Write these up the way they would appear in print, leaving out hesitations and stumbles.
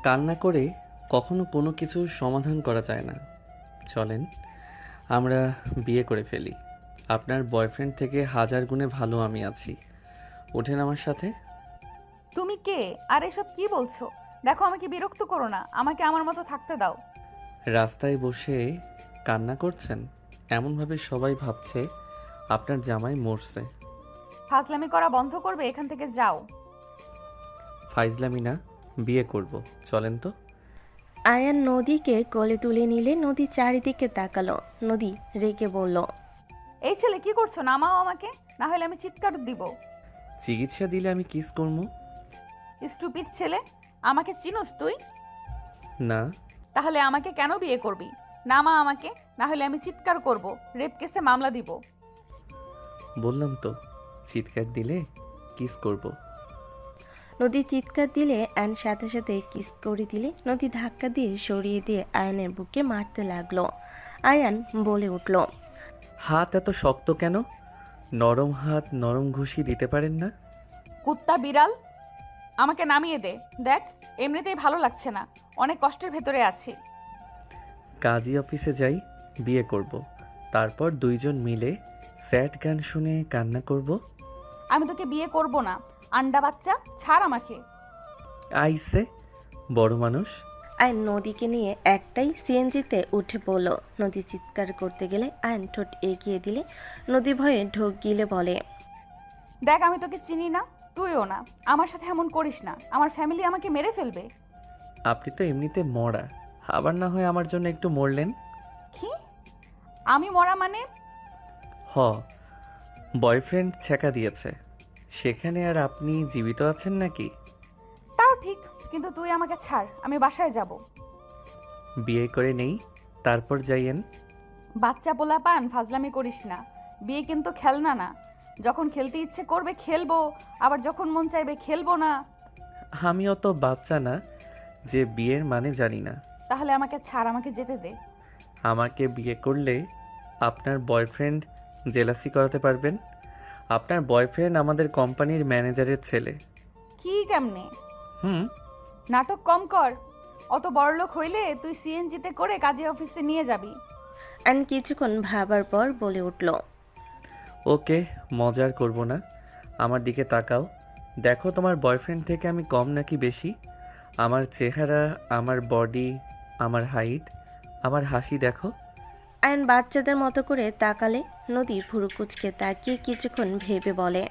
কান্না করে কখনো কোনো কিছুর সমাধান করা যায় না। চলেন আমরা বিয়ে করে ফেলি। আপনার বয়ফ্রেন্ড থেকে হাজার গুণে ভালো আমি আছি। ওঠেন আমার সাথে। তুমি কে? আর এসব কি বলছো? দেখো, আমাকে বিরক্ত করো না, আমাকে আমার মতো থাকতে দাও। রাস্তায় বসে কান্না করছেন, এমনভাবে সবাই ভাবছে আপনার জামাই মরছে। ফাজলামি করা বন্ধ করবে, এখান থেকে যাও। ফাইজলামি না, বিয়ে করব। চলেন তো। আয়ান নদীকে কোলে তুলে নিলে নদী চারিদিকে তাকালো। নদী রেগে বলল, এই ছেলে কি করছো? নামাও আমাকে, না হলে আমি চিৎকার দিব। চিকিৎসা দিলে আমি কিস করবো? স্টুপিড ছেলে, আমাকে চিনোস তুই? না। তাহলে আমাকে কেন বিয়ে করবি? নামা আমাকে, না হলে আমি চিৎকার করব, রেপ কেসে মামলা দিব। বললাম তো, চিৎকার দিলে কিস করব। নদী চিৎকার দিলে আয়ন সাথে সাথে কিস করে দিলে নদী ধাক্কা দিয়ে সরিয়ে দিয়ে আয়নের বুকে মারতে লাগলো। আয়ান বলে উঠল, হাত এত শক্ত কেন? নরম হাত নরম ঘুষি দিতে পারেন না? কুত্তা বিড়াল, আমাকে নামিয়ে দে। দেখ, এমনিতেই ভালো লাগছে না, অনেক কষ্টের ভেতরে আছি। কাজী অফিসে যাই, বিয়ে করব। তারপর দুইজন মিলে স্যাড গান শুনে কান্না করব। আমি তোকে বিয়ে করব না, আন্ডা বাচ্চা, ছাড় আমাকে। আইসে বড় মানুষ। আয়ন নদীকে নিয়ে একটাই সিএনজিতে উঠে পড়ল। নদী চিৎকার করতে গেলে আয়ন ঠোঁট এগিয়ে দিলে নদী ভয়ে ঢোক গিলে বলে, দেখ, আমি তোকে চিনি না, তুইও না, আমার সাথে এমন করিস না, আমার ফ্যামিলি আমাকে মেরে ফেলবে। আপনি তো এমনিতে মরা, আবার না হয় আমার জন্য একটু মরলেন। কি? আমি মরা মানে? হ, বয়ফ্রেন্ড ছ্যাঁকা দিয়েছে, সেখানে আর আপনি জীবিত আছেন নাকি? তাও ঠিক, কিন্তু তুই আমাকে ছাড়, আমি বাসায় যাব। বিয়ে করে নেই, তারপর যাইয়েন। বাচ্চা পোলা পান, ফাজলামি করিস না। বিয়ে কিন্তু খেলনা না, যখন খেলতে ইচ্ছে করবে খেলবো, আবার যখন মন চাইবে খেলবো না। আমিও তো বাচ্চা না যে বিয়ের মানে জানি না। তাহলে আমাকে ছাড়, আমাকে যেতে দে। আমাকে বিয়ে করলে আপনার বয়ফ্রেন্ড জেলাসি করাতে পারবেন। আপনার বয়ফ্রেন্ড আমাদের কোম্পানির ম্যানেজারের ছেলে। কি কেমনে? হুম। নাটক কম কর। অত বড়লোক হইলে তুই সিএনজিতে করে কাজী অফিসে নিয়ে যাবি। আয়ন কিছুক্ষণ ভাবার পর বলে উঠল, ওকে, মজার করব না। আমার দিকে তাকাও, দেখো তোমার বয়ফ্রেন্ড থেকে আমি কম নাকি বেশি? আমার চেহারা, আমার বডি, আমার হাইট, আমার হাসি দেখো। আয়ন বাচ্চাদের মতো করে তাকালে নদী ভুরু কুচকে তাকিয়ে কিছুক্ষণ ভেবে বলে,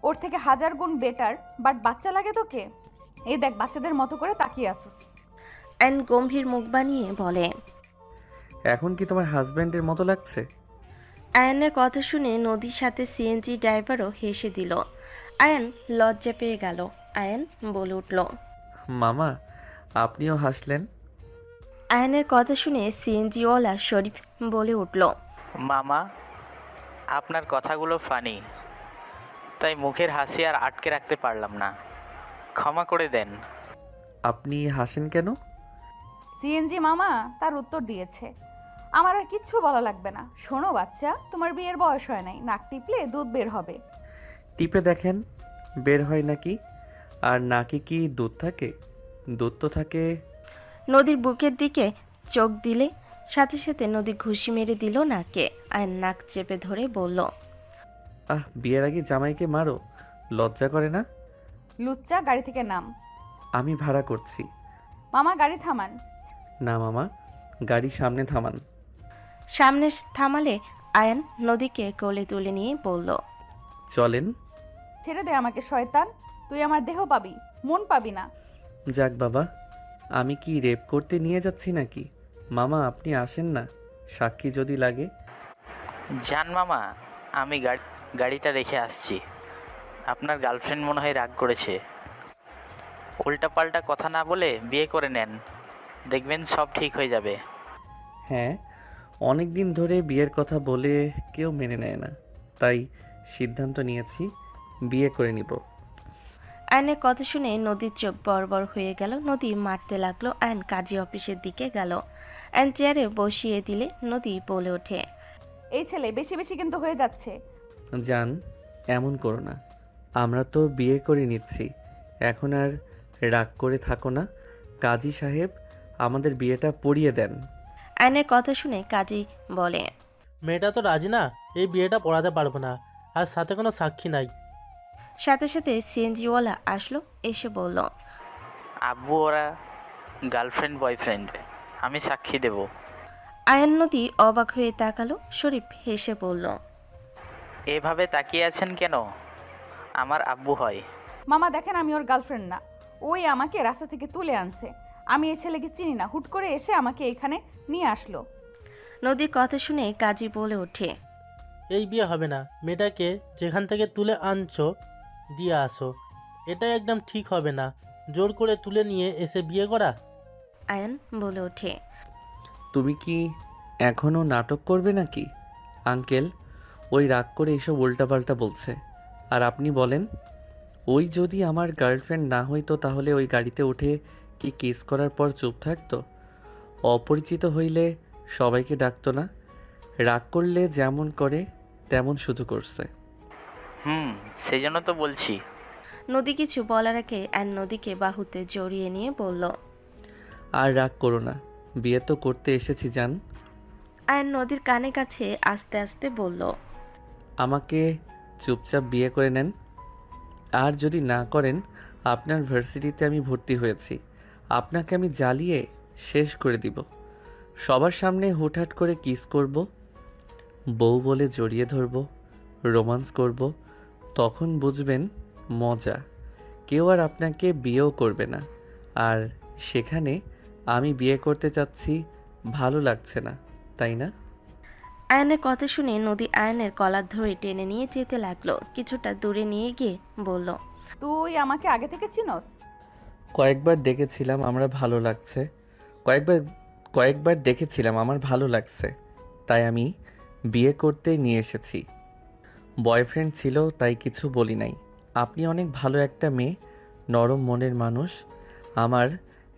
ওর থেকে হাজার গুণ বেটার, বাট বাচ্চা লাগে তোকে? এই দেখ, বাচ্চাদের মতো করে তাকিয়ে আসুস। আয়ন গম্ভীর মুখ বানিয়ে বলে, এখন কি তোমার হাজব্যান্ডের মতো লাগছে? আয়নের কথা শুনে নদীর সাথে সিএনজি ড্রাইভারও হেসে দিল। আয়ন লজ্জা পেয়ে গেল। আয়ন বলে উঠল, মামা, আপনিও হাসলেন। আয়নের কথা শুনে সিএনজিওয়ালা শরীফ বলে উঠল, মামা, আপনার কথাগুলো ফানি, তাই মুখের হাসি আর আটকে রাখতে পারলাম না, ক্ষমা করে দেন। আপনি হাসেন কেন? সিএনজি মামা তার উত্তর দিয়েছে, আমার আর কিচ্ছু বলা লাগবে না। শোনো বাচ্চা, তোমার বিয়ের বয়স হয় নাই, নাক টিপলে দুধ বের হবে। টিপে দেখেন বের হয় নাকি। আর নাকি কি দুধ থাকে? দুধ তো থাকে। নদীর বুকের দিকে চোখ দিলে সাথে সাথে নদী ঘুষি মেরে দিল নাকে। আয়ন নাক চেপে ধরে বলল, বিয়ের আগে জামাইকে মারো, লজ্জা করে না? লুচ্চা, গাড়ি থেকে নাম। আমি ভাড়া করছি। মামা গাড়ি থামান। না মামা, গাড়ি সামনে থামান। সামনে থামালে আয়ন নদীকে কোলে তুলে নিয়ে বলল, চলেন। ছেড়ে দে আমাকে শয়তান, তুই আমার দেহ পাবি, মন পাবি না। যাক বাবা, আমি কি রেপ করতে নিয়ে যাচ্ছি নাকি? মামা আপনি আসেন না, সাক্ষী যদি লাগে। জান মামা, আমি গাড়িটা রেখে আসছি। আপনার গার্লফ্রেন্ড মনে হয় রাগ করেছে। উল্টাপাল্টা কথা না বলে বিয়ে করে নেন, দেখবেন সব ঠিক হয়ে যাবে। হ্যাঁ, অনেক দিন ধরে বিয়ের কথা বলে কেউ মেনে নেয় না, তাই সিদ্ধান্ত নিয়েছি বিয়ে করে নিব। আয়নের কথা শুনে নদীর চোখ বড় বড় হয়ে গেল। নদী মারতে লাগলো। আয়ন কাজী অফিসের দিকে গেল। আয়ন চেয়ারে বসিয়ে দিলে নদী বলে ওঠে, এই ছেলে বেশি বেশি কিন্তু হয়ে যাচ্ছে। জান, এমন করো না, আমরা তো বিয়ে করে নিচ্ছি, এখন আর রাগ করে থাকো না। কাজী সাহেব, আমাদের বিয়েটা পড়িয়ে দেন। আয়নের কথা শুনে কাজী বলে, মেয়েটা তো রাজি না, এই বিয়েটা পড়াতে পারবো না, আর সাথে কোনো সাক্ষী নাই। সাথে সাথে সিএনজিওয়ালা আসলো, এসে বলল, আব্বু ওরা গার্লফ্রেন্ড বয়ফ্রেন্ড, আমি সাক্ষী দেব। আয়ান নদী অবাক হয়ে তাকালো। শরীফ হেসে বলল, এভাবে তাকিয়ে আছেন কেন? আমার আব্বু হয়। মামা দেখেন, আমি ওর গার্লফ্রেন্ড না। ওই আমাকে রাস্তা থেকে তুলে আনছে। আমি এই ছেলেকে চিনি না, হুট করে এসে আমাকে এখানে নিয়ে আসলো। নদীর কথা শুনে কাজী বলে ওঠে, এই বিয়ে হবে না, মেয়েটাকে যেখান থেকে তুলে আনছো দিয়ে আসো। এটা একদম ঠিক হবে না, জোর করে তুলে নিয়ে এসে বিয়ে করা। আয়ান বলে ওঠে, তুমি কি এখনও নাটক করবে নাকি? আঙ্কেল, ওই রাগ করে এসব উল্টাপাল্টা বলছে। আর আপনি বলেন, ওই যদি আমার গার্লফ্রেন্ড না হইতো তাহলে ওই গাড়িতে উঠে কি কিস করার পর চুপ থাকতো? অপরিচিত হইলে সবাইকে ডাকতো না? রাগ করলে যেমন করে তেমন শুধু করছে। সেই জন্য তো বলছি। নদী কিছু বলার আগে আয়ন নদীকে বাহুতে জড়িয়ে নিয়ে বলল, আর রাগ করো না, বিয়ে তো করতে এসেছি জান। আয়ন নদীর কানে কাছে আস্তে আস্তে বলল, আমাকে চুপচাপ বিয়ে করে নেন। আর যদি না করেন, আপনার ভার্সিটিতে আমি ভর্তি হয়েছি, আপনাকে আমি জ্বালিয়ে শেষ করে দিব। সবার সামনে হুটহাট করে কিস করব, বউ বলে জড়িয়ে ধরব, রোমান্স করব। তখন বুঝবেন মজা। কেউ আর আপনাকে বিয়েও করবে না। আর সেখানে আমি বিয়ে করতে চাচ্ছি, ভালো লাগছে না, তাই না? আয়নের কথা শুনে নদী আয়নের কলার ধরে টেনে নিয়ে যেতে লাগলো। কিছুটা দূরে নিয়ে গিয়ে বলল, তুই আমাকে আগে থেকে চিনোস? কয়েকবার দেখেছিলাম আমার ভালো লাগছে, কয়েকবার দেখেছিলাম আমার ভালো লাগছে, তাই আমি বিয়ে করতে নিয়ে এসেছি। বয়ফ্রেন্ড ছিল তাই কিছু বলি নাই। আপনি অনেক ভালো একটা মেয়ে, নরম মনের মানুষ। আমার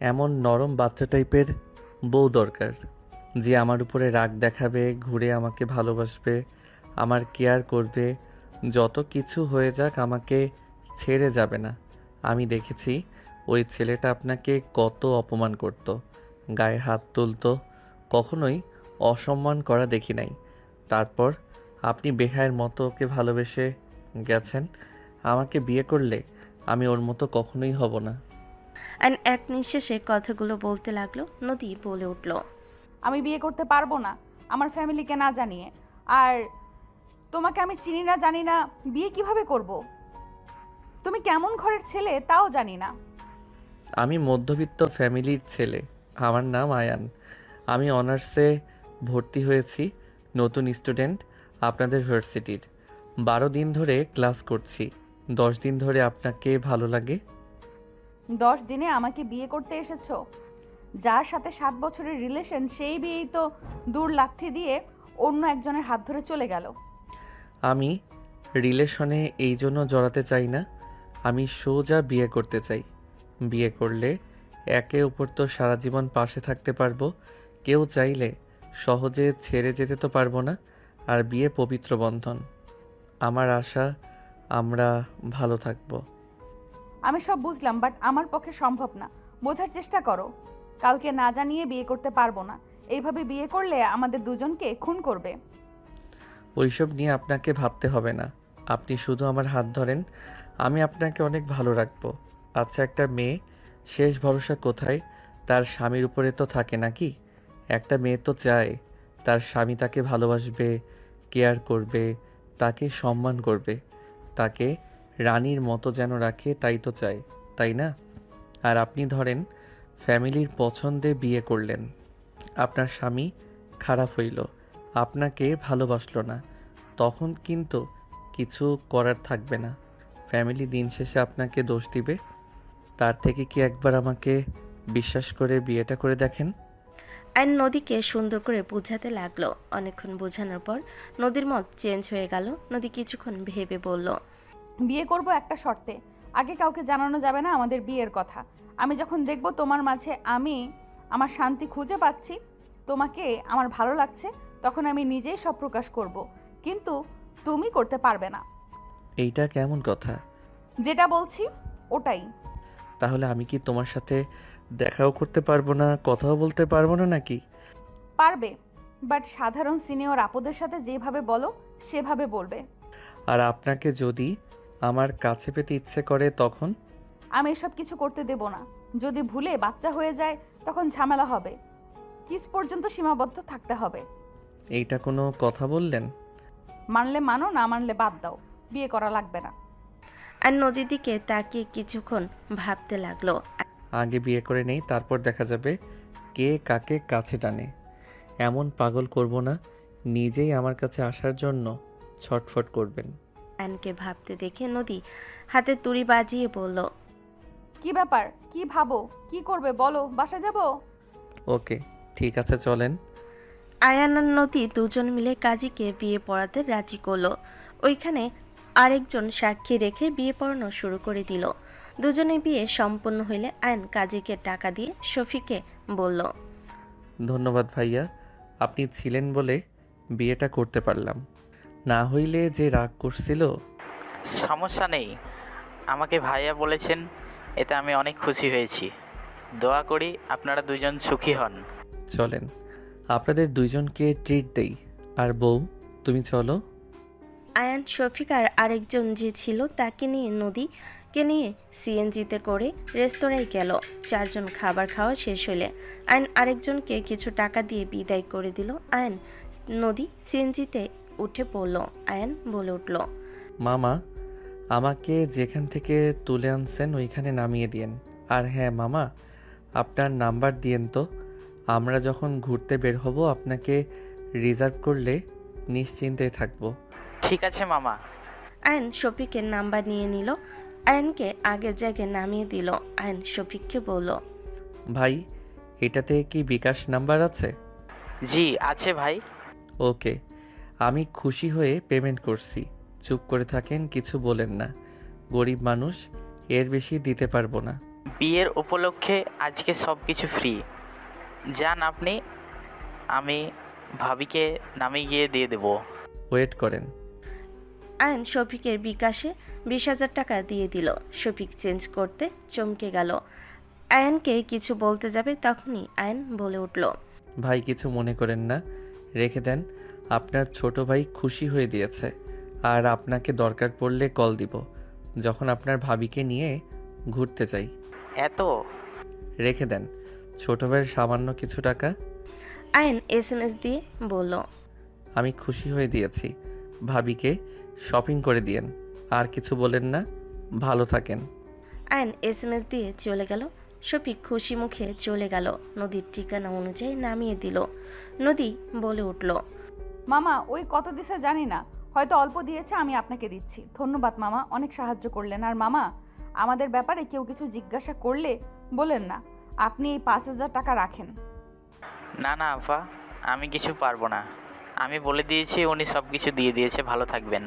এমন নরম বাচ্চা টাইপের বউ দরকার, যে আমার উপরে রাগ দেখাবে, ঘুরে আমাকে ভালোবাসবে, আমার কেয়ার করবে। যত কিছু হয়ে যাক আমাকে ছেড়ে যাবে না। আমি দেখেছি ওই ছেলেটা আপনাকে কত অপমান করত, গায়ে হাত তুলতো, কখনোই অসম্মান করা দেখি নাই। তারপর আপনি বেহায়ের মতো ওকে ভালোবেসে গেছেন। আমাকে বিয়ে করলে আমি ওর মতো কখনোই হব না। আয়ন এক নিঃশ্বাসে কথাগুলো বলতে লাগলো। নদী বলে উঠল, আমি বিয়ে করতে পারবো না আমার ফ্যামিলিকে না জানিয়ে। আর তোমাকে আমি চিনি না, জানি না, বিয়ে কিভাবে করব? তুমি কেমন ঘরের ছেলে তাও জানি না। আমি মধ্যবিত্ত ফ্যামিলির ছেলে, আমার নাম আয়ান। আমি অনার্সে ভর্তি হয়েছি, নতুন স্টুডেন্ট আপনাদের ভার্সিটির। 12 দিন ধরে ক্লাস করছি। 10 দিন ধরে আপনাকে ভালো লাগে। 10 দিনে আমাকে বিয়ে করতে এসেছো? যার সাথে 7 বছরের রিলেশন, সেই বিয়েই তো দূর লাথি দিয়ে অন্য একজনের হাত ধরে চলে গেল। আমি রিলেশনে এই জন্য জড়াতে চাই না, আমি সোজা বিয়ে করতে চাই। বিয়ে করলে একে অপর তো সারা জীবন পাশে থাকতে পারবো। কেউ চাইলে সহজে ছেড়ে যেতে তো পারবো না। আর বিয়ে পবিত্র বন্ধন। আমার আশা আমরা ভালো থাকবো। আমি সব বুঝলাম, বাট আমার পক্ষে সম্ভব না। বোঝার চেষ্টা করো। কাউকে না জানিয়ে বিয়ে করতে পারবো না। এইভাবে বিয়ে করলে আমাদের দুজনকে খুন করবে। ওইসব নিয়ে আপনাকে ভাবতে হবে না। আপনি শুধু আমার হাত ধরেন, আমি আপনাকে অনেক ভালো রাখবো। আচ্ছা, একটা মেয়ে শেষ ভরসা কোথায়? তার স্বামীর উপরে তো থাকে নাকি? একটা মেয়ে তো চায় তার স্বামী তাকে ভালোবাসবে, কেয়ার করবে, তাকে সম্মান করবে, তাকে রানীর মতো যেন রাখে, তাই তো চায়, তাই না? আর আপনি ধরেন ফ্যামিলির পছন্দে বিয়ে করলেন, আপনার স্বামী খারাপ হইল, আপনাকে ভালোবাসলো না, তখন কিন্তু কিছু করার থাকবে না। ফ্যামিলি দিন শেষে আপনাকে দোষ দিবে। তার থেকে কি একবার আমাকে বিশ্বাস করে বিয়েটা করে দেখেন? আয়ন নদীকে সুন্দর করে বোঝাতে লাগলো। অনেকক্ষণ বোঝানোর পর নদীর মত চেঞ্জ হয়ে গেল। নদী কিছুক্ষণ ভেবে বলল, বিয়ে করব একটা শর্তে। আগে কাউকে জানানো যাবে না আমাদের বিয়ের কথা। আমি যখন দেখব তোমার মাঝে আমি আমার শান্তি খুঁজে পাচ্ছি, তোমাকে আমার ভালো লাগছে, তখন আমি নিজেই সব প্রকাশ করব। কিন্তু তুমি করতে পারবে না। এইটা কেমন কথা? যেটা বলছি ওটাই। তাহলে আমি কি তোমার সাথে দেখাও করতে পারবো না, কথাও বলতে পারবো না নাকি? পারবে, বাট সাধারণ সিনিয়র আপুদের সাথে যেভাবে বলো সেভাবে বলবে। আর আপনাকে যদি আমার কাছে পেতে ইচ্ছে করে তখন? আমি এসব কিছু করতে দেব না। যদি ভুলে বাচ্চা হয়ে যায় তখন ঝামেলা হবে। কিস পর্যন্ত সীমাবদ্ধ থাকতে হবে। এইটা কোনো কথা বললেন? মানলে মানো, না মানলে বাদ দাও, বিয়ে করা লাগবে না। আর নদীর দিকে তাকিয়ে কিছুক্ষণ ভাবতে লাগলো। আগে বিয়ে করে নেই, তারপর দেখা যাবে কে কাকে কাছে টানে। এমন পাগল করব না, নিজেই আমার কাছে আসার জন্য ছটফট করবেন। আয়নকে ভাবতে দেখে নদী হাতে তুড়ি বাজিয়ে বলল, কি ব্যাপার, কি ভাবো, কি করবে বলো, বাসা যাব? ওকে, ঠিক আছে, চলেন। আয়ান আর নদী দুজন মিলে কাজীকে বিয়ে পড়াতে রাজি করলো। ওইখানে আরেকজন সাক্ষী রেখে বিয়ে পড়ানো শুরু করে দিল। দুজনে বিয়ে সম্পূর্ণ হইলে আয়ন কাজীকে টাকা দিয়ে শফিকে বলল, ধন্যবাদ ভাইয়া, আপনি ছিলেন বলে বিয়েটা করতে পারলাম, না হইলে যে রাগ করছিল। সমস্যা নেই, আমাকে ভাইয়া বলেছেন, এতে আমি অনেক খুশি হয়েছি। দোয়া করি আপনারা দুজন সুখী হন। চলেন আপনাদের দুইজনকে ট্রিট দেই। আর বউ, তুমি চলো। আয়ান, শফিক আর আরেকজন যে ছিল তাকে নিয়ে নদীকে নিয়ে সিএনজিতে করে রেস্তোরাঁয় গেল। চারজন খাবার খাওয়া শেষ হলে আয়ন আরেকজনকে কিছু টাকা দিয়ে বিদায় করে দিল। আয়ন নদী সিএনজিতে উঠে পড়ল। আয়ান বলে উঠল, মামা, আমাকে যেখান থেকে তুলে আনছেন ওইখানে নামিয়ে দিয়েন। আর হ্যাঁ মামা, আপনার নাম্বার দিয়েন তো। আমরা যখন ঘুরতে বের হব আপনাকে রিজার্ভ করলে নিশ্চিন্তে থাকবো। ঠিক আছে মামা। আয়ন শফিকের নাম্বার নিয়ে নিল। আয়নকে আগের জায়গায় নামিয়ে দিল। আয়ন শফিককে বলল, ভাই, এটাতে কি বিকাশ নাম্বার আছে? জি আছে ভাই। ওকে, আমি খুশি হয়ে পেমেন্ট করছি। চুপ করে থাকেন, কিছু বলেন না। গরিব মানুষ, এর বেশি দিতে পারবো না। বিয়ের উপলক্ষে আজকে সব কিছু ফ্রি। যান আপনি, আমি ভাবিকে নামে গিয়ে দিয়ে দেবো। ওয়েট করেন। আয়ন শফিকের বিকাশে 20,000 টাকা দিয়ে দিল। শফিক চেঞ্জ করতে চমকে গেল। আয়নকে কিছু বলতে যাবে তখনই আয়ন বলে উঠল, ভাই, কিছু মনে করেন না, রেখে দেন। আপনার ছোট ভাই খুশি হয়ে দিয়েছে। আর আপনাকে দরকার পড়লে কল দিব, যখন আপনার ভাবিকে নিয়ে ঘুরতে যাই। এত? রেখে দেন ছোট ভাইয়ের সামান্য কিছু টাকা। আয়ন SMS দিয়ে বলল, আমি খুশি হয়ে দিয়েছি। ভাবিকে শপিং করে দিয়েন। আর কিছু বলেন না, ভালো থাকেন। আয়ন SMS দিয়ে চলে গেল। শফিক খুশি মুখে চলে গেল। নদীর ঠিকানা অনুযায়ী নামিয়ে দিল। নদী বলে উঠল, মামা ওই কত দিছে জানি না, হয়তো অল্প দিয়েছে, আমি আপনাকে দিচ্ছি। ধন্যবাদ মামা, অনেক সাহায্য করলেন। আর মামা, আমাদের ব্যাপারে কেউ কিছু জিজ্ঞাসা করলে বলেন না, আপনি এই 5,000 টাকা রাখেন। না না আফা, আমি কিছু পারবো না। আমি বলে দিয়েছি, উনি সব কিছু দিয়ে দিয়েছে, ভালো থাকবেন।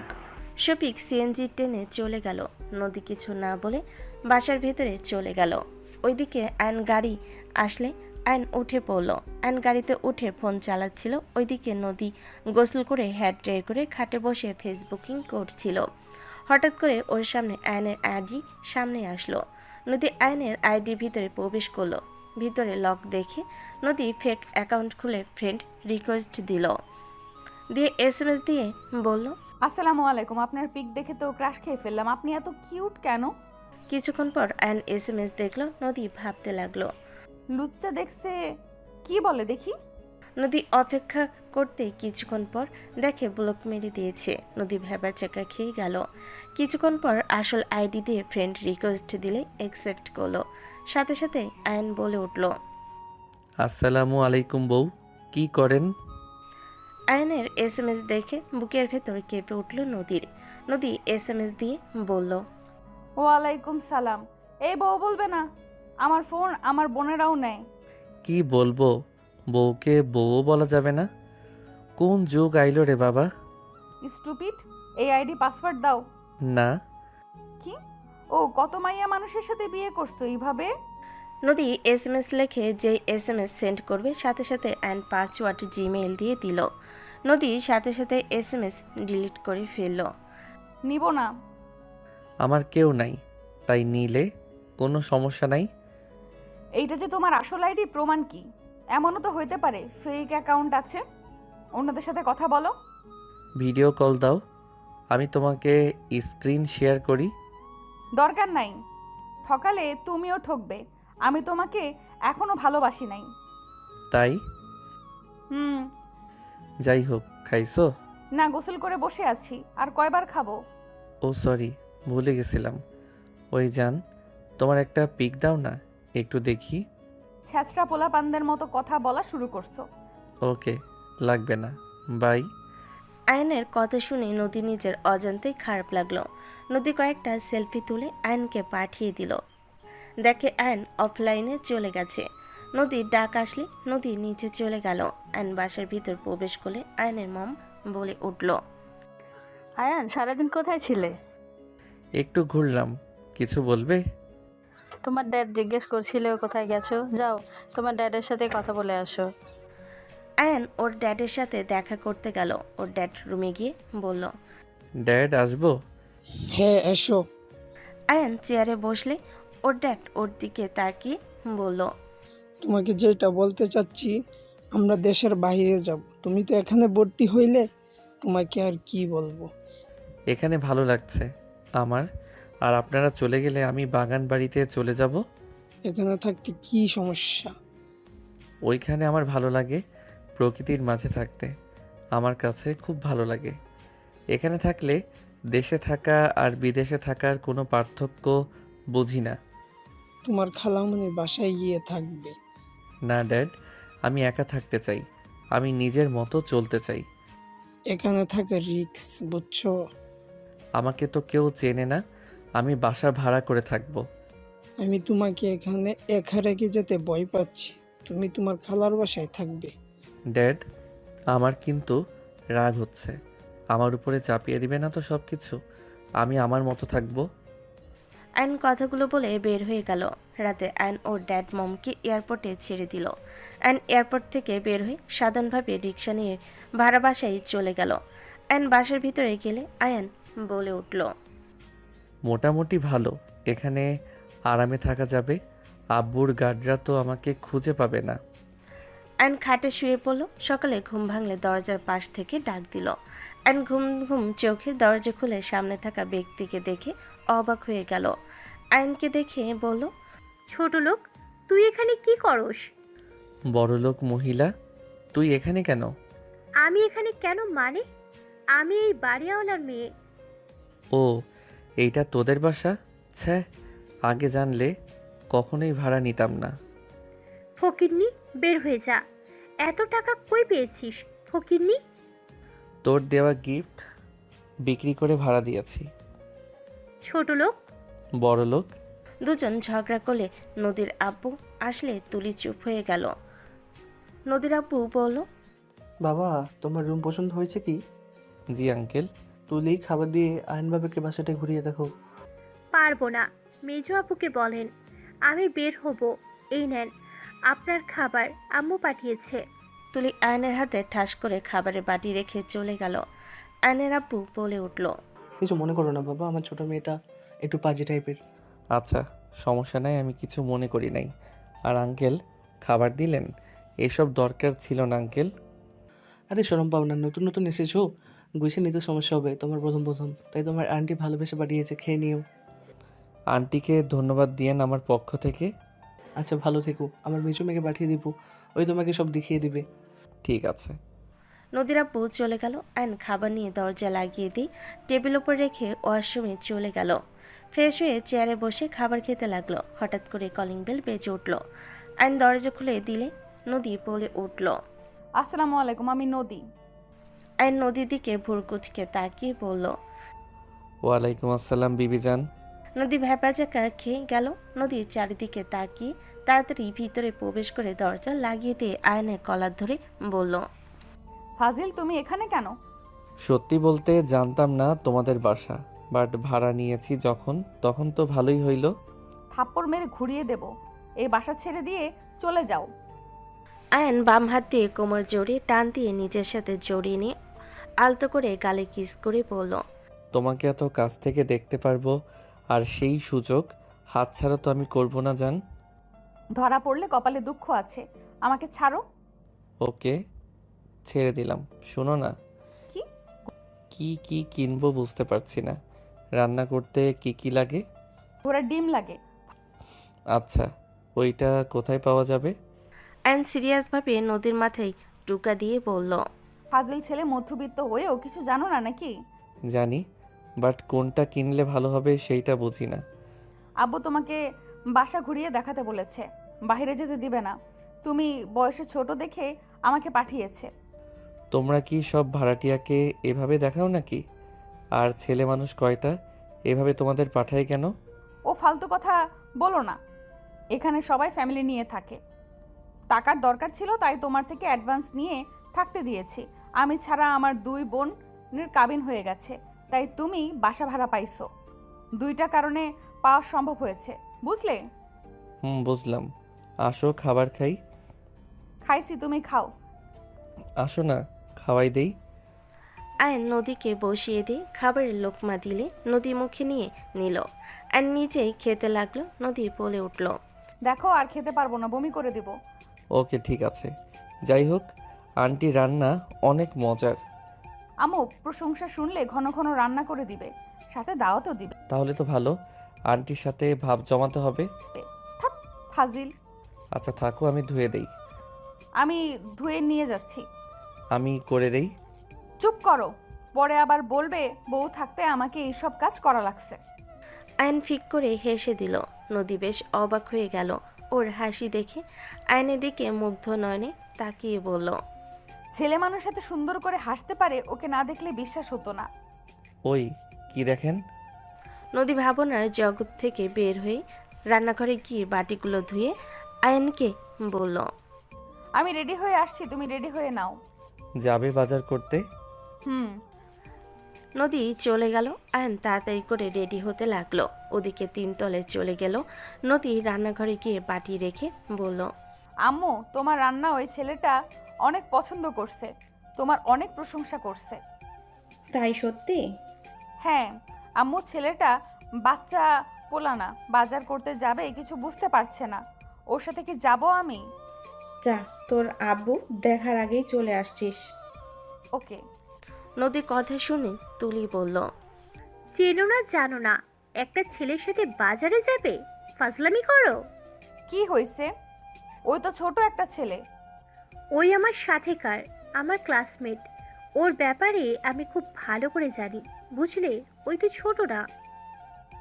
শফিক সিএনজি টেনে চলে গেল। নদী কিছু না বলে বাসার ভেতরে চলে গেল। ওইদিকে আয়ন গাড়ি আসলে আয়ন উঠে পড়ল। আয়ন গাড়িতে উঠে ফোন চালাচ্ছিল। ওইদিকে নদী গোসল করে হেয়ার ড্রাই করে খাটে বসে ফেসবুকিং করছিল। হঠাৎ করে ওর সামনে আয়নের আইডি সামনে আসলো। নদী আয়নের আইডির ভিতরে প্রবেশ করলো। ভিতরে লক দেখে নদী ফেক অ্যাকাউন্ট খুলে ফ্রেন্ড রিকোয়েস্ট দিয়ে SMS দিয়ে বলল, আসসালামু আলাইকুম, আপনার পিক দেখে তো ক্রাশ খেয়ে ফেললাম। আপনি এত কিউট কেন? কিছুক্ষণ পর আয়ন SMS দেখলো। নদী ভাবতে লাগলো। লুচ্চা দেখছে, কি বলে দেখি। নদী অপেক্ষা করতে কিছুক্ষণ পর দেখে ব্লক মেরে দিয়েছে। নদী ভেবা চেকা খেয়ে গেল। কিছুক্ষণ পর আসল আইডি দিয়ে ফ্রেন্ড রিকোয়েস্ট দিলে অ্যাকসেপ্ট করলো। সাথে সাথে আয়ন বলে উঠল, আসসালামু আলাইকুম বউ, কি করেন? আয়নের SMS দেখে বুকের ভেতর কেঁপে উঠল নদীর। নদী SMS দিয়ে বলল, ওয়ালাইকুম সালাম। এই বউ বলবে না, আমার ফোন আমার বোনেরাও নেয়। কি বলবো, বউকে বউও বলা যাবে না? কোন যুগ আইলো রে বাবা। স্টুপিড, এই আইডি পাসওয়ার্ড দাও। না। কি? ও কত মাইয়া মানুষের সাথে বিয়ে করছো এইভাবে? নদী SMS লেখে যেই SMS সেন্ড করবে সাথে সাথে অ্যান্ড পাসওয়ার্ড জিমেইল দিয়ে দিল। নদী সাথে সাথে SMS ডিলিট করে ফেলল। নিব না। আমার কেউ নাই, তাই নিলে কোনো সমস্যা নাই। এইটা যে তোমার আসল আইডি প্রমাণ কি? এমনও তো হইতে পারে ফেক অ্যাকাউন্ট আছে। অন্যদের সাথে কথা বলো। ভিডিও কল দাও, আমি তোমাকে স্ক্রিন শেয়ার করি। দরকার নাই, ঠকালে তুমিও ঠকবে। আমি তোমাকে এখনো ভালোবাসি নাই। তাই হুম। যাই হোক, খাইছো? না, গোসল করে বসে আছি, আর কয়বার খাবো? ও সরি, ভুলে গেছিলাম। ওই জান, তোমার একটা পিক দাও না, একটু দেখি। ছ্যাঁচড়া পোলাপানদের মতো কথা বলা শুরু করছো। ওকে, লাগবে না, বাই। আয়নের কথা শুনে নদী নিজের অজান্তেই খারাপ লাগলো। নদী কয়েকটা সেলফি তুলে আয়নকে পাঠিয়ে দিল। দেখে আয়ন অফলাইনে চলে গেছে। নদীর ডাক আসলে নদী নিচে চলে গেল। আয়ন বাসার ভিতর প্রবেশ করলে আয়নের মম বলে উঠল, আয়ান, সারাদিন কোথায় ছিলে? একটু ঘুরলাম, কিছু বলবে? তোমার ড্যাড জিজ্ঞেস করছিল কোথায় গেছো, যাও তোমার ড্যাডের সাথে কথা বলে আসো। আয়ন ওর ড্যাডের সাথে দেখা করতে গেল। ওর ড্যাড রুমে গিয়ে বলল, ড্যাড আসবো? হ্যাঁ এসো। আয়ন চেয়ারে বসলে ওর ড্যাড ওর দিকে তাকিয়ে বলল, তোমাকে যেটা বলতে চাচ্ছি, আমরা দেশের বাইরে যাব, তুমি তো এখানে ভর্তি হইলে, তোমাকে আর কি বলবো। এখানে ভালো লাগছে আমার, আর আপনারা চলে গেলে আমি বাগান বাড়িতে চলে যাব। এখানে থাকতে কি সমস্যা? ওইখানে আমার ভালো লাগে, প্রকৃতির মাঝে থাকতে আমার কাছে খুব ভালো লাগে। এখানে থাকলে দেশে থাকা আর বিদেশে থাকার কোনো পার্থক্য বুঝি না। তোমার খালামণির বাসায় গিয়ে থাকবে। না ড্যাড, আমি একা থাকতে চাই, আমি নিজের মতো চলতে চাই। এখানে থাকা রিক্স, বুঝছো? আমাকে তো কেউ চেনে না, আমি বাসা ভাড়া করে থাকবো। আমি তোমাকে এখানে একা রেখে যেতে ভয় পাচ্ছি, তুমি তোমার খালার বাসায় থাকবে। ড্যাড, আমার কিন্তু রাগ হচ্ছে, আমার উপরে চাপিয়ে দিবে না তো সব কিছু? আমি আমার মতো থাকবো। আয়ন কথাগুলো বলে বের হয়ে গেল। রাতে আয়ন ওর ড্যাড মমকে এয়ারপোর্টে ছেড়ে দিল। আয়ন এয়ারপোর্ট থেকে বের হয়ে সাধারণভাবে রিক্সা নিয়ে ভাড়া বাসায় চলে গেল। আয়ন বাসার ভিতরে গেলে আয়ান বলে উঠল, মোটামুটি ভালো, এখানে আরামে থাকা যাবে। আব্বুর গার্ডরা তো আমাকে খুঁজে পাবে না। আয়ন খাটে শুয়ে পড়ল। সকালে ঘুম ভাঙলে দরজার পাশ থেকে ডাক দিল। আয়ন ঘুম ঘুম চোখে দরজা খুলে সামনে থাকা ব্যক্তিকে দেখে অবাক হয়ে গেল। আয়নকে দেখে বলল, ছোট লোক, তুই এখানে কি করস? বড়লোক মহিলা, তুই এখানে কেন? আমি এখানে কেন মানে? আমি এই বাড়িওয়ালার মেয়ে। ও, এইটা তোদের বাসা? ছ্যা, আগে জানলে কখনোই ভাড়া নিতাম না। ফকিরনি, বের হয়ে যা। এত টাকা কই পেয়েছিস ফকিরনি? তোর দেওয়া গিফট বিক্রি করে ভাড়া দিয়েছি। ছোট লোক। বড়লোক। দুজন ঝগড়া করলে নদীর আব্বু আসলে তুলি চুপ হয়ে গেল। নদীর আব্বু বলল, বাবা, তোমার রুম পছন্দ হয়েছে কি? জি আঙ্কেল। তুলি খাবার দিয়ে আয়নবাবুকে বাসাটা ঘুরিয়ে দেখো। পারবো না, মেজো আপুকে বলেন। আমি বের হব। এই নেন আপনার খাবার, আম্মু পাঠিয়েছে। তুলি আয়নের হাতে ঠাস করে খাবারের বাটি রেখে চলে গেল। আয়নের আব্বু বলে উঠল, কিছু মনে করো না বাবা, আমার ছোট মেয়েটা একটু পাজি টাইপের। আচ্ছা, সমস্যা নাই, আমি কিছু মনে করি নাই। আর আঙ্কেল, খাবার দিলেন? এসব দরকার ছিল না আঙ্কেল। আরে শরম পাও না, নতুন নতুন এসেছো, গুছিয়ে নিতে সমস্যা হবে তোমার প্রথম প্রথম, তাই তোমার আন্টি ভালোবেসে পাঠিয়েছে, খেয়ে নিও। আন্টিকে ধন্যবাদ দিয়েন আমার পক্ষ থেকে। আচ্ছা, ভালো থেকো। আমার মেজো মেয়েকে পাঠিয়ে দিব, ওই তোমাকে সব দেখিয়ে দিবে। ঠিক আছে। নদীর আব্বু চলে গেল। আয়ন খাবার নিয়ে দরজা লাগিয়ে দিয়ে টেবিল ওপর রেখে ওয়াশরুমে চলে গেল। ফ্রেশ হয়ে চেয়ারে বসে খাবার খেতে লাগলো। হঠাৎ করে কলিং বেল বেজে উঠল। আয়ন দরজা খুলে দিলে নদী বলে উঠল, আসসালামু আলাইকুম, আমি নদী। আয়ন নদীর দিকে ভুরকুচকে তাকিয়ে বলল, ওয়ালাইকুম আসসালাম বিবিজান। নদী ভ্যাপাচাকা খেয়ে গেল। নদীর চারিদিকে তাকিয়ে তাড়াতাড়ি ভিতরে প্রবেশ করে দরজা লাগিয়ে দিয়ে আয়নের কলার ধরে বলল, ফাজিল, তুমি এখানে কেন? সত্যি বলতে জানতাম না তোমাদের বাসা, বাট ভাড়া নিয়েছি যখন, তখন তো ভালোই হইল। থাপ্পড় মেরে ঘুরিয়ে দেব। এই বাসা ছেড়ে দিয়ে চলে যাও। আয়ন বাম হাত দিয়ে কোমর জড়িয়ে টান দিয়ে নিজের সাথে জড়িয়ে নিয়ে আলতো করে গালে কিস করে বলল, তোমাকে এত কাছ থেকে দেখতে পারবো আর সেই সুযোগ হাতছাড়া তো আমি করব না জান। ধরা পড়লে কপালে দুঃখ আছে। আমাকে ছাড়ো। ওকে, ছেড়ে দিলাম। শোনো না, কি? কি কি কিনবো বুঝতে পারছি না। রান্না করতে কি কি লাগে? ঘোড়ার ডিম লাগে। আচ্ছা, ওইটা কোথায় পাওয়া যাবে? অ্যান সিরিয়াসভাবে নদীর মাথায় টুকা দিয়ে বলল, ফাজিল ছেলে মধ্যবিত্ত হয়েও কিছু জানো না নাকি? জানি, বাট কোনটা কিনলে ভালো হবে সেইটা বুঝি না। আব্বু তোমাকে বাসা ঘুরিয়ে দেখাতে বলেছে, বাইরে যেতে দিবে না। তুমি বয়সে ছোট দেখে আমাকে পাঠিয়েছে। তোমরা কি সব ভাড়াটিয়াকে এভাবে দেখাও নাকি? আর ছেলে মানুষ কয়টা, এভাবে তোমাদের পাঠায় কেন? ও ফালতু কথা বলো না। এখানে সবাই ফ্যামিলি নিয়ে থাকে। টাকার দরকার ছিল তাই তোমার থেকে অ্যাডভান্স নিয়ে থাকতে দিয়েছি। আমি ছাড়া আমার 2 বোনের কাবিন হয়ে গেছে, তাই তুমি বাসা ভাড়া পাইছো। 2টা কারণে পাওয়া সম্ভব হয়েছে, বুঝলে? বুঝলাম। আসো খাবার খাই। খাইছি, তুমি খাও। আসো না, খাওয়াই দেই। আয়ন নদীকে বসিয়ে দিয়ে খাবারের লোকমা দিলে নদী মুখে নিয়ে নিল। আর নিজেই খেতে লাগলো। নদী বলে উঠল, দেখো আর খেতে পারবো না, বমি করে দিব। ওকে ঠিক আছে। যাই হোক, আন্টি রান্না অনেক মজার। আম্মু প্রশংসা শুনলে ঘন ঘন রান্না করে দিবে, সাথে দাওয়াতও দিবে। তাহলে তো ভালো, আন্টির সাথে ভাব জমাতে হবে। থাক ফাজিল। আচ্ছা থাকো, আমি ধুয়ে দেই। আমি ধুয়ে নিয়ে যাচ্ছি। আমি করে দেই। চুপ করো, পরে আবার বলবে বউ থাকতে আমাকে এইসব কাজ করা লাগছে। আয়ন ফিক করে হেসে দিল। নদী বেশ অবাক হয়ে গেল ওর হাসি দেখে। আয়নের দিকে মুগ্ধ নয়নে তাকিয়ে বলল, ছেলে মানুষ এত সুন্দর করে হাসতে পারে, ওকে না দেখলে বিশ্বাস হতো না। ওই কি দেখেন? নদী ভাবনার জগৎ থেকে বের হয়ে রান্নাঘরে গিয়ে বাটিগুলো ধুয়ে আয়নকে বলল, আমি রেডি হয়ে আসছি, তুমি রেডি হয়ে নাও। যাবে বাজার করতে? হুম। নদী চলে গেল। আয়ন তাড়াতাড়ি করে রেডি হতে লাগলো। ওদিকে 3 তলে চলে গেল। নদী রান্নাঘরে গিয়ে বাটি রেখে বলল, আম্মু তোমার রান্না ওই ছেলেটা অনেক পছন্দ করছে, তোমার অনেক প্রশংসা করছে। তাই সত্যি? হ্যাঁ আম্মু, ছেলেটা বাচ্চা পোলানা, বাজার করতে যাবে কিছু বুঝতে পারছে না। ওর সাথে কি যাব আমি? যা, তোর আব্বু দেখার আগেই চলে আসছিস। ওকে। নদীর কথা শুনে তুলি বলল, চেনো না জানো না, একটা ছেলের সাথে বাজারে যাবে? ফাজলামি করো। কি হয়েছে? ওই তো ছোট একটা ছেলে। ওই আমার সাথেকার, আমার ক্লাসমেট। ওর ব্যাপারে আমি খুব ভালো করে জানি, বুঝলে? ওই তো ছোট না।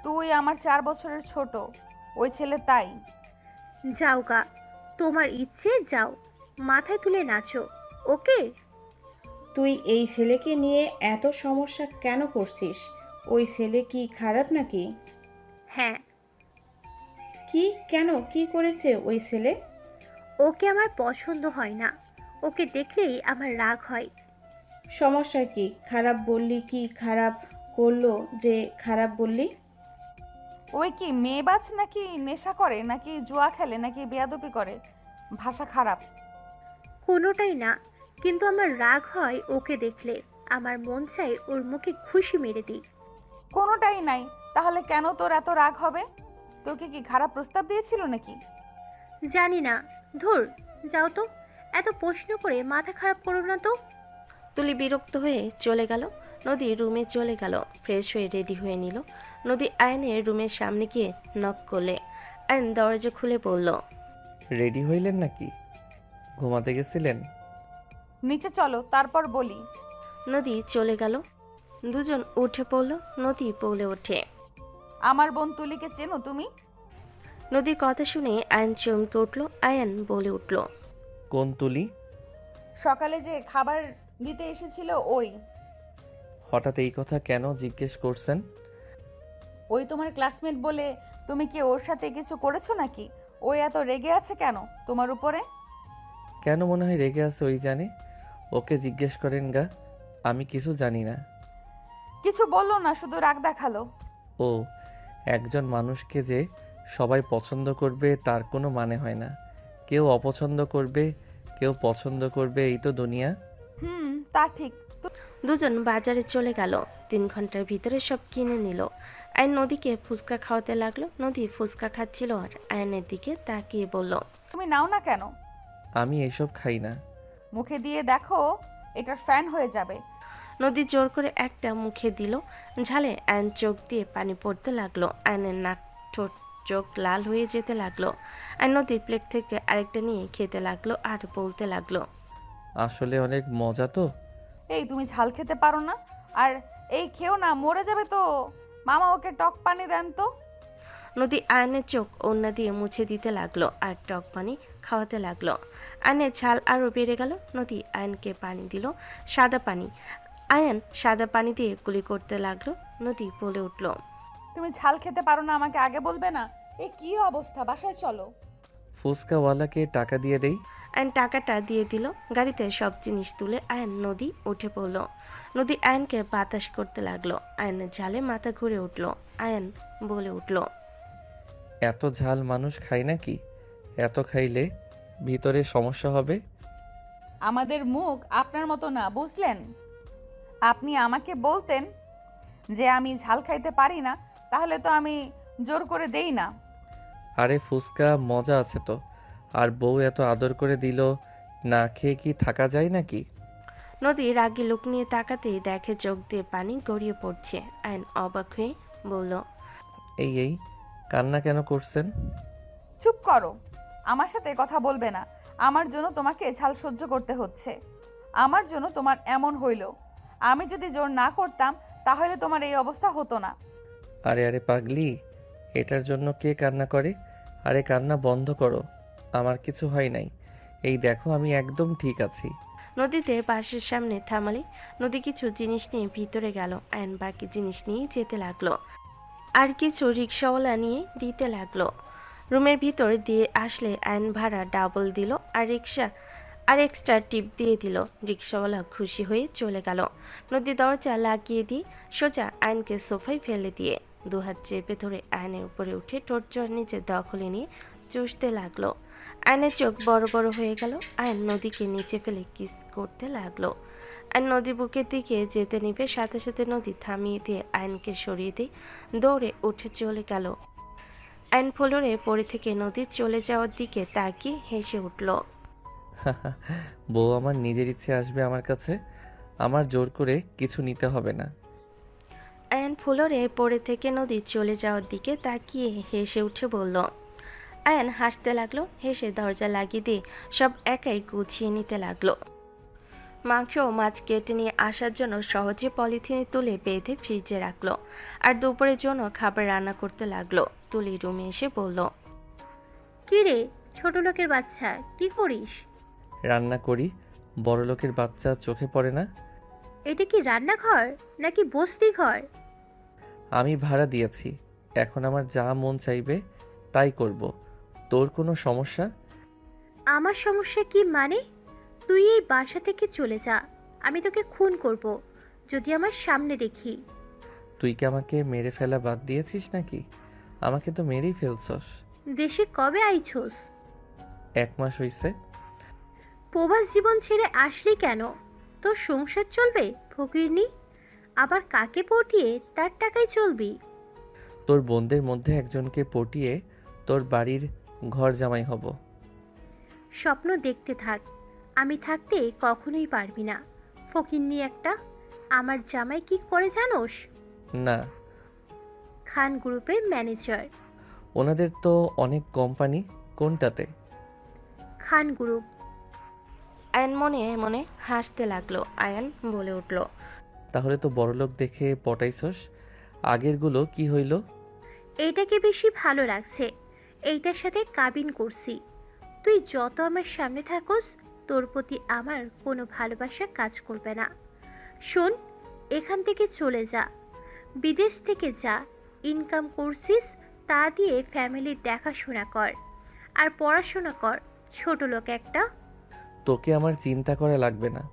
তুই আমার 4 বছরের ছোট, ওই ছেলে তাই। যাও গা, তোমার ইচ্ছে যাও, মাথায় তুলে নাচো। ওকে? তুই এই ছেলেকে নিয়ে এত সমস্যা কেন করছিস? ওই ছেলে কি খারাপ নাকি? হ্যাঁ। কি, কেন, কি করেছে ওই ছেলে? ওকে আমার পছন্দ হয় না, ওকে দেখলেই আমার রাগ হয়। সমস্যা কি? খারাপ বললি? কি খারাপ করলো যে খারাপ বললি? ওই কি মেয়েবাজ নাকি নেশা করে নাকি জুয়া খেলে নাকি বেয়াদবি করে? ভাষা খারাপ। কোনোটাই না, কিন্তু আমার রাগ হয় ওকে দেখলে। আমার মন চাই ওর মুখে খুশি মেরে দিই। কোনোটাই নাই, তাহলে কেন তোর এত রাগ হবে? তোকে কি খারাপ প্রস্তাব দিয়েছিল নাকি? জানি না, ধুর, যাও তো, এত প্রশ্ন করে মাথা খারাপ করো না তো। তুলি বিরক্ত হয়ে চলে গেল। নদী রুমে চলে গেল, ফ্রেশ হয়ে রেডি হয়ে নিল। নদী আয়নের রুমের সামনে গিয়ে নক করলে আয়ন দরজা খুলে বলল, রেডি হইলেন নাকি? ঘুমাতে গেছিলেন? নিচে চলো তারপর বলি। নদী চলে গেল। দুজন উঠে পড়ল। নদী বলে ওঠে, আমার বোন তুলিকে চেনো তুমি? নদীর কথা শুনে আয়ন চমকে উঠল। আয়ন বলে উঠল, কোন তুলি? সকালে যে খাবার দিতে এসেছিল ওই। হঠাৎ এই কথা কেন জিজ্ঞেস করছেন? ওই তোমার ক্লাসমেট বলে তুমি কি ওর সাথে কিছু করেছো নাকি? ওই এত রেগে আছে কেন তোমার উপরে? কেন মনে হয় রেগে আছে ওই জানে। ওকে জিজ্ঞেস করেন গা, আমি কিছু জানি না। কিছু বললো না, শুধু রাগ দেখালো। ও, একজন মানুষকে যে সবাই পছন্দ করবে তার কোনো মানে হয় না। কেউ অপছন্দ করবে, কেউ পছন্দ করবে, এই তো দুনিয়া। তা ঠিক। দুজন বাজারে চলে গেল। 3 ঘন্টার ভিতরে সব কিনে নিল। আয়ন নদীকে ফুচকা খাওয়াতে লাগলো। নদী ফুচকা খাচ্ছিল আর আয়নের দিকে তাকিয়ে বলল, তুমি নাও না কেন? আমি এইসব খাই না। মুখে দিয়ে দেখো, এটার ফ্যান হয়ে যাবে। নদী জোর করে একটা মুখে দিল। ঝালে আয়ন চোখ দিয়ে পানি পড়তে লাগলো। আয়নের নাক, ঠোঁট, চোখ লাল হয়ে যেতে লাগলো। আয়ন নদীর প্লেট থেকে আরেকটা নিয়ে খেতে লাগলো আর বলতে লাগলো, আসলে অনেক মজা তো। এই তুমি ঝাল খেতে পারো না? আর এই খেও না, মরে যাবে তো। মামা ওকে টক পানি দেন তো। নদী আয়নের চোখ ওড়না দিয়ে মুছে দিতে লাগলো আর টক পানি খাওয়াতে লাগলো। আয়নের ঝাল আরও বেড়ে গেল। নদী আয়নকে পানি দিল, সাদা পানি। আয়ন সাদা পানি দিয়ে কুলি করতে লাগলো। নদী বলে উঠল, তুমি ঝাল খেতে পারো না, আমাকে আগে বলবে না? এ কি অবস্থা, বাসায় চলো। ফুচকাওয়ালাকে টাকা দিয়ে দেই। আয়ন টাকাটা দিয়ে দিল। গাড়িতে সব জিনিস তুলে আয়ন নদী উঠে পড়ল। নদী আয়নকে বাতাস করতে লাগলো। আয়নের ঝালে মাথা ঘুরে উঠল। আয়ন বলে উঠল, এত ঝাল মানুষ খায় নাকি? এত খাইলে ভিতরে সমস্যা হবে। আমাদের মুখ আপনার মতো না, বুঝলেন? আপনি আমাকে বলতেন যে আমি ঝাল খাইতে পারি না, তাহলে তো আমি জোর করে দেই না। আরে ফুচকা মজা আছে তো। আর বউ এত আদর করে দিল, না খেয়ে কি থাকা যায় নাকি? নদী রাগী লোক নিয়ে তাকাতেই দেখে চোখ দিয়ে পানি গড়িয়ে পড়ছে। আয়ন অবাক হয়ে বলল, এই কান্না কেন করছেন? চুপ করো, আমার সাথে কথা বলবে না। আমার জন্য তোমাকে ঝাল সহ্য করতে হচ্ছে। আমার জন্য তোমার এমন হইল। আমি যদি জোর না করতাম তাহলে তোমার এই অবস্থা হতো না। আরে পাগলি, এটার জন্য কে কান্না করে? আরে কান্না বন্ধ করো, আমার কিছু হয় নাই। এই দেখো আমি একদম ঠিক আছি। নদীতে বাসের সামনে থামালে নদী কিছু জিনিস নিয়ে ভিতরে গেল। আয়ন বাকি জিনিস নিয়ে যেতে লাগলো আর কিছু রিক্সাওয়ালা নিয়ে দিতে লাগলো। রুমের ভিতর দিয়ে আসলে আয়ন ভাড়া ডাবল দিল আর এক্সট্রা টিপ দিয়ে দিল। রিক্সাওয়ালা খুশি হয়ে চলে গেল। নদী দরজা লাগিয়ে দিয়ে সোজা আয়নকে সোফায় ফেলে দিয়ে দুহাত চেপে ধরে আয়নের উপরে উঠে ঠোঁট জোড় নিচে দখলে নিয়ে চুষতে লাগলো। আয়নের চোখ বড় বড় হয়ে গেল। আয়ন নদীকে নিচে ফেলে কিস করতে লাগলো। আয়ন নদী বুকের দিকে যেতে নিবে, সাথে সাথে নদী থামিয়ে দিয়ে আয়নকে সরিয়ে দিয়ে দৌড়ে উঠে চলে গেল। আয়ন ফ্লোরে পড়ে থেকে নদী চলে যাওয়ার দিকে তাকিয়ে হেসে উঠল। বউ আমার নিজের ইচ্ছে আসবে আমার কাছে, আমার জোর করে কিছু নিতে হবে না। আয়ন ফ্লোরে পড়ে থেকে নদী চলে যাওয়ার দিকে তাকিয়ে হেসে উঠে বলল। আয়ন হাসতে লাগলো। হেসে দরজা লাগিয়ে দিয়ে সব একাই গুছিয়ে নিতে লাগলো। মাংস ও মাছ কেটে নিয়ে আসার জন্য সহজে পলিথিনে তুলে বেঁধে ফ্রিজে রাখলো আর দুপুরের জন্য খাবার রান্না করতে লাগলো। তুলি রুমে এসে বলল, কি রে ছোট লোকের বাচ্চা, কি করিস? রান্না করি। বড় লোকের বাচ্চা চোখে পড়ে না? এটা কি রান্নাঘর নাকি বস্তি ঘর? আমি ভাড়া দিয়েছি, এখন আমার যা মন চাইবে তাই করব। তোর কোনো সমস্যা? আমার সমস্যা কি মানে? তুই এই বাসা থেকে চলে যা, আমি তোকে খুন করব যদি আমার সামনে দেখি। তুই কি আমাকে মেরে ফেলা বাদ দিয়েছিস নাকি? আমাকে তো মেরেই ফেলছস। দেশে কবে আইছোস? 1 মাস হইছে। প্রবাস জীবন ছেড়ে আসলি কেন? তোর সংসার চলবে ফকিরনি? আবার কাকে পটিয়ে তার টাকায় চলবি? তোর বোনদের মধ্যে একজনকে পটিয়ে তোর বাড়ির ঘর জামাই হব। স্বপ্ন দেখতে থাক, আমি থাকতে কখনোই পারবি না। ফকিরনি একটা। আমার জামাই কি করে জানোস? না। খান গ্রুপের ম্যানেজার। ওনাদের তো অনেক কোম্পানি, কোনটাতে? খান গ্রুপ। আয়ন মনে মনে হাসতে লাগলো। আয়ন বলে উঠল, তাহলে তো বড়লোক দেখে পটাইছস। আগেরগুলো কি হইল? এইটাকে বেশি ভালো লাগছে, এইটার সাথে কাবিন করছি। তুই যত আমার সামনে থাকোস তোর প্রতি আমার কোনো ভালোবাসা কাজ করবে না। শোন, এখান থেকে চলে যা, বিদেশ থেকে যা, ইনকাম করছিস তা দিয়ে ফ্যামিলির দেখাশোনা কর আর পড়াশোনা কর। ছোট লোক একটা। তোকে আমার চিন্তা করা লাগবে না।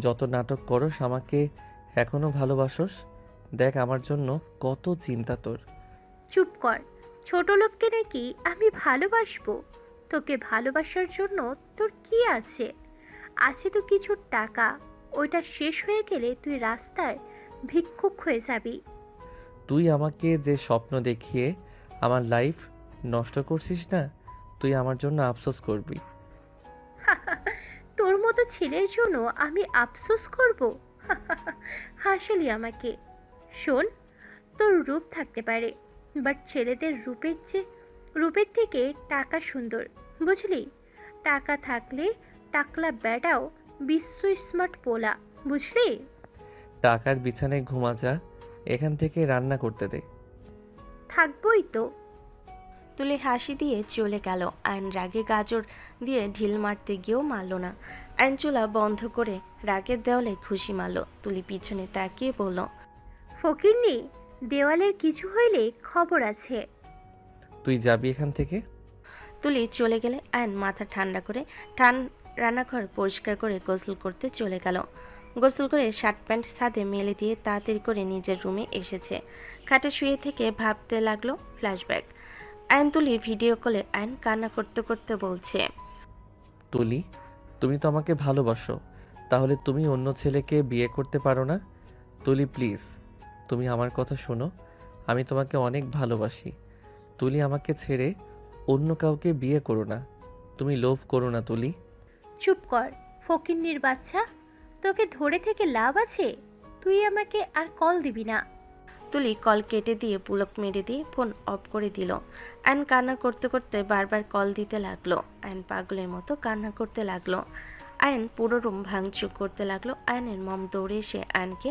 যত নাটক করস আমাকে এখনো ভালোবাসস। দেখ আমার জন্য কত চিন্তা তোর। চুপ কর। ছোট লোককে নাকি আমি ভালোবাসবো? তোকে ভালোবাসার জন্য তোর কি আছে? আছে তো কিছু টাকা, ওইটা শেষ হয়ে গেলে তুই রাস্তায় ভিক্ষুক হয়ে যাবি। তুই আমাকে যে স্বপ্ন দেখিয়ে আমার লাইফ নষ্ট করছিস না, তুই আমার জন্য আফসোস করবি। তোর মতো ছেলের জন্য আমি আফসোস করব? হাসালি আমাকে। শোন, তোর রূপ থাকতে পারে, বাট ছেলেদের রূপের থেকে টাকা সুন্দর, বুঝলি? টাকা থাকলে টাকলা বেটাও বিশ্ব স্মার্ট পোলা, বুঝলি? টাকার বিছানায় ঘুমা যা, এখান থেকে রান্না করতে দে। থাকবই তো। তুলি হাসি দিয়ে চলে গেল। আইন রাগে গাজর দিয়ে ঢিল মারতে গিয়েও মারল না। আইন চুলা বন্ধ করে রাগের দেওয়ালে খুশি মারল। তুলি পিছনে তাকিয়ে বলল, ফকিন্নি, দেওয়ালের কিছু হইলে খবর আছে। তুই যাবি এখান থেকে? তুলি চলে গেলে আইন মাথা ঠান্ডা করে রান্নাঘর পরিষ্কার করে গোসল করতে চলে গেল। গোসল করে শার্ট প্যান্ট ছাদে মেলে দিয়ে তাড়াতাড়ি করে নিজের রুমে এসেছে। খাটে শুয়ে থেকে ভাবতে লাগলো ফ্ল্যাশব্যাক। আইন তুলি ভিডিও কলে আইন কান্না করতে করতে বলছে, তুলি, তুমি তো আমাকে ভালোবাসো, তাহলে তুমি অন্য ছেলেকে বিয়ে করতে পারো না? তুলি প্লিজ, তুমি আমার কথা শোনো, আমি তোমাকে অনেক ভালোবাসি। তুলি, আমাকে ছেড়ে অন্য কাউকে বিয়ে করো না, তুমি লোভ করো না তুলি। চুপ কর ফকিন্নির বাচ্চা, তোকে ধরে থেকে লাভ আছে? তুই আমাকে আর কল দিবি না। তুলি কল কেটে দিয়ে পুলক মেরে দিয়ে ফোন অফ করে দিল। আইন কান্না করতে করতে বারবার কল দিতে লাগলো। আইন পাগলের মতো কান্না করতে লাগলো। আইন পুরো রুম ভাঙচুর করতে লাগলো। আয়নের মম দৌড়ে এসে আয়নকে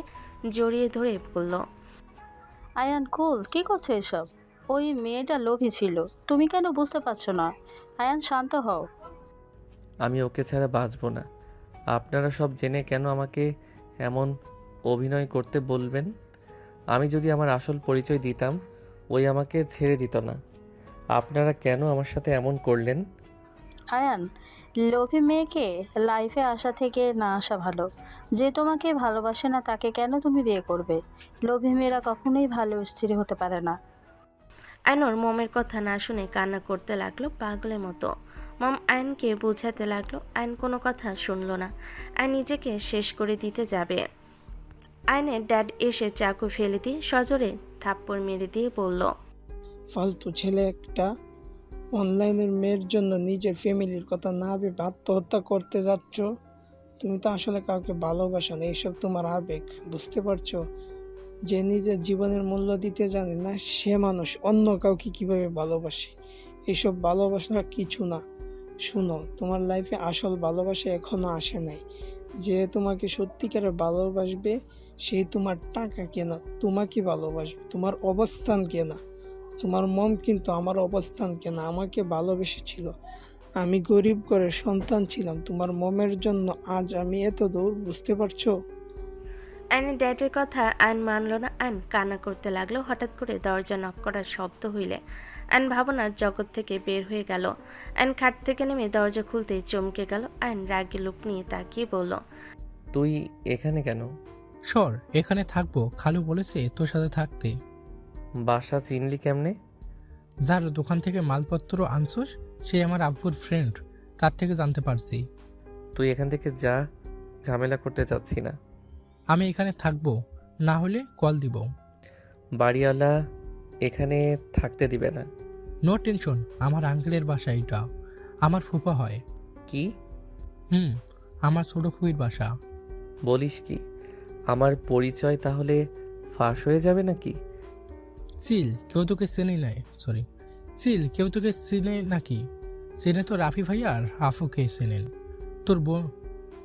জড়িয়ে ধরে বলল, আয়ান কুল, কি করছো এসব? ওই মেয়েটা লোভী ছিল, তুমি কেন বুঝতে পারছো না? আয়ান শান্ত হও। আমি ওকে ছাড়া বাঁচব না। আপনারা সব জেনে কেন আমাকে এমন অভিনয় করতে বলবেন? আমি যদি আমার আসল পরিচয় দিতাম, ওই আমাকে ছেড়ে দিত না। আপনারা কেন আমার সাথে এমন করলেন? আয়ান, লোভী মেয়েকে লাইফে আসা থেকে না আসা ভালো। যে তোমাকে ভালোবাসে না তাকে কেন তুমি বিয়ে করবে? লোভী মেয়েরা কখনোই ভালো স্ত্রী হতে পারে না। আয়নর মমের কথা না শুনে কান্না করতে লাগলো পাগলের মতো। মম আয়নকে বোঝাতে লাগলো, আয়ন কোনো কথা শুনলো না। আয়ন নিজেকে শেষ করে দিতে যাবে। আয়নের ড্যাড এসে চাকু ফেলে দিয়ে সজোরে থাপ্পড় মেরে দিয়ে বলল, ফালতু ছেলে একটা। অনলাইনের মেয়ের জন্য নিজের ফ্যামিলির কথা না ভেবে আত্মহত্যা করতে যাচ্ছ। তুমি তো আসলে কাউকে ভালোবাসো না, এইসব তোমার আবেগ, বুঝতে পারছো? যে নিজের জীবনের মূল্য দিতে জানে না সে মানুষ অন্য কাউকে কিভাবে ভালোবাসে? এইসব ভালোবাসা কিছু না। শুনো, তোমার লাইফে আসল ভালোবাসা এখনো আসে নাই। যে তোমাকে সত্যিকারে ভালোবাসবে সেই তোমার টাকা কেনা তোমাকে ভালোবাসবে, তোমার অবস্থান কেনা। তোমার মম কিন্তু আমার অবস্থান কেনা, আমাকে ভালোবেসেছিল। আমি গরিব ঘরের সন্তান ছিলাম, তোমার মমের জন্য আজ আমি এত দূর, বুঝতে পারছো? আয়নের ড্যাডের কথা আয়ন মানল না। আয়ন কান্না করতে লাগলো। হঠাৎ করে দরজা নক করার শব্দ হইলে আয়ন ভাবনার জগৎ থেকে বের হয়ে গেল। আয়ন খাট থেকে নেমে দরজা খুলতেই চমকে গেল। আয়ন রাগে লোক নিয়ে তাকিয়ে বলল, তুই এখানে কেন? সর, এখানে থাকবো, খালু বলেছে তোর সাথে থাকতে। বাসা চিনলি কেমনে? যার দোকান থেকে মালপত্র আনছোস সে আমার আব্বুর ফ্রেন্ড, তার থেকে জানতে পারছি। তুই এখান থেকে যা, ঝামেলা করতে চাচ্ছি না। আমি এখানে থাকবো, না হলে কল দিব। বাড়িওয়ালা এখানে থাকতে দিবে না। নো টেনশন, আমার আঙ্কেলের বাসা এটা, আমার ফুপা হয়। কি আমার ছোট ফুইর বাসা। বলিস কি? আমার পরিচয় তাহলে ফাঁস হয়ে যাবে নাকি? চিল, কেউ তোকে চেনে নাই, সরি চিল, কেউ তোকে চেনে নাকি? চেনে তো রাফি ভাইয়া আর আফুকে চেনেন।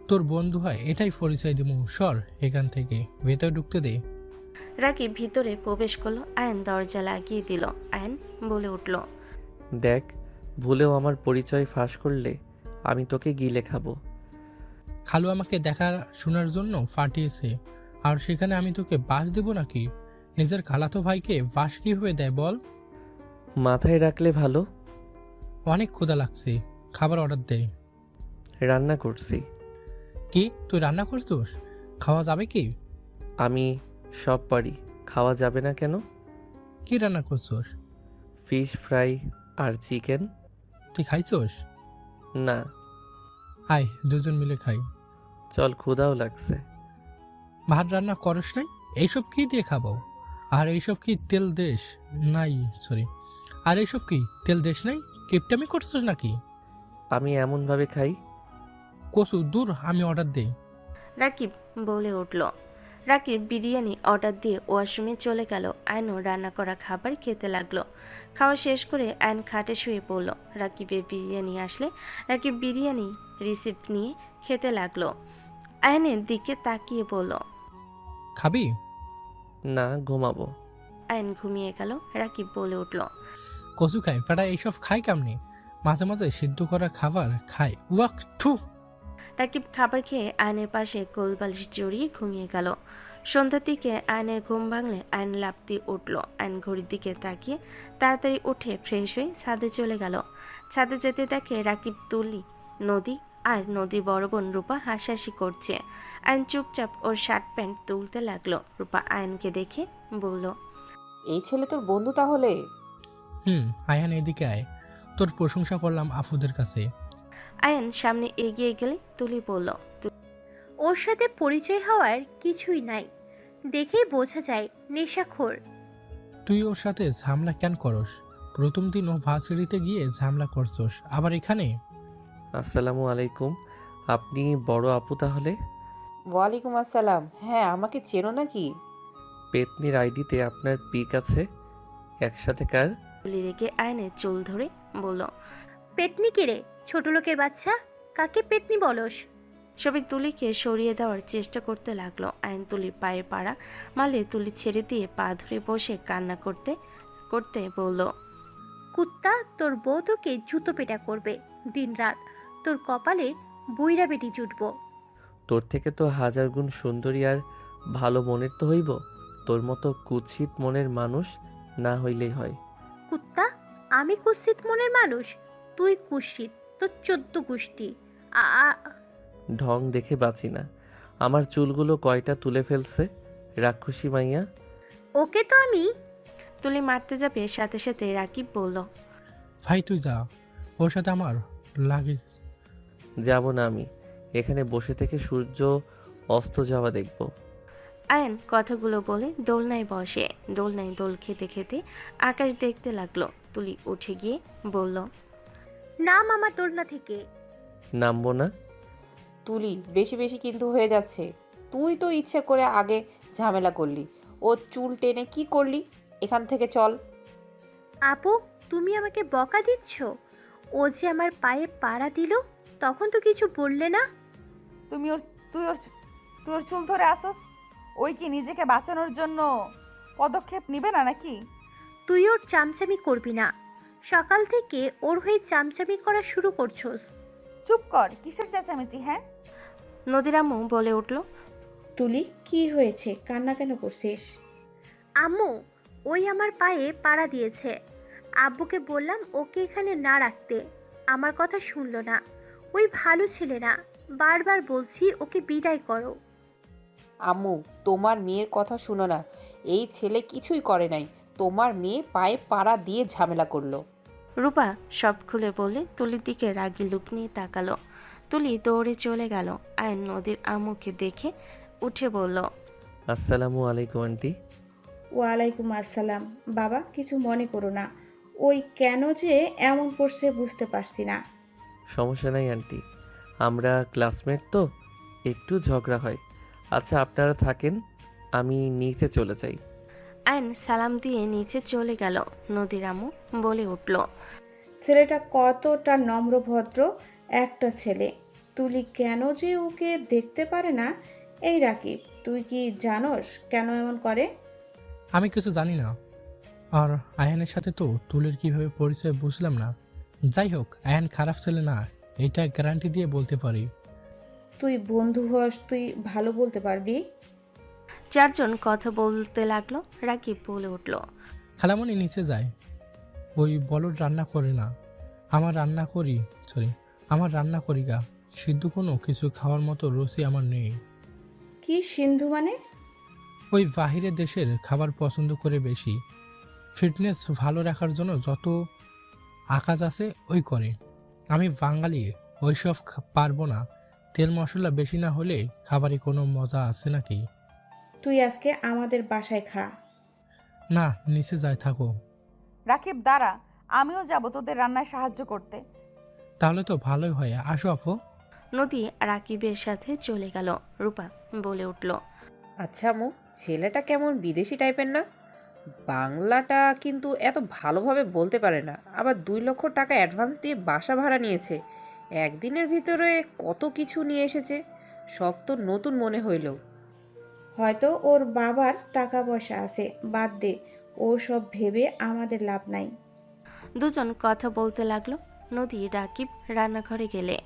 তোর বন্ধু হয়, এটাই পরিচয় দিব। সর এখান থেকে, ভেতরে ঢুকতে দে। রাগি ভিতরে প্রবেশ করলো। আয়ন দরজা লাগিয়ে দিল। আয়ন বলে উঠল, দেখ, ভুলেও আমার পরিচয় ফাঁস করলে আমি তোকে গিলে খাবো। খালু আমাকে দেখা শোনার জন্য পাঠিয়েছে, আর সেখানে আমি তোকে বাস দেব নাকি? নিজের খালাতো ভাইকে বাস কিভাবে দেয় বল? মাথায় রাখলে ভালো। অনেক ক্ষুধা লাগছে, খাবার অর্ডার দে। রান্না করছি। কি তুই রান্না করছিস? খাওয়া যাবে কি? আমি সব পারি, খাওয়া যাবে না কেন? কি রান্না করছিস? ফিশ ফ্রাই আর চিকেন। তুই খাইছস? না। আয় দুজন মিলে খাই। চল, ক্ষুধাও লাগছে। ভাত রান্না করস নাই? এইসব কি দিয়ে খাবো? আর এইসব কি তেল দেশ নাই, সরি, আর এইসব কি তেল দেশ নাই? কিপটামি করছিস নাকি? আমি এমনভাবে খাই। কসু দূর, আমি অর্ডার দেই। রাকিব বলে উঠল। রাকিব বিরিয়ানি অর্ডার দিয়ে ওয়াশরুমে চলে গেল। আয়নও রান্না করা খাবার খেতে লাগলো। খাওয়া শেষ করে আয়ন খাটে শুয়ে পড়ল। রাকিবের বিরিয়ানি আসলে রাকিব বিরিয়ানি রিসিপ্ট নিয়ে খেতে লাগলো। আয়নের দিকে তাকিয়ে বলল, খাবি? না, ঘুমাবো। আয়ন ঘুমিয়ে গেল। রাকিব বলে উঠল, কচু খায় বেটা, এইসব খায় কেমনি? মাঝে মাঝে সিদ্ধ করা খাবার খায়। ওয়াক থু। রাকিব খাবার খেয়ে আয়নের পাশে কোলবালিশ জড়িয়ে ঘুমিয়ে গেল। সন্ধ্যার দিকে আয়নের ঘুম ভাঙলে আয়ন লাফ দিয়ে উঠল। আয়ন ঘড়ির দিকে তাকিয়ে তাড়াতাড়ি উঠে ফ্রেশ হয়ে ছাদে চলে গেল। ছাদে যেতে দেখে রাকিব, তুলি, নদী আর নদীর বড় বোন রূপা হাসাহাসি করছে। আয়ন চুপচাপ ওর শার্ট প্যান্ট তুলতে লাগলো। রূপা আয়নকে দেখে বলল, এই ছেলে তোর বন্ধু তাহলে? আয়ান এদিকে আয়, তোর প্রশংসা করলাম আফুদের কাছে। আয়ন সামনে এগিয়ে গেলে তুলি বলল, ওর সাথে পরিচয় হওয়ার কিছুই নাই, দেখেই বোঝা যায় নেশাখোর। তুই ওর সাথে ঝামেলা কেন করস? প্রথম দিন ও ভার্সিটিতে গিয়ে ঝামেলা করছস, আবার এখানে? আসসালামু আলাইকুম। আপনি বড় আপু তাহলে? ওয়ালাইকুম আসসালাম। হ্যাঁ, আমাকে চেনো নাকি? পেতনির আইডিতে আপনার পিক আছে। একসাথে কার? তুলি রেগে আয়নের চুল ধরে বলল, পেতনি কে রে, ছোট লোকের বাচ্চা? কাকে পেতনি বলস? সবাই তুলিকে সরিয়ে দেওয়ার চেষ্টা করতে লাগলো। আইন তুলির পায়ে পাড়া মারলে তুলি ছেড়ে দিয়ে পা ধরে বসে কান্না করতে করতে বলল, কুত্তা, তোর বউ তোকে জুতো পেটা করবে দিনরাত। তোর কপালে বুইরা বেটি জুটবো। তোর থেকে তো হাজার গুণ সুন্দরী আর ভালো মনের তো হইব। তোর মতো কুৎসিত মনের মানুষ না হইলেই হয়। কুত্তা, আমি কুৎসিত মনের মানুষ? তুই কুৎসিত, তোর 14 গোষ্ঠী। ঢং দেখে বাঁচি না। আমার চুলগুলো কয়টা তুলে ফেলছে রাক্ষসী মাইয়া। ওকে তো আমি। তুলি মারতে যাবে, সাথে সাথে রাকিব বলল, ভাই তুই যা, ওর সাথে আমার লাগে। যাব না আমি, এখানে বসে থেকে সূর্য অস্ত যাওয়া দেখব। আয়ন কথাগুলো বলে দোলনায় বসে। দোলনায় দোল খেতে খেতে আকাশ দেখতে লাগলো। তুলি উঠে গিয়ে বলল, নাম আমার দোলনা থেকে। নামবো না। তুলি, বেশি বেশি কিন্তু হয়ে যাচ্ছে। তুই তো ইচ্ছে করে আগে ঝামেলা করলি, ও চুল টেনে কি করলি? এখান থেকে চল। আপু, তুমি আমাকে বকা দিচ্ছ? ও যে আমার পায়ে পাড়া দিল, তখন তো কিছু বললে না। তুই ওর চুল ধরে আসোস? ওই কি নিজেকে বাঁচানোর জন্য পদক্ষেপ নিবে না নাকি? তুই ওর চামচামি করবি না। সকাল থেকে ওর হয়ে চামচামি করা শুরু করছস। চুপ কর, কিসের চেঁচামেচি? হ্যাঁ, নদীর আম্মু বলে উঠল, তুলি, কি হয়েছে? কান্না কেন করছিস? আম্মু, ওই আমার পায়ে পাড়া দিয়েছে। আব্বুকে বললাম ওকে এখানে না রাখতে, আমার কথা শুনলো না। ওই ভালো ছেলে না, বারবার বলছি ওকে বিদায় করো। আম্মু, তোমার মেয়ের কথা শুনো না। এই ছেলে কিছুই করে নাই, তোমার মেয়ে পায়ে পাড়া দিয়ে ঝামেলা করলো। রূপা সব খুলে বলে তুলির দিকে রাগি লুক নিয়ে তাকালো। তুলি দৌড়ে চলে গেল। আয়ন নদীর আম্মুকে দেখে উঠে বলল, আসসালামু আলাইকুম আন্টি। ওয়ালাইকুম আসসালাম। বাবা, কিছু মনে করো না। ওই কেন যে এমন করছে বুঝতে পারছি না। সমস্যা নাই আন্টি, আমরা ক্লাসমেট তো একটু ঝগড়া হয়। আচ্ছা আপনারা থাকেন, আমি নিচে চলে যাই। আয়ন সালাম দিয়ে নিচে চলে গেল। নদীর আম্মু বলে উঠল, ছেলেটা কতটা নম্রভদ্র একটা ছেলে। তুলি কেন যে ওকে দেখতে পারে না? এই রাকিব, তুই কি জানোস কেন এমন করে? আমি কিছু জানি না, আর আয়ানের সাথে তো তুলের কিভাবে পরিচয় বুঝলাম না। যাই হোক, আয়ান খারাপ ছেলে না, এটা গ্যারান্টি দিয়ে বলতে পারি। তুই বন্ধু হস, তুই ভালো বলতে পারবি। চারজন কথা বলতে লাগলো। রাকিব বলে উঠল, খালামণি নিচে যায়, ওই বলদ রান্না করে না, আমার রান্না করি গা। সিদ্ধ কোনো কিছু খাওয়ার মতো রুচি আমার নেই। কি সিন্ধু মানে? ওই বাহিরের দেশের খাবার পছন্দ করে বেশি। ফিটনেস ভালো রাখার জন্য যত আকাজ আছে ওই করে। আমি বাঙালি, ওইসব পারবো না। তেল মশলা বেশি না হলে খাবারে কোনো মজা আছে নাকি? তুই আজকে আমাদের বাসায় খা। না, নিচে যাই থাকো। রাকিব দাঁড়া, আমিও যাব তোদের রান্নায় সাহায্য করতে। তাহলে তো ভালোই হয়, আসো আপু। নদী রাকিবের সাথে চলে গেল। রূপা বলে উঠল, আচ্ছা আম্মু, ছেলেটা কেমন বিদেশি টাইপের না? বাংলাটা কিন্তু এত ভালোভাবে বলতে পারে না, আবার 2 লক্ষ টাকা অ্যাডভান্স দিয়ে বাসা ভাড়া নিয়েছে। একদিনের ভিতরে কত কিছু নিয়ে এসেছে, সব তো নতুন মনে হইল। হয়তো ওর বাবার টাকা পয়সা আছে, বাদ দে, ও সব ভেবে আমাদের লাভ নাই। দুজন কথা বলতে লাগলো। নদী রাকিব রান্নাঘরে গেলে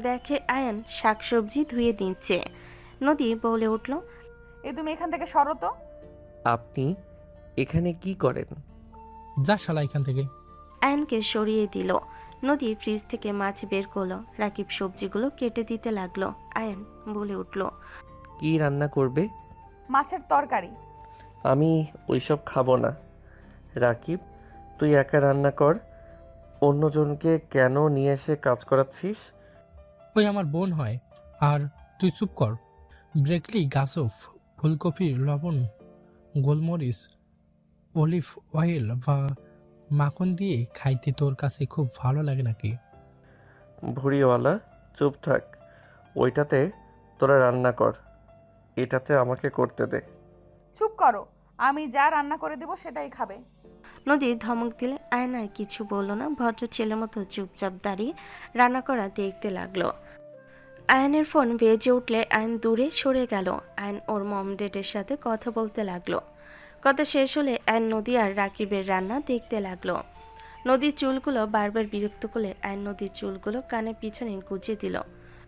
দেখে আয়ান শাকসবজি ধুয়ে দিচ্ছে। নদী বলে উঠল, তুমি এখান থেকে সরো তো। আপনি এখানে কি করেন? যা শালা এখান থেকে। আয়ানকে সরিয়ে দিল। নদী ফ্রিজ থেকে মাছ বের করলো। রাকিব সবজিগুলো কেটে দিতে লাগলো। আয়ান বলে উঠল, কি রান্না করবে? মাছের তরকারি। আমি ওইসব খাবো না। রাকিব, তুই একা রান্না কর, অন্যজনকে কেন নিয়ে এসে কাজ করাচ্ছিস? ওই আমার বোন হয়। আর তুই চুপ কর। ব্রেকলি, গাছফ, ফুলকপি, লবণ, গোলমরিচ, অলিভ অয়েল বা মাখন দিয়ে খাইতে তোর কাছে খুব ভালো লাগে নাকি? ভুড়িওয়ালা, চুপ থাক। ওইটাতে তোরা রান্না কর, এটাতে আমাকে করতে দে। চুপ করো, আমি যা রান্না করে দিব সেটাই খাবে। নদী ধমক দিলে আয়ন আর কিছু বলল না। ভদ্র ছেলের মতো চুপচাপ দাঁড়িয়ে রান্না করা দেখতে লাগলো। আয়নের ফোন বেজে উঠলে আয়ন দূরে সরে গেল। আয়ন ওর মম ডেটের সাথে কথা বলতে লাগলো। কথা শেষ হলে আয়ন নদী আর রাকিবের রান্না দেখতে লাগলো। নদীর চুলগুলো বারবার বিরক্ত করলে আয়ন নদীর চুলগুলো কানে পিছনে গুজে দিল।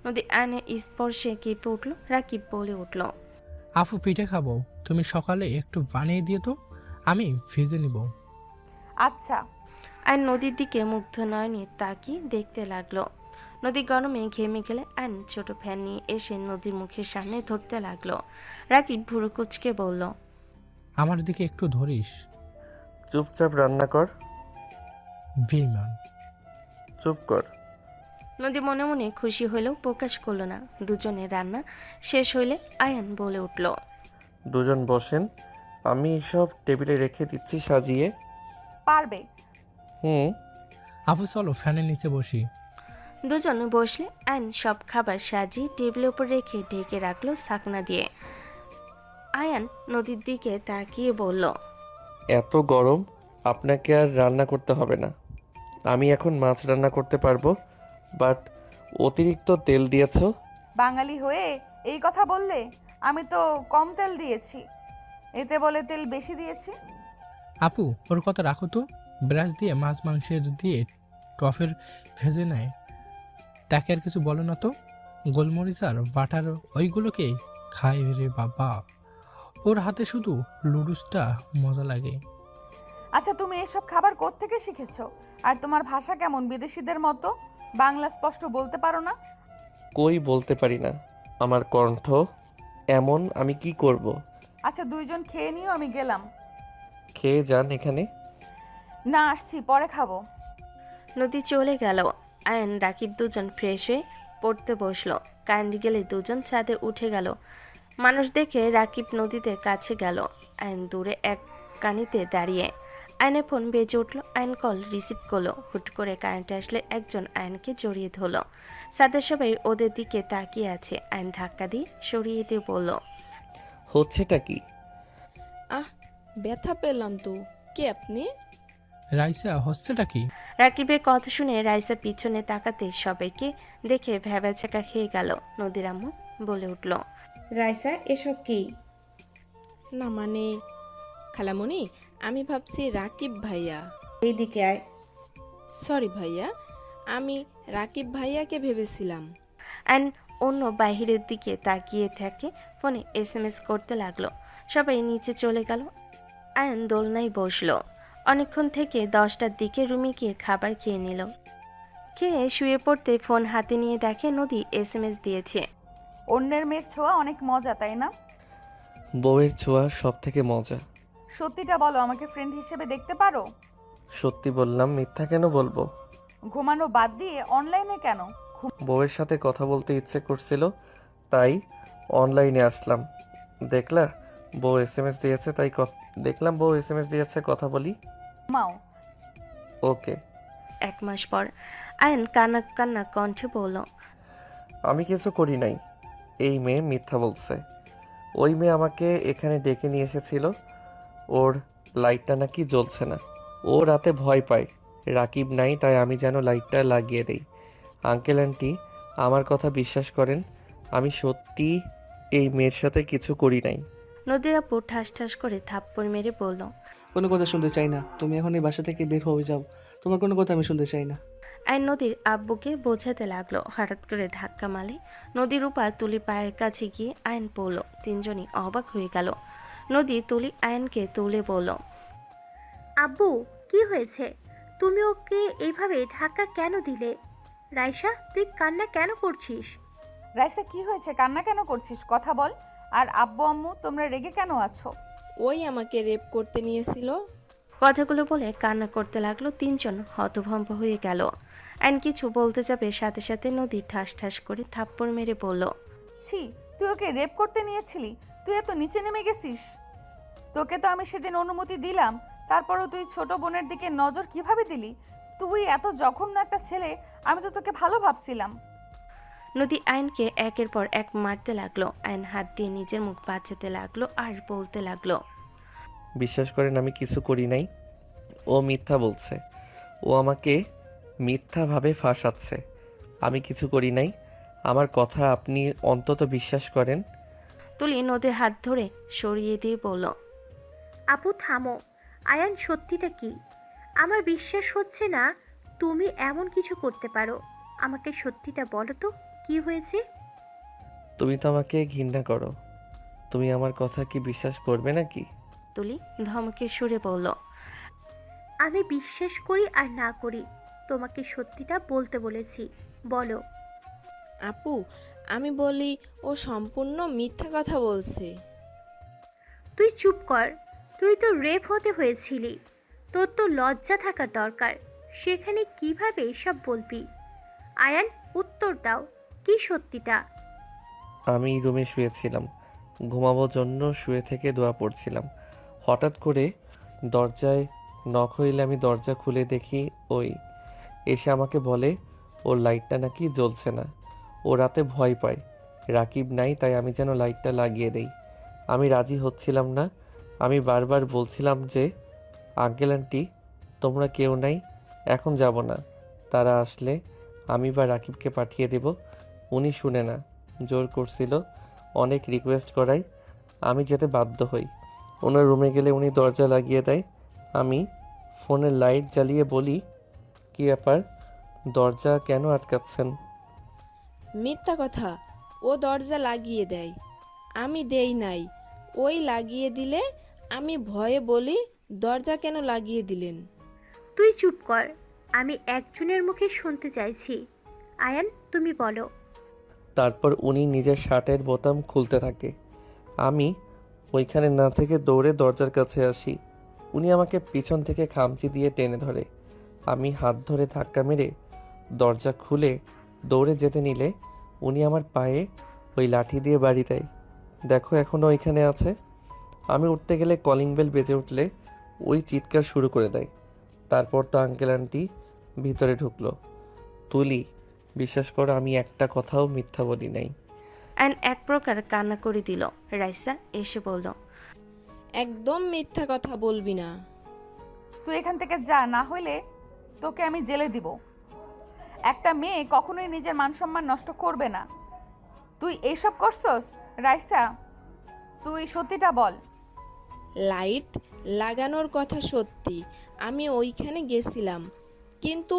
নদী আয়নের স্পর্শে কেঁপে উঠল। রাকিব বলে উঠল, আফু, পিঠে খাবো, তুমি সকালে একটু বানিয়ে দিয়ে তো, আমি ভেজে নিব। আচ্ছা। আয়ন নদীর দিকে মুগ্ধ নয়নে তাকিয়ে দেখতে লাগলো। নদী গরমে ঘেমে গেলে আয়ন ছোট ফ্যান নিয়ে এসে নদীর মুখের সামনে ধরতে লাগলো। রাকিব ভুরু কুচকে বলল, আমার দিকে একটু ধরিস। চুপচাপ রান্না কর। বেঈমান। চুপ কর। নদী মনে মনে খুশি হলেও প্রকাশ করলো না। দুজনের রান্না শেষ হইলে আয়ান বলে উঠল, দুজন বসেন, আমি সব টেবিলে রেখে দিচ্ছি সাজিয়ে। পারবে। হুম। আফু, চলো ফ্যানের নিচে বসি। দুজন বসলে আয়ন সব খাবার সাজিয়ে টেবিলের উপর রেখে ঢেকে রাখলো ছাকনা দিয়ে। আয়ান নদীর দিকে তাকিয়ে বলল, এত গরম, আপনাকে আর রান্না করতে হবে না। আমি এখন মাছ রান্না করতে পারবো, বাট অতিরিক্ত তেল দিয়েছো। বাঙালি হয়ে এই কথা বললে? আমি তো কম তেল দিয়েছি, এতে বলে তেল বেশি দিয়েছি। আপু, ওর কথা রাখো তো। ব্রাশ দিয়ে মাছ মাংসের দিয়ে টফের ভেজে নেয়, তাকে আর কিছু বলো না তো। গোলমরিচ আর বাটার ওইগুলোকে খায় রে বাবা, ওর হাতে শুধু লুডুসটা মজা লাগে। আচ্ছা, তুমি এসব খাবার কোত্থেকে শিখেছো? আর তোমার ভাষা কেমন বিদেশিদের মতো? বাংলা স্পষ্ট বলতে পারো না? কই বলতে পারি না, আমার কণ্ঠ এমন, আমি কি করব। আচ্ছা, দুইজন খেয়ে নিও, আমি গেলাম। খেয়ে যান এখানে। না, আসছি, পরে খাবো। নদী চলে গেল। আয়ন রাকিব দুজন ফ্রেশ হয়ে পড়তে বসলো। কারেন্ট গেলে দুজন ছাদে উঠে গেল। মানুষ দেখে রাকিব নদীতে কাছে গেল। আয়ন দূরে এক কানিতে দাঁড়িয়ে। আয়নের ফোন বেজে উঠল। আয়ন কল রিসিভ করলো। হুট করে কারেন্ট আসলে একজন আয়নকে জড়িয়ে ধরলো। ছাদের সবাই ওদের দিকে তাকিয়ে আছে। আয়ন ধাক্কা দিয়ে সরিয়ে দিয়ে বলল, হচ্ছেটা কি? ব্যথা পেলাম তো। কে আপনি? রাইসা, হচ্ছেটা কি? রাকিবের কথা শুনে রাইসা পিছনে তাকাতে সবাইকে দেখে ভ্যাবাচাকা খেয়ে গেল। নদীর আম্মু বলে উঠল, রাইসা, এসব কি? না মানে খালামণি, আমি ভাবছি রাকিব ভাইয়া। এইদিকে আয়। সরি ভাইয়া, আমি রাকিব ভাইয়াকে ভেবেছিলাম। অ্যান্ড অন্য বাহিরের দিকে তাকিয়ে থাকে। ফোনে SMS করতে লাগলো। সবাই নিচে চলে গেল। আয়ন দোলনায় বসলো। অনেকক্ষণ থেকে 10টার দিকে রুমে গিয়ে খাবার খেয়ে নিল। খেয়ে শুয়ে পড়তে ফোন হাতে নিয়ে দেখে নদী SMS দিয়েছে। অন্যের মেয়ের ছোঁয়া অনেক মজা, তাই না? বউয়ের ছোঁয়া সব থেকে মজা। সত্যিটা বলো, আমাকে ফ্রেন্ড হিসেবে দেখতে পারো? সত্যি বললাম, মিথ্যা কেন বলবো? ঘুমানো বাদ দিয়ে অনলাইনে কেন? বউয়ের সাথে কথা বলতে ইচ্ছে করছিল, তাই অনলাইনে আসলাম। দেখলা, বউ SMS দিয়েছে, তাই দেখলাম বউ SMS দিয়েছে, কথা বলি। মাও। ওকে। 1 মাস পর আয়ন কান্না কান্না কণ্ঠে বলল, আমি কিছু করি নাই। এই মেয়ে মিথ্যা বলছে। ওই মেয়ে আমাকে এখানে ডেকে নিয়ে এসেছিল। ওর লাইটটা নাকি জ্বলছে না। ও রাতে ভয় পায়, রাকিব নাই, তাই আমি যেন লাইটটা লাগিয়ে দেই। আঙ্কেল আন্টি আমার কথা বিশ্বাস করেন, আমি সত্যি এই মেয়ের সাথে কিছু করি নাই। নদীর আপু ঠাস ঠাস করে থাপ্পড় মেরে বলল, কোনো কথা শুনতে চাই না। তুমি এখন এই বাসা থেকে বের হয়ে যাও। তোমার কোনো কথা আমি শুনতে চাই না। আয়ন নদীর আব্বুকে বোঝাতে লাগলো। হঠাৎ করে ধাক্কা মারে নদীর উপা তুলি পায়ের কাছে গিয়ে আয়ন পড়ল। তিনজনই অবাক হয়ে গেল। নদী তুলি আয়নকে তুলে বলল, আব্বু কি হয়েছে? তুমি ওকে এইভাবে ধাক্কা কেন দিলে? রাইসা, তুই কান্না কেন করছিস? রাইসা কি হয়েছে? কান্না কেন করছিস? কথা বল। আর আব্বু আম্মু তোমরা রেগে কেন আছো? ওই আমাকে রেপ করতে নিয়েছিল। কথাগুলো বলে কান্না করতে লাগলো। তিনজন হতভম্ব হয়ে গেল। আয়ন কিছু বলতে যাবে, সাথে সাথে নদী ঠাস ঠাস করে থাপ্পড় মেরে বলল, ছি, তুই ওকে রেপ করতে নিয়েছিলি? তুই এত নিচে নেমে গেছিস? তোকে তো আমি সেদিন অনুমতি দিলাম, তারপরও তুই ছোট বোনের দিকে নজর কিভাবে দিলি? তুই এত জঘন্য একটা ছেলে, আমি তো তোকে ভালো ভাবছিলাম। নদী আয়নকে একের পর এক মারতে লাগলো। আয়ন হাত দিয়ে নিজের মুখ বাঁচাতে লাগলো আর বলতে লাগলো, বিশ্বাস করেন আমি কিছু করি নাই। ও মিথ্যা বলছে। ও আমাকে মিথ্যাভাবে ফাঁসাচ্ছে। আমি কিছু করি নাই। আমার কথা আপনি অন্তত বিশ্বাস করেন। তুলি নদীর হাত ধরে সরিয়ে দিয়ে বলল, আপু থামো। আয়ান, সত্যিটা কি? আমার বিশ্বাস হচ্ছে না তুমি এমন কিছু করতে পারো। আমাকে সত্যিটা বলো তো, কি হয়েছে? তুমি তো আমাকে ঘৃণা করো। তুমি আমার কথা কি বিশ্বাস করবে নাকি? তুলি ধমকে সুরে বলল, আমি বিশ্বাস করি আর না করি, তোমাকে সত্যিটা বলতে বলেছি, বলো। আপু, আমি বলি ও সম্পূর্ণ মিথ্যা কথা বলছে। তুই চুপ কর। তুই তো রেপ হতে হয়েছিলি, তোর তো লজ্জা থাকার দরকার। সেখানে কিভাবে এসব বলবি? আয়ান, উত্তর দাও, কি সত্যিটা? আমি রুমে শুয়েছিলাম, ঘুমাবোর জন্য শুয়ে থেকে দোয়া পড়ছিলাম। হঠাৎ করে দরজায় নক হইলে আমি দরজা খুলে দেখি ওই এসে আমাকে বলে ওর লাইটটা নাকি জ্বলছে না। ও রাতে ভয় পায়, রাকিব নাই, তাই আমি যেন লাইটটা লাগিয়ে দেই। আমি রাজি হচ্ছিলাম না। আমি বারবার বলছিলাম যে আঙ্কেল আন্টি তোমরা কেউ নাই, এখন যাব না। তারা আসলে আমি বা রাকিবকে পাঠিয়ে দেব। উনি শুনে না, জোর করছিল, অনেক রিকোয়েস্ট করাই আমি যেতে বাধ্য হই। ওনার রুমে গেলে উনি দরজা লাগিয়ে দেয়। আমি ফোনের লাইট জ্বালিয়ে বলি, কী ব্যাপার, দরজা কেন আটকাচ্ছেন? মিথ্যা কথা। ও দরজা লাগিয়ে দেয়, আমি দেই নাই। ওই লাগিয়ে দিলে আমি ভয়ে বলি, দরজা কেন লাগিয়ে দিলেন? তুই চুপ কর, আমি একজনের মুখে শুনতে চাইছি। আয়ান, তুমি বলো। তারপর উনি নিজের শার্টের বোতাম খুলতে থাকে। আমি ওইখানে না থেকে দৌড়ে দরজার কাছে আসি। উনি আমাকে পিছন থেকে খামচি দিয়ে টেনে ধরে। আমি হাত ধরে ধাক্কা মেরে দরজা খুলে দৌড়ে যেতে নিলে উনি আমার পায়ে ওই লাঠি দিয়ে বাড়ি দেয়। দেখো এখনও ওইখানে আছে। আমি উঠতে গেলে কলিং বেল বেজে উঠলে ওই চিৎকার শুরু করে দেয়। তারপর তো আঙ্কেল আন্টি ভিতরে ঢুকলো। তুলি, বিশ্বাস করো আমি একটা কথাও মিথ্যা বলি নাই। অ্যান্ড এক প্রকার কান্না করে দিল। রাইসা এসে বলল, একদম মিথ্যা কথা বলবি না। তুই এখান থেকে যা, না হইলে তোকে আমি জেলে দিব। একটা মেয়ে কখনোই নিজের মান সম্মান নষ্ট করবে না। তুই এইসব করছস? রাইসা, তুই সত্যিটা বল। লাইট লাগানোর কথা সত্যি, আমি ওইখানে গেছিলাম, কিন্তু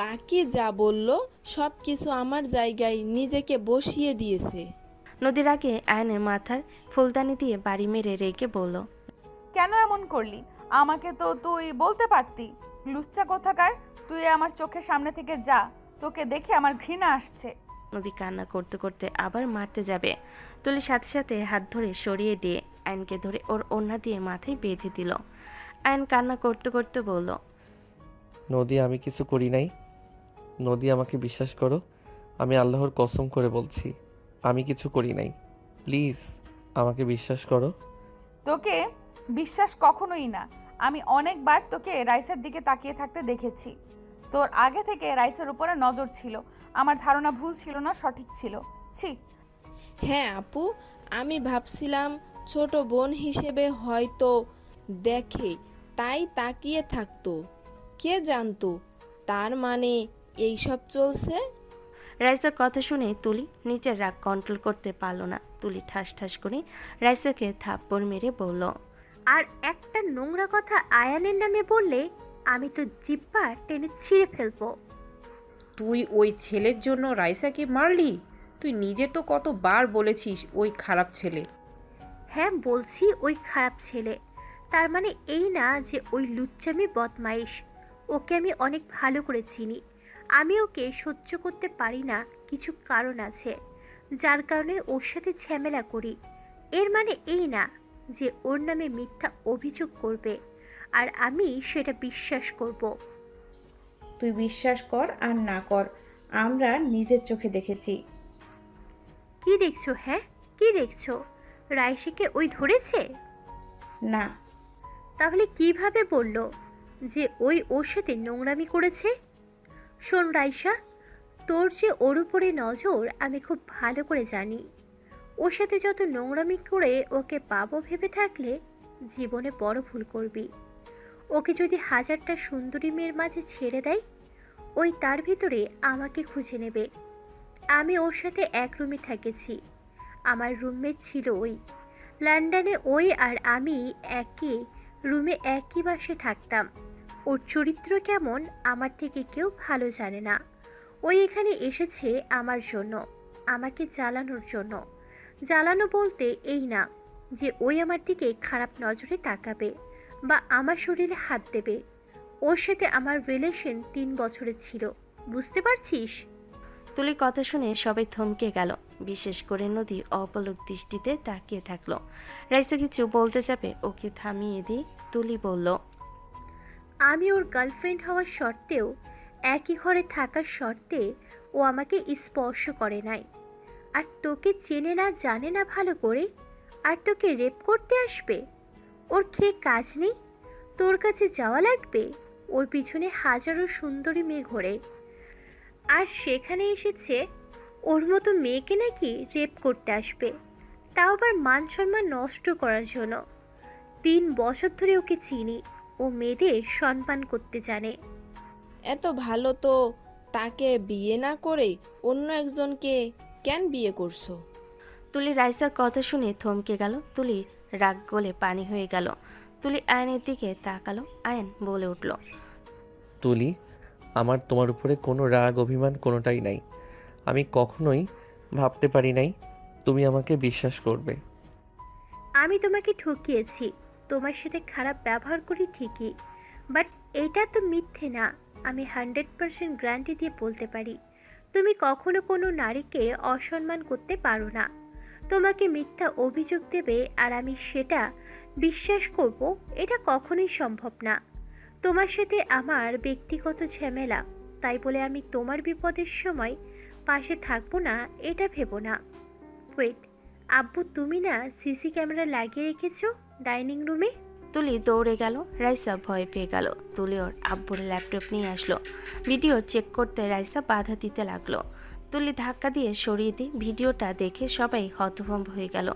বাকি যা বলল সব কিছু আমার জায়গায় নিজেকে বসিয়ে দিয়েছে। নদীর আগে আয়নের মাথার ফুলদানি দিয়ে বাড়ি মেরে রেগে বলল, কেন এমন করলি? আমাকে তো তুই বলতে পারতি। লুচ্চা কোথাকার, তুই আমার চোখের সামনে থেকে যা, তোকে দেখে আমার ঘৃণা আসছে। নদী কান্না করতে করতে আবার মারতে যাবে। তুলি সাথে সাথে হাত ধরে সরিয়ে দিয়ে আয়নকে ধরে ওর ওড়না দিয়ে মাথায় বেঁধে দিল। আয়ন কান্না করতে করতে বলল, নদী, আমি কিছু করি নাই। নদী, আমাকে বিশ্বাস করো, আমি আল্লাহর কসম করে বলছি আমি কিছু করি নাই। প্লিজ আমাকে বিশ্বাস করো। তোকে বিশ্বাস কখনোই না। আমি অনেকবার তোকে রাইসের দিকে তাকিয়ে থাকতে দেখেছি। তোর আগে থেকে রাইসের উপরে নজর ছিল। আমার ধারণা ভুল ছিল না, সঠিক ছিল। ছি। হ্যাঁ আপু, আমি ভাবছিলাম ছোট বোন হিসেবে হয়তো দেখে তাই তাকিয়ে থাকতো। কে জানতো তার মানে এইসব চলছে। রাইসার কথা শুনে তুলি নিজের রাগ কন্ট্রোল করতে পারল না। তুলি ঠাস ঠাস করে রাইসাকে থাপ্পড় মেরে বলল, আর একটা নোংরা কথা আয়ানের নামে বললে আমি তো জিব্বা টেনে ছিঁড়ে ফেলবো। তুই ওই ছেলের জন্য রাইসাকে মারলি? তুই নিজে তো কতবার বলেছিস ওই খারাপ ছেলে। হ্যাঁ বলছি ওই খারাপ ছেলে, তার মানে এই না যে ওই লুচ্চামি বদমাইশ। ওকে আমি অনেক ভালো করে চিনি। আমি ওকে সহ্য করতে পারি না, কিছু কারণ আছে যার কারণে ওর সাথে ঝামেলা করি। এর মানে এই না যে ওর নামে মিথ্যা অভিযোগ করবে আর আমি সেটা বিশ্বাস করব। তুই বিশ্বাস কর আর না কর, আমরা নিজের চোখে দেখেছি। কি দেখছো? হ্যাঁ কি দেখছো? রাইসিকে ওই ধরেছে? না। তাহলে কিভাবে বলল যে ওই ওর সাথে নোংরামি করেছে? শোন রাইসা, তোর যে ওর উপরে নজর আমি খুব ভালো করে জানি। ওর সাথে যত নোংরামি করে ওকে পাবো ভেবে থাকলে জীবনে বড় ভুল করবি। ওকে যদি হাজারটা সুন্দরী মেয়ের মাঝে ছেড়ে দেয়, ওই তার ভিতরে আমাকে খুঁজে নেবে। আমি ওর সাথে এক রুমে থেকেছি, আমার রুমমেট ছিল ওই। লন্ডনে ওই আর আমি একই রুমে একই বাসে থাকতাম। ওর চরিত্র কেমন আমার থেকে কেউ ভালো জানে না। ওই এখানে এসেছে আমার জন্য, আমাকে জ্বালানোর জন্য। জ্বালানো বলতে এই না যে ওই আমার দিকে খারাপ নজরে তাকাবে বা আমার শরীরে হাত দেবে। ওর সাথে আমার রিলেশন 3 বছরের ছিল, বুঝতে পারছিস? তুলির কথা শুনে সবাই থমকে গেল, বিশেষ করে নদী অপলক দৃষ্টিতে তাকিয়ে থাকলো। রাইসা কিছু বলতে যাবে, ওকে থামিয়ে দিয়ে তুলি বলল, আমি ওর গার্লফ্রেন্ড হওয়ার সত্ত্বেও, একই ঘরে থাকার শর্তে ও আমাকে স্পর্শ করে নাই। আর তোকে চেনে না জানে না ভালো করে, আর তোকে রেপ করতে আসবে? ওর খেয়ে কাজ নেই? তোর কাছে যাওয়া লাগবে? ওর পিছনে হাজারো সুন্দরী মেয়ে ঘোরে, আর সেখানে এসেছে ওর মতো মেয়েকে নাকি রেপ করতে আসবে, তাও আবার মান সম্মান নষ্ট করার জন্য। 3 বছর ধরে ওকে চিনি, ও মেয়েদের সম্মান করতে জানে। এত ভালো তো তাকে বিয়ে না করে অন্য একজনকে কেন বিয়ে করছো? তুলি রাইসার কথা শুনে থমকে গেল। তুলি রাগ গলে পানি হয়ে গেল। তুলি আয়নের দিকে তাকালো। আয়ন বলে উঠল, তুলি, আমার তোমার উপরে কোনো রাগ অভিমান কোনোটাই নাই। আমি কখনোই ভাবতে পারি নাই তুমি আমাকে বিশ্বাস করবে। আমি তোমাকে ঠকিয়েছি, তোমার সাথে খারাপ ব্যবহার করি ঠিকই, বাট এটা তো মিথ্যে না। আমি 100% গ্যারান্টি দিয়ে বলতে পারি তুমি কখনো কোনো নারীকে অসম্মান করতে পারো না। তোমাকে মিথ্যা অভিযোগ দেবে আর আমি সেটা বিশ্বাস করব, এটা কখনোই সম্ভব না। তোমার সাথে আমার ব্যক্তিগত ঝামেলা, তাই বলে আমি তোমার বিপদের সময় পাশে থাকবো না এটা ভেবো না। ওয়েট, আব্বু তুমি না সিসি ক্যামেরা লাগিয়ে রেখেছো ডাইনিং রুমে? তুলি দৌড়ে গেল। রাইসা ভয় পেয়ে গেল। তুলি ওর আব্বুর ল্যাপটপ নিয়ে আসলো। ভিডিও চেক করতে রাইসা বাধা দিতে লাগলো। তুলি ধাক্কা দিয়ে সরিয়ে দিয়ে ভিডিওটা দেখে সবাই হতভম্ব হয়ে গেল।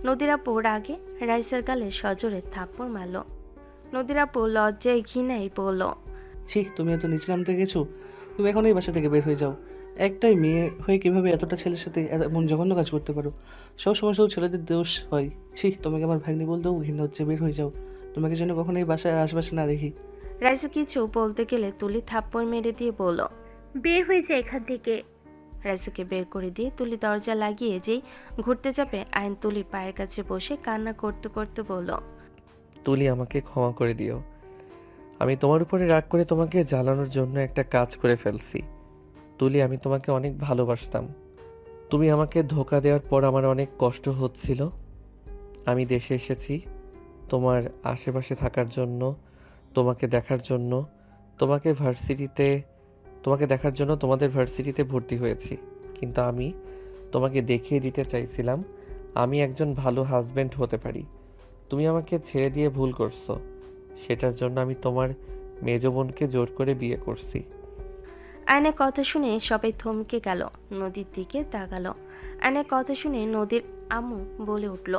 নদীর আপু আগে রাইসার গালে সজোরে থাপ্পড় মারল। নদীর আপু লজ্জায় ঘৃণায় বলল, ছি, তুমি এত নিচে নামতে গেছো? তুমি এখন এই বাসা থেকে বের হয়ে যাও। একটাই মেয়ে হয়ে কিভাবে এতটা ছেলের সাথে এমন জঘন্য কাজ করতে পারো? সব সময় শুধু ছেলেদের দোষ হয়। ছি, তোমাকে আমার ভাগ্নি বলতেও ঘৃণা হচ্ছে। বের হয়ে যাও, তোমাকে যেন কখনো এই বাসায় আশেপাশে না দেখি। রাইসা কিছু বলতে গেলে তুলি থাপ্পড় মেরে দিয়ে বলল, বের হয়ে যায় এখান থেকে। রাইসাকে বের করে দিয়ে তুলি দরজা লাগিয়ে যেই ঘুরতে যাবে, আইন তুলির পায়ের কাছে বসে কান্না করতে করতে বলল, তুলি, আমাকে ক্ষমা করে দিও। আমি তোমার উপরে রাগ করে তোমাকে জ্বালানোর জন্য একটা কাজ করে ফেলছি। তুলি, আমি তোমাকে অনেক ভালোবাসতাম। তুমি আমাকে ধোঁকা দেওয়ার পর আমার অনেক কষ্ট হচ্ছিল। আমি দেশে এসেছি তোমার আশেপাশে থাকার জন্য, তোমাকে দেখার জন্য। তোমাকে দেখার জন্য তোমাদের ভার্সিটিতে ভর্তি হয়েছি। কিন্তু আমি তোমাকে দেখিয়ে দিতে চাইছিলাম আমি একজন ভালো হাজব্যান্ড হতে পারি। তুমি আমাকে ছেড়ে দিয়ে ভুল করছো, সেটার জন্য আমি তোমার মেজ বোনকে জোর করে বিয়ে করছি। আয়নের কথা শুনে সবাই থমকে গেল, নদীর দিকে তাকালো। আয়নের কথা শুনে নদীর আম্মু বলে উঠল,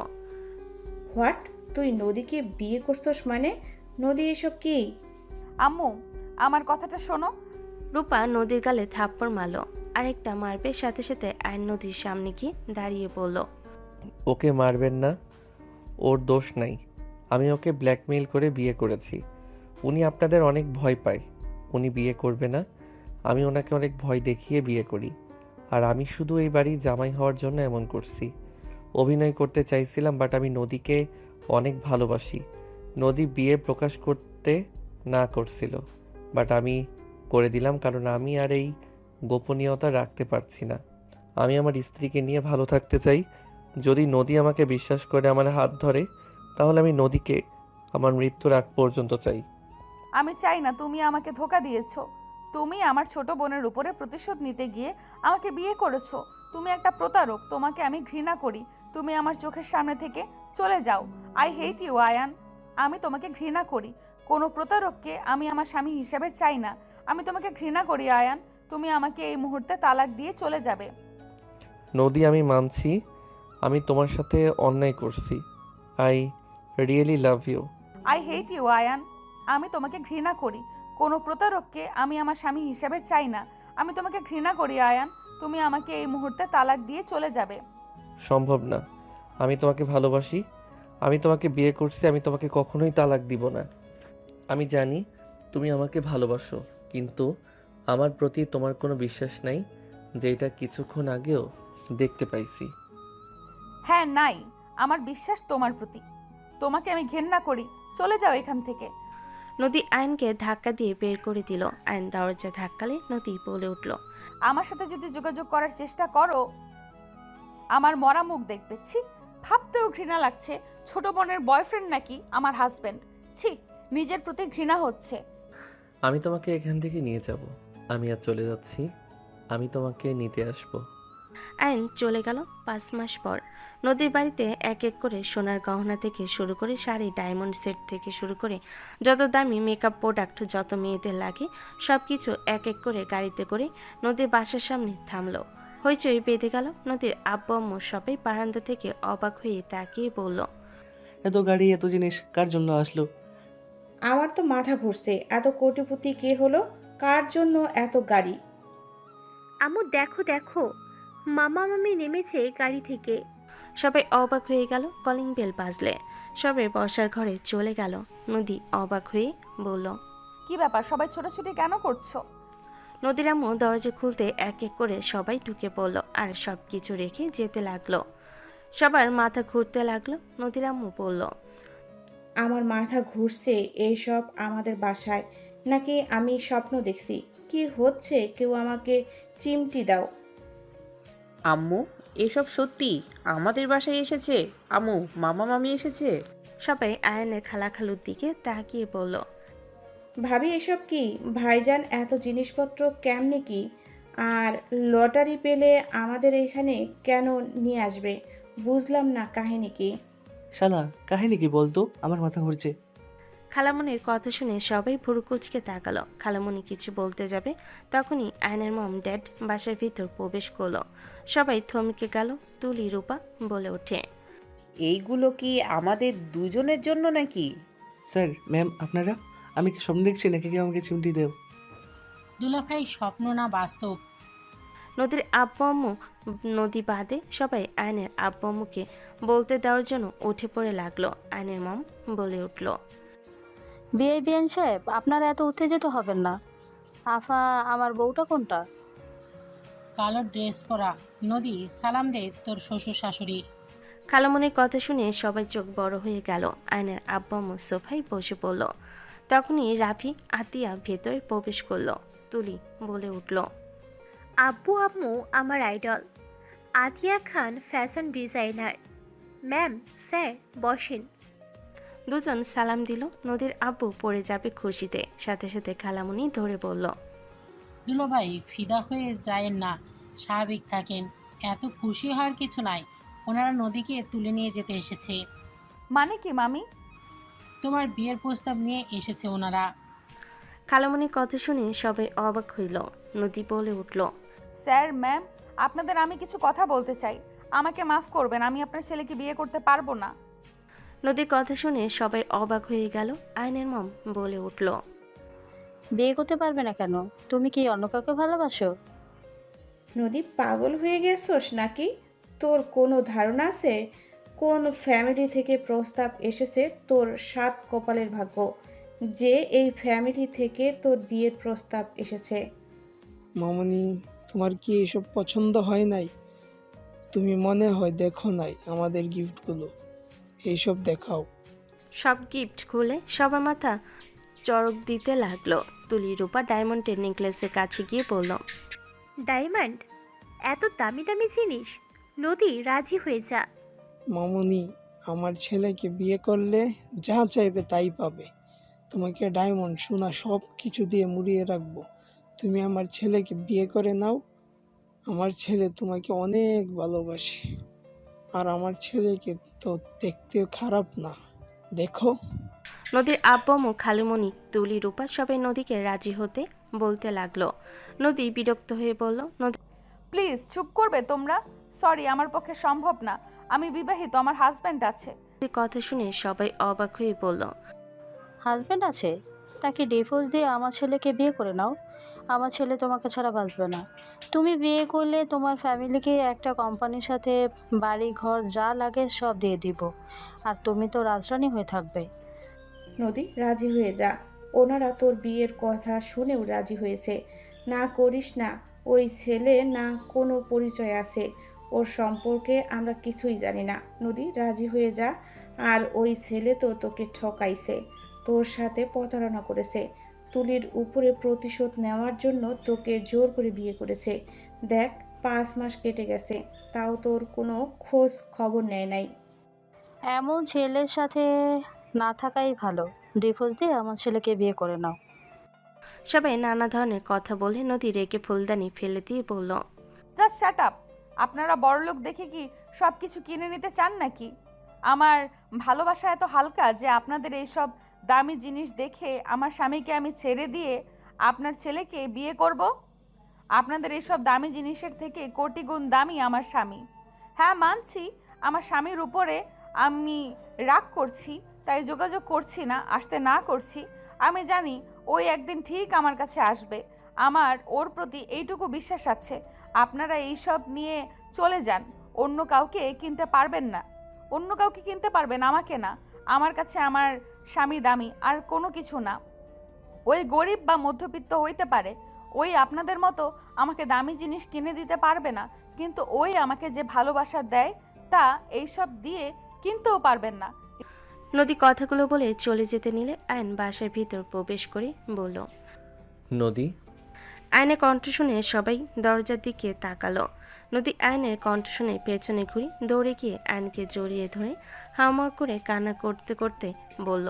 হোয়াট, তুই নদীকে বিয়ে করছস মানে? নদী এসব কি? আম্মু, আমার কথাটা শোনো। রূপা নদীর গালে থাপ্পড় মারল, আরেকটা মারবে। সাথে সাথে আয়ন নদীর সামনে গিয়ে দাঁড়িয়ে বলল, ওকে মারবেন না, ওর দোষ নাই। আমি ওকে ব্ল্যাকমেইল করে বিয়ে করেছি। উনি আপনাদের অনেক ভয় পায়, উনি বিয়ে করবে না। আমি ওনাকে অনেক ভয় দেখিয়ে বিয়ে করি। আর আমি শুধু এই বাড়ির জামাই হওয়ার জন্য এমন করছি। অভিনয় করতে চাইছিলাম, বাট আমি নদীকে অনেক ভালোবাসি। নদী বিয়ে প্রকাশ করতে না করছিল, বাট আমি করে দিলাম, কারণ আমি আর এই গোপনীয়তা রাখতে পারছি না। আমি আমার স্ত্রীকে নিয়ে ভালো থাকতে চাই। যদি নদী আমাকে বিশ্বাস করে আমার হাত ধরে, তাহলে আমি নদীকে আমার মৃত্যুর আগ পর্যন্ত চাই। আমি চাই না তুমি আমাকে ধোকা দিয়েছো। তুমি আমার ছোট বোনের উপরে প্রতিশোধ নিতে গিয়ে আমাকে বিয়ে করেছো। তুমি একটা প্রতারক, তোমাকে আমি ঘৃণা করি। তুমি আমার চোখের সামনে থেকে চলে যাও। I hate you Ayaan. আমি তোমাকে ঘৃণা করি। কোনো প্রতারককে আমি আমার স্বামী হিসেবে চাই না। আমি তোমাকে ঘৃণা করি আয়ান। তুমি আমাকে এই মুহূর্তে তালাক দিয়ে চলে যাবে। নদী, আমি মানছি আমি তোমার সাথে অন্যায় করছি। I really love you. I hate you Ayaan. আমি তোমাকে ঘৃণা করি। কোনো প্রতারককে আমি আমার স্বামী হিসেবে চাই না। আমি তোমাকে ঘৃণা করি আয়ান। তুমি আমাকে এই মুহূর্তে তালাক দিয়ে চলে যাবে। সম্ভব না, আমি তোমাকে ভালোবাসি। আমি তোমাকে বিয়ে করছি, আমি তোমাকে কখনোই তালাক দিব না। আমি জানি তুমি আমাকে ভালোবাসো, কিন্তু আমার প্রতি তোমার কোনো বিশ্বাস নাই, যেটা কিছুক্ষণ আগেও দেখতে পাইছি। হ্যাঁ, নাই। আমার বিশ্বাস তোমার প্রতি। তোমাকে আমি ঘেন্না করি। চলে যাও এখান থেকে। নদী আয়নকে ধাক্কা দিয়ে বের করে দিল। আয়ন দরজা ধাক্কালে নদী বলে উঠল, আমার সাথে যদি যোগাযোগ করার চেষ্টা করো, আমার মরা মুখ দেখবে। ছি, ভাবতেও ঘৃণা লাগছে। ছোট বোনের বয়ফ্রেন্ড নাকি আমার হাজবেন্ড। ছি, নিজের প্রতি ঘৃণা হচ্ছে। আমি তোমাকে এখান থেকে নিয়ে যাব। আমি আর চলে যাচ্ছি, আমি তোমাকে নিতে আসবো। আয়ন চলে গেল 5 মাস পর। নদীর বাড়িতে এক এক করে সোনার গহনা থেকে শুরু করে শাড়ি, ডায়মন্ড সেট থেকে শুরু করে যত দামি মেকআপ প্রোডাক্ট যত মেয়েদের লাগে সব কিছু এক এক করে গাড়িতে করে নদীর বাসার সামনে থামলো। হইচই বেঁধে গেল। নদীর আব্বু আম্মু সবাই বারান্দা থেকে অবাক হয়ে তাকিয়ে বলল, এত গাড়ি, এত জিনিস কার জন্য আসলো? আমার তো মাথা ঘুরছে, এত কোটিপতি কে হলো? কার জন্য এত গাড়ি? আম্মু দেখো দেখো, মামা মামি নেমেছে গাড়ি থেকে। সবাই অবাক হয়ে গেল। কলিং বেল বাজলে সবাই বসার ঘরে চলে গেল। নদী অবাক হয়ে বলল, কি ব্যাপার, সবাই ছোটাছুটি কেন করছো? নদীর আম্মু দরজা খুলতে এক এক করে সবাই ঢুকে পড়ল আর সব কিছু রেখে যেতে লাগলো। সবার মাথা ঘুরতে লাগলো। নদীর আম্মু বলল, আমার মাথা ঘুরছে। এইসব আমাদের বাসায় নাকি আমি স্বপ্ন দেখছি? কি হচ্ছে? কেউ আমাকে চিমটি দাও। আম্মু, এসব সত্যি আমাদের বাসায় এসেছে? আম্মু, মামা মামি এসেছে? সবাই আয়নের খালাখালুর দিকে তাকিয়ে বলল, ভাবি এসব কি? ভাইজান এত জিনিসপত্র কেমনে কি? আর লটারি পেলে আমাদের এখানে কেন নিয়ে আসবে? বুঝলাম না কাহিনী কি। শালা, কাহিনী কি বলতো? আমার মাথা ঘুরছে। খালামনির কথা শুনে সবাই ভুরু কুচকে তাকালো। খালামনি কিছু বলতে যাবে, তখনই আয়নের মম ড্যাড বাসার ভিতর প্রবেশ করলো। সবাই থমকে গেল। তুলি রূপা বলে ওঠে, এইগুলো কি আমাদের দুজনের জন্য নাকি? স্যার, ম্যাম, আপনারা? আমি কি স্বপ্ন দেখছি নাকি কেউ আমাকে চিমটি দেও? দুলাভাই, স্বপ্ন না বাস্তব? নদীর আব্বু আম্মু নদী বাদে সবাই আয়নের আব্বু আম্মুকে বলতে দেওয়ার জন্য উঠে পড়ে লাগলো। আয়নের মম বলে উঠল, বিআইবিএন সাহেব, আপনারা এত উত্তেজিত হবেন না। আফা, আমার বউটা কোনটা? কালো ড্রেস পরা। নদী, সালাম দে তোর শ্বশুর শাশুড়ি। খালামনির কথা শুনে সবাই চোখ বড় হয়ে গেল। আয়নের আব্বু আম্মু সোফায় বসে পড়ল। তখনই রাফি আতিয়া ভেতরে প্রবেশ করলো। তুলি বলে উঠল, আব্বু আম্মু আমার আইডল। আতিয়া খান ফ্যাশন ডিজাইনার। ম্যাম, স্যার, বসেন। দুজন সালাম দিল। নদীর আব্বু পড়ে যাবে খুশিতে। সাথে সাথে খালামনি ধরে বলল, দুলাভাই, ফিদা হয়ে যায়েন না, স্বাভাবিক থাকেন। এত খুশি হওয়ার কিছু নাই, ওনারা নদীকে তুলে নিয়ে যেতে এসেছে। মানে কি মামি? তোমার বিয়ের প্রস্তাব নিয়ে এসেছে ওনারা। খালামণির কথা শুনে সবাই অবাক হইল। নদী বলে উঠল, স্যার ম্যাম, আপনাদের আমি কিছু কথা বলতে চাই। আমাকে মাফ করবেন, আমি আপনার ছেলেকে বিয়ে করতে পারবো না। নদীর কথা শুনে সবাই অবাক হয়ে গেল। আয়নের মম বলে উঠল, বিয়ে করতে পারবে না কেন? তুমি কি অন্য কাউকে ভালোবাসো? নদী, পাগল হয়ে গেছোস নাকি? তোর কোনো ধারণা আছে কোন ফ্যামিলি থেকে প্রস্তাব এসেছে? তোর 7 কপালের ভাগ্য যে এই ফ্যামিলি থেকে তোর বিয়ের প্রস্তাব এসেছে। মামনি, তোমার কি এসব পছন্দ হয় নাই? তুমি মনে হয় দেখো নাই আমাদের গিফটগুলো, এইসব দেখাও। সব গিফট খুলে সবার মাথা চড়ক দিতে লাগলো। তুলি রূপা ডায়মন্ডের নেকলেসের কাছে গিয়ে বলল, ডায়মন্ড? এত দামি দামি জিনিস? নদী, রাজি হয়ে যা। মামনি, আমার ছেলেকে বিয়ে করলে যা চাইবে তাই পাবে। তোমাকে ডায়মন্ড সোনা সব কিছু দিয়ে মুড়িয়ে রাখবো। তুমি আমার ছেলেকে বিয়ে করে নাও। আমার ছেলে তোমাকে অনেক ভালোবাসে, আর আমার ছেলেকে তো দেখতেও খারাপ না, দেখো। নদীর আব্বু খালুমণি তুলি রূপা সবাই নদীকে রাজি হতে বলতে লাগলো। নদী বিরক্ত হয়ে বলল, নদী প্লিজ চুপ করবে তোমরা? সরি, আমার পক্ষে সম্ভব না। আমি বিবাহিত, আমার হাজব্যান্ড আছে। কথা শুনে সবাই অবাক হয়ে বলল, হাজব্যান্ড আছে? তাকে ডিভোর্স দিয়ে আমার ছেলেকে বিয়ে করে নাও। আমার ছেলে তোমাকে ছাড়া বাঁচবে না। তুমি বিয়ে করলে তোমার ফ্যামিলিকে একটা কোম্পানির সাথে বাড়ি ঘর যা লাগে সব দিয়ে দিব, আর তুমি তো রাজরানী হয়ে থাকবে। নদী, রাজি হয়ে যা। ওনারা তোর বিয়ের কথা শুনেও রাজি হয়েছে। না করিস না। ওই ছেলে না কোনো পরিচয় আছে, ওর সম্পর্কে আমরা কিছুই জানি না। নদী, রাজি হয়ে যা। আর ওই ছেলে তো তোকে ঠকাইছে, তোর সাথে প্রতারণা করেছে। তুলির উপরে প্রতিশোধ নেওয়ার জন্য তোকে জোর করে বিয়ে করেছে। দেখ, 5 মাস কেটে গেছে, তাও তোর কোনো খোঁজ খবর নেয় নাই। এমন ছেলের সাথে না থাকাই ভালো। ডিভোর্স দিয়ে আমার ছেলেকে বিয়ে করে নাও। সবাই নানা ধরনের কথা বলে নদী রেগে ফুলদানি ফেলে দিয়ে বলল, জাস্ট শাট আপ। আপনারা বড়লোক দেখে কি সব কিছু কিনে নিতে চান নাকি? আমার ভালোবাসা এত হালকা যে আপনাদের এইসব দামি জিনিস দেখে আমার স্বামীকে আমি ছেড়ে দিয়ে আপনার ছেলেকে বিয়ে করব? আপনাদের এইসব দামি জিনিসের থেকে কোটি গুণ দামি আমার স্বামী। হ্যাঁ, মানছি আমার স্বামীর উপরে আমি রাগ করছি, তাই যোগাযোগ করছি না, আসতে না করছি। আমি জানি ওই একদিন ঠিক আমার কাছে আসবে। আমার ওর প্রতি এইটুকু বিশ্বাস আছে। আপনারা এইসব নিয়ে চলে যান। অন্য কাউকে কিনতে পারবেন না, অন্য কাউকে কিনতে পারবেন, আমাকে না। আমার কাছে আমার স্বামী দামি, আর কোনো কিছু না। ওই গরিব বা মধ্যবিত্ত হইতে পারে, ওই আপনাদের মতো আমাকে দামি জিনিস কিনে দিতে পারবে না, কিন্তু ওই আমাকে যে ভালোবাসা দেয় তা এইসব দিয়ে কিনতেও পারবেন না। নদী কথাগুলো বলে চলে যেতে নিলে আয়ন বাসার ভিতর প্রবেশ করে বলল, নদী। আয়নের কণ্ঠ শুনে সবাই দরজার দিকে তাকালো। নদী আয়নের কণ্ঠ শুনে পেছনে ঘুরে দৌড়ে গিয়ে আয়নকে জড়িয়ে ধরে হাওমাও করে কান্না করতে করতে বলল,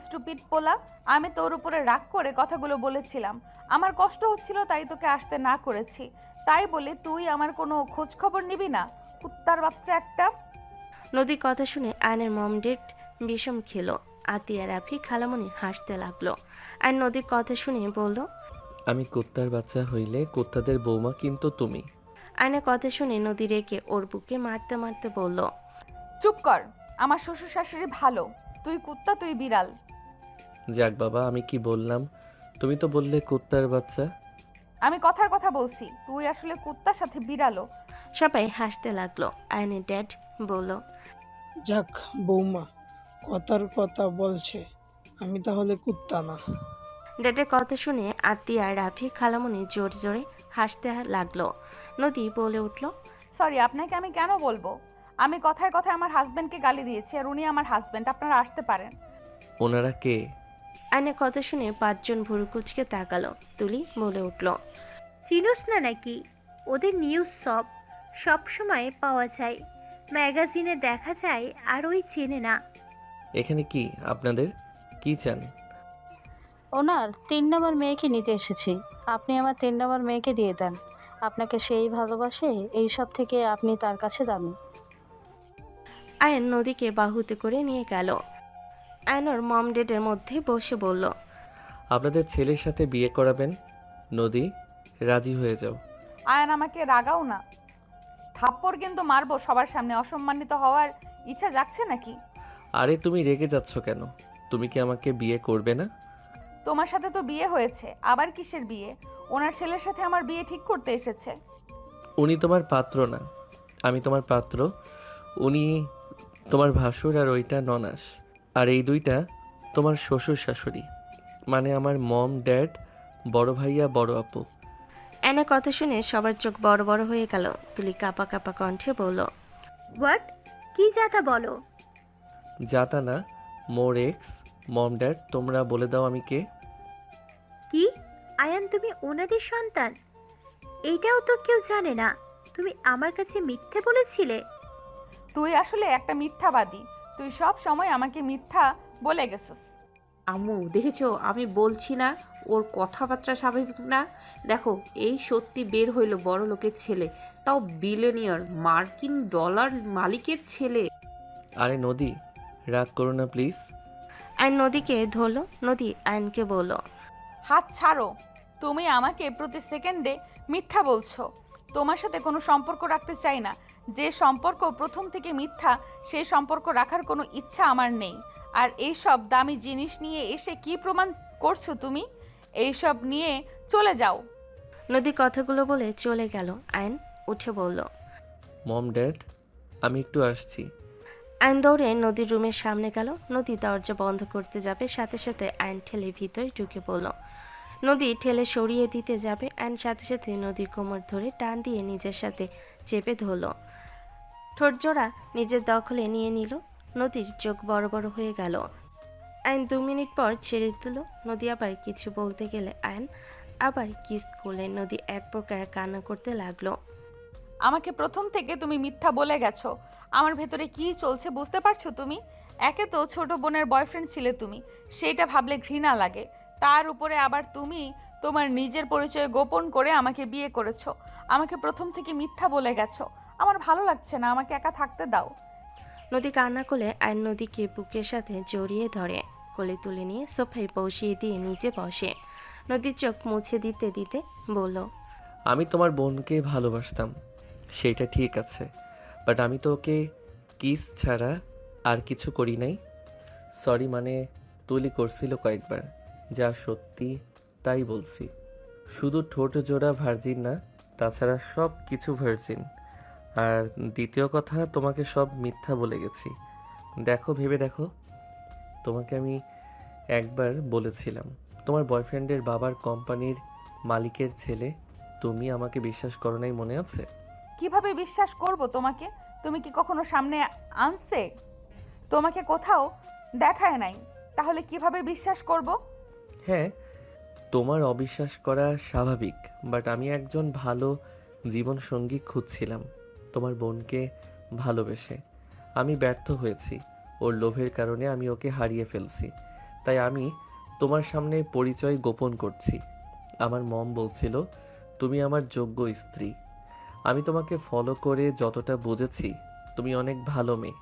স্টুপিড পোলা, আমি তোর উপরে রাগ করে কথাগুলো বলেছিলাম। আমার কষ্ট হচ্ছিল তাই তোকে আসতে না করেছি। তাই বলে তুই আমার কোনো খোঁজ খবর নিবি না? কুত্তার বাচ্চা একটা। নদীর কথা শুনে আয়নের মম ডেট বিষম খেলো। আতিয়া রাফি খালামণি হাসতে লাগলো। আয়ন নদীর কথা শুনে বলল, আমি কুত্তার বাচ্চা হইলে কুত্তাদের বৌমা কিন্তু তুমি। আয়নের কথা শুনে নদী রেখে ওর বুকে মারতে মারতে বলল, চুপ কর। আমার শ্বশুর শাশুড়ি ভালো, তুই কুত্তা, তুই বিড়াল। যাক বাবা, আমি কি বললাম? তুমি তো বললে কুত্তার বাচ্চা। আমি কথার কথা বলছি, তুই আসলে কুত্তার সাথে বিড়ালও। সবাই হাসতে লাগলো। আয়নের ড্যাড বলল, যাক বৌমা, কথার কথা বলছে, আমি তাহলে কুত্তা না। ড্যাডের কথা শুনে আতিয়া রাফি খালামণি জোরে জোরে হাসতে লাগলো। নদী বলে উঠল, সরি, আপনাকে আমি কেন বলবো? আমি কথায় কথায় আমার হাজবেন্ডকে গালি দিয়েছি, আর উনি আমার হাজবেন্ড। আপনারা আসতে পারেন। ওনারা কে? আয়নের কথা শুনে 5 জন ভুরু কুচকে তাকালো। তুলি বলে উঠল, চিনোস না নাকি? ওদের নিউজ সব সময় পাওয়া যায়, ম্যাগাজিনে দেখা যায়, আর ওই চেনে না। এখানে কি আপনাদের? কি চান? ওনার 3 নম্বর মেয়েকে নিতে এসেছি। আপনি আমার 3 নম্বর মেয়েকে দিয়ে দেন। আপনাকে সেই ভালোবাসে, এই সব থেকে আপনি তার কাছে দামি। আয়ন নদীকে বাহুতে করে নিয়ে গেল। আয়ন ওর মম ডেডের মধ্যে বসে বলল, আপনাদের ছেলের সাথে বিয়ে করাবেন? নদী, রাজি হয়ে যাও। আয়ান আমাকে রাগাও না, থাপ্পড় কিন্তু মারবো সবার সামনে। অসম্মানিত হওয়ার ইচ্ছা জাগছে নাকি? আরে তুমি রেগে যাচ্ছ কেন? তুমি কি আমাকে বিয়ে করবে না? তোমার সাথে তো বিয়ে হয়েছে, আবার কিসের বিয়ে? ওনার ছেলের সাথে আমার বিয়ে ঠিক করতে এসেছে। উনি তোমার পাত্র না, আমি তোমার পাত্র। উনি তোমার ভাসুর আর ওইটা ননাস। আর এই দুইটা তোমার শ্বশুর শাশুড়ি, মানে আমার মম ড্যাড, বড় ভাইয়া বড় আপু। অ্যানের কথা শুনে সবার চোখ বড় বড় হয়ে গেল। তুলি কাপা কাপা কণ্ঠে বলল, হোয়াট? কি যাতা বলো? যাতা না, মোর এক্স মম ড্যাড। তোমরা বলে দাও আমি কে? কি? আয়ান, তুমি ওনাদের সন্তান? এইটাও তো কেউ জানে না। তুমি আমার কাছে মিথ্যে বলেছিলে। তুই আসলে একটা মিথ্যাবাদী। তুই সব সময় আমাকে মিথ্যা বলে গেছিস। আম্মু দেখেছো, আমি বলছি না ওর কথাবার্তা স্বাভাবিক না? দেখো, এই সত্যি বের হইল বড় লোকের ছেলে, তাও বিলিয়নিয়ার, মার্কিন ডলার মালিকের ছেলে। আরে নদী, রাগ করো না প্লিজ। আয়ন নদীকে ধরল। নদী আয়নকে বলল, হাত ছাড়ো। তুমি আমাকে প্রতি সেকেন্ডে মিথ্যা বলছো। তোমার সাথে কোনো সম্পর্ক রাখতে চাই না। যে সম্পর্ক প্রথম থেকে মিথ্যা, সেই সম্পর্ক রাখার কোনো ইচ্ছা আমার নেই। আর এইসব দামি জিনিস নিয়ে এসে কি প্রমাণ করছো তুমি? এইসব নিয়ে চলে যাও। নদী কথাগুলো বলে চলে গেল। আয়ন উঠে বলল, মম ড্যাড, আমি একটু আসছি। আয়ন দৌড়ে নদীর রুমের সামনে গেল। নদী দরজা বন্ধ করতে যাবে, সাথে সাথে আয়ন ঠেলে ভিতরে ঢুকে পড়ল। নদী ঠেলে সরিয়ে দিতে যাবে, আয়ন সাথে সাথে নদীর কোমর ধরে টান দিয়ে নিজের সাথে চেপে ধরল। ঠোঁটজোড়া নিজের দখলে নিয়ে নিল। নদীর চোখ বড় বড় হয়ে গেল। আয়ন 2 মিনিট পর ছেড়ে দিল। নদী আবার কিছু বলতে গেলে আয়ন আবার কিস করলে। নদী এক প্রকার কান্না করতে লাগলো। আমাকে প্রথম থেকে তুমি মিথ্যা বলে গেছো। আমার ভেতরে কি চলছে বুঝতে পারছো তুমি? একে তো ছোট বোনের বয়ফ্রেন্ড ছিলে তুমি, সেইটা ভাবলে ঘৃণা লাগে। তার উপরে আবার তুমি তোমার নিজের পরিচয় গোপন করে আমাকে বিয়ে করেছো। আমাকে প্রথম থেকে মিথ্যা বলে গেছো। আমার ভালো লাগছে না, আমাকে একা থাকতে দাও। নদী কান্না করলে আয়ন নদীকে বুকের সাথে জড়িয়ে ধরে কোলে তুলে নিয়ে সোফায় বসিয়ে দিয়ে নিচে বসে। নদীর চোখ মুছে দিতে দিতে বলল, আমি তোমার বোনকে ভালোবাসতাম, সেটা ঠিক আছে, বাট আমি তো ওকে কিস ছাড়া আর কিছু করি নাই। সরি, মানে তুলি করছিল কয়েকবার, যা সত্যি তাই বলছি। শুধু ঠোঁট জোড়া ভার্জিন না, তাছাড়া সব কিছু ভার্জিন। আর দ্বিতীয় কথা, তোমাকে সব মিথ্যা বলে গেছি। দেখো, ভেবে দেখো, তোমাকে আমি একবার বলেছিলাম তোমার বয়ফ্রেন্ডের বাবার কোম্পানির মালিকের ছেলে। তুমি আমাকে বিশ্বাস করো নাই, মনে আছে? কিভাবে বিশ্বাস করব তোমাকে? তুমি কি কখনো সামনে আনছে? তোমাকে কোথাও দেখায় নাই, তাহলে কিভাবে বিশ্বাস করব? হ্যাঁ, তোমার অবিশ্বাস করা স্বাভাবিক, বাট আমি একজন ভালো জীবনসঙ্গী খুঁজছিলাম তোমার বোনকে ভালোবেসে। আমি ব্যর্থ হয়েছি, ওর লোভের কারণে আমি ওকে হারিয়ে ফেলছি। তাই আমি তোমার সামনে পরিচয় গোপন করছি। আমার মম বলছিল তুমি আমার যোগ্য স্ত্রী। আমি তোমাকে ফলো করে যতটা বুঝেছি, তুমি অনেক ভালো মেয়ে।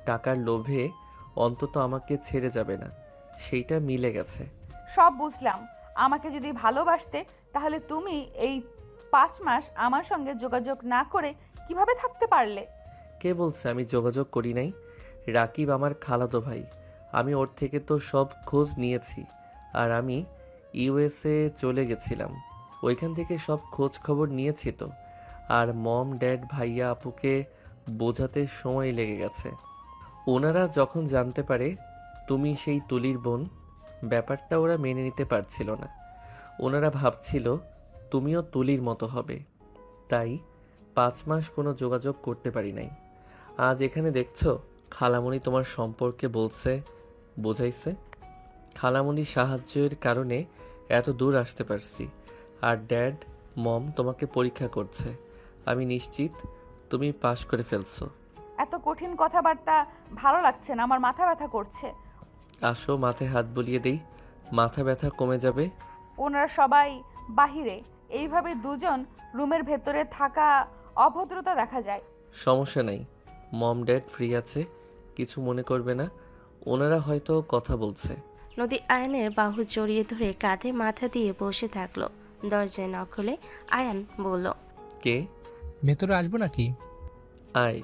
টাকার লোভে অন্তত আমাকে ছেড়ে যাবে না, সেইটা মিলে গেছে। সব বুঝলাম। আমাকে যদি ভালোবাসতে, তাহলে তুমি এই 5 মাস আমার সঙ্গে যোগাযোগ না করে কিভাবে থাকতে পারলে? কে বলছে আমি যোগাযোগ করি নাই? রাকিব আমার খালাতো ভাই, আমি ওর থেকে তো সব খোঁজ নিয়েছি। আর আমি ইউএসএ চলে গেছিলাম, ওইখান থেকে সব খোঁজ খবর নিয়েছি তো। আর মম ড্যাড ভাইয়া আপুকে বোঝাতে সময় লেগে গেছে। ওনারা যখন জানতে পারে তুমি সেই তুলির বোন, ব্যাপারটা ওরা মেনে নিতে পারছিল না। ওনারা ভাবছিল তুমিও তুলির মতো হবে। তাই 5 মাস কোনো যোগাযোগ করতে পারি নাই। আজ এখানে দেখছো, খালামণি তোমার সম্পর্কে বলছে, বোঝাইছে। খালামণির সাহায্যের কারণে এত দূর আসতে পারছি। আর ড্যাড মম তোমাকে পরীক্ষা করছে। আমি নিশ্চিত তুমি পাশ করে ফেলছো। এত কঠিন কথাবার্তা ভালো লাগছে না, আমার মাথা ব্যথা করছে। আসো, মাথায় হাত বুলিয়ে দেই, মাথা ব্যথা কমে যাবে। ওনারা সবাই বাহিরে, এইভাবে দুজন রুমের ভেতরে থাকা অভদ্রতা দেখা যায়। সমস্যা নাই, মম ড্যাড ফ্রি আছে, কিছু মনে করবে না, ওনারা হয়তো কথা বলছে। নদী আয়ানের বাহু জড়িয়ে ধরে কাঁধে মাথা দিয়ে বসে থাকলো। দরজায় নক হলে আয়ান বলল, কে? ভেতরে আসবো নাকি? আয়।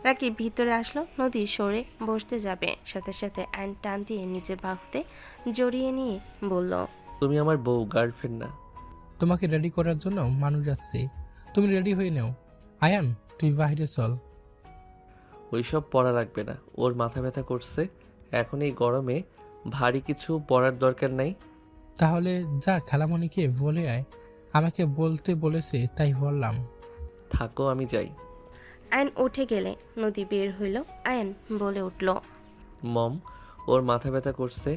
রাকিব ভিতরে আসলো। নদী সরে বসতে যাবে, সাথে সাথে আয়ন টান দিয়ে নিজের বাহুতে জড়িয়ে নিয়ে বলল, তুমি আমার বউ, গার্লফ্রেন্ড না। তোমাকে রেডি করার জন্য মানুষ আসছে, তুমি রেডি হয়ে নাও। আয়ান, তুই বাইরে চল। ওইসব পড়া লাগবে না, ওর মাথা ব্যথা করছে, এখন এই গরমে ভারী কিছু পরার দরকার নাই। তাহলে যা খালামণিকে বলে আয়, আমাকে বলতে বলেছে তাই বললাম। থাকো, আমি যাই। আয়ন উঠে গেলে নদী বের হইল। আয়ন বলে উঠল, মম, ওর মাথা ব্যথা করছে,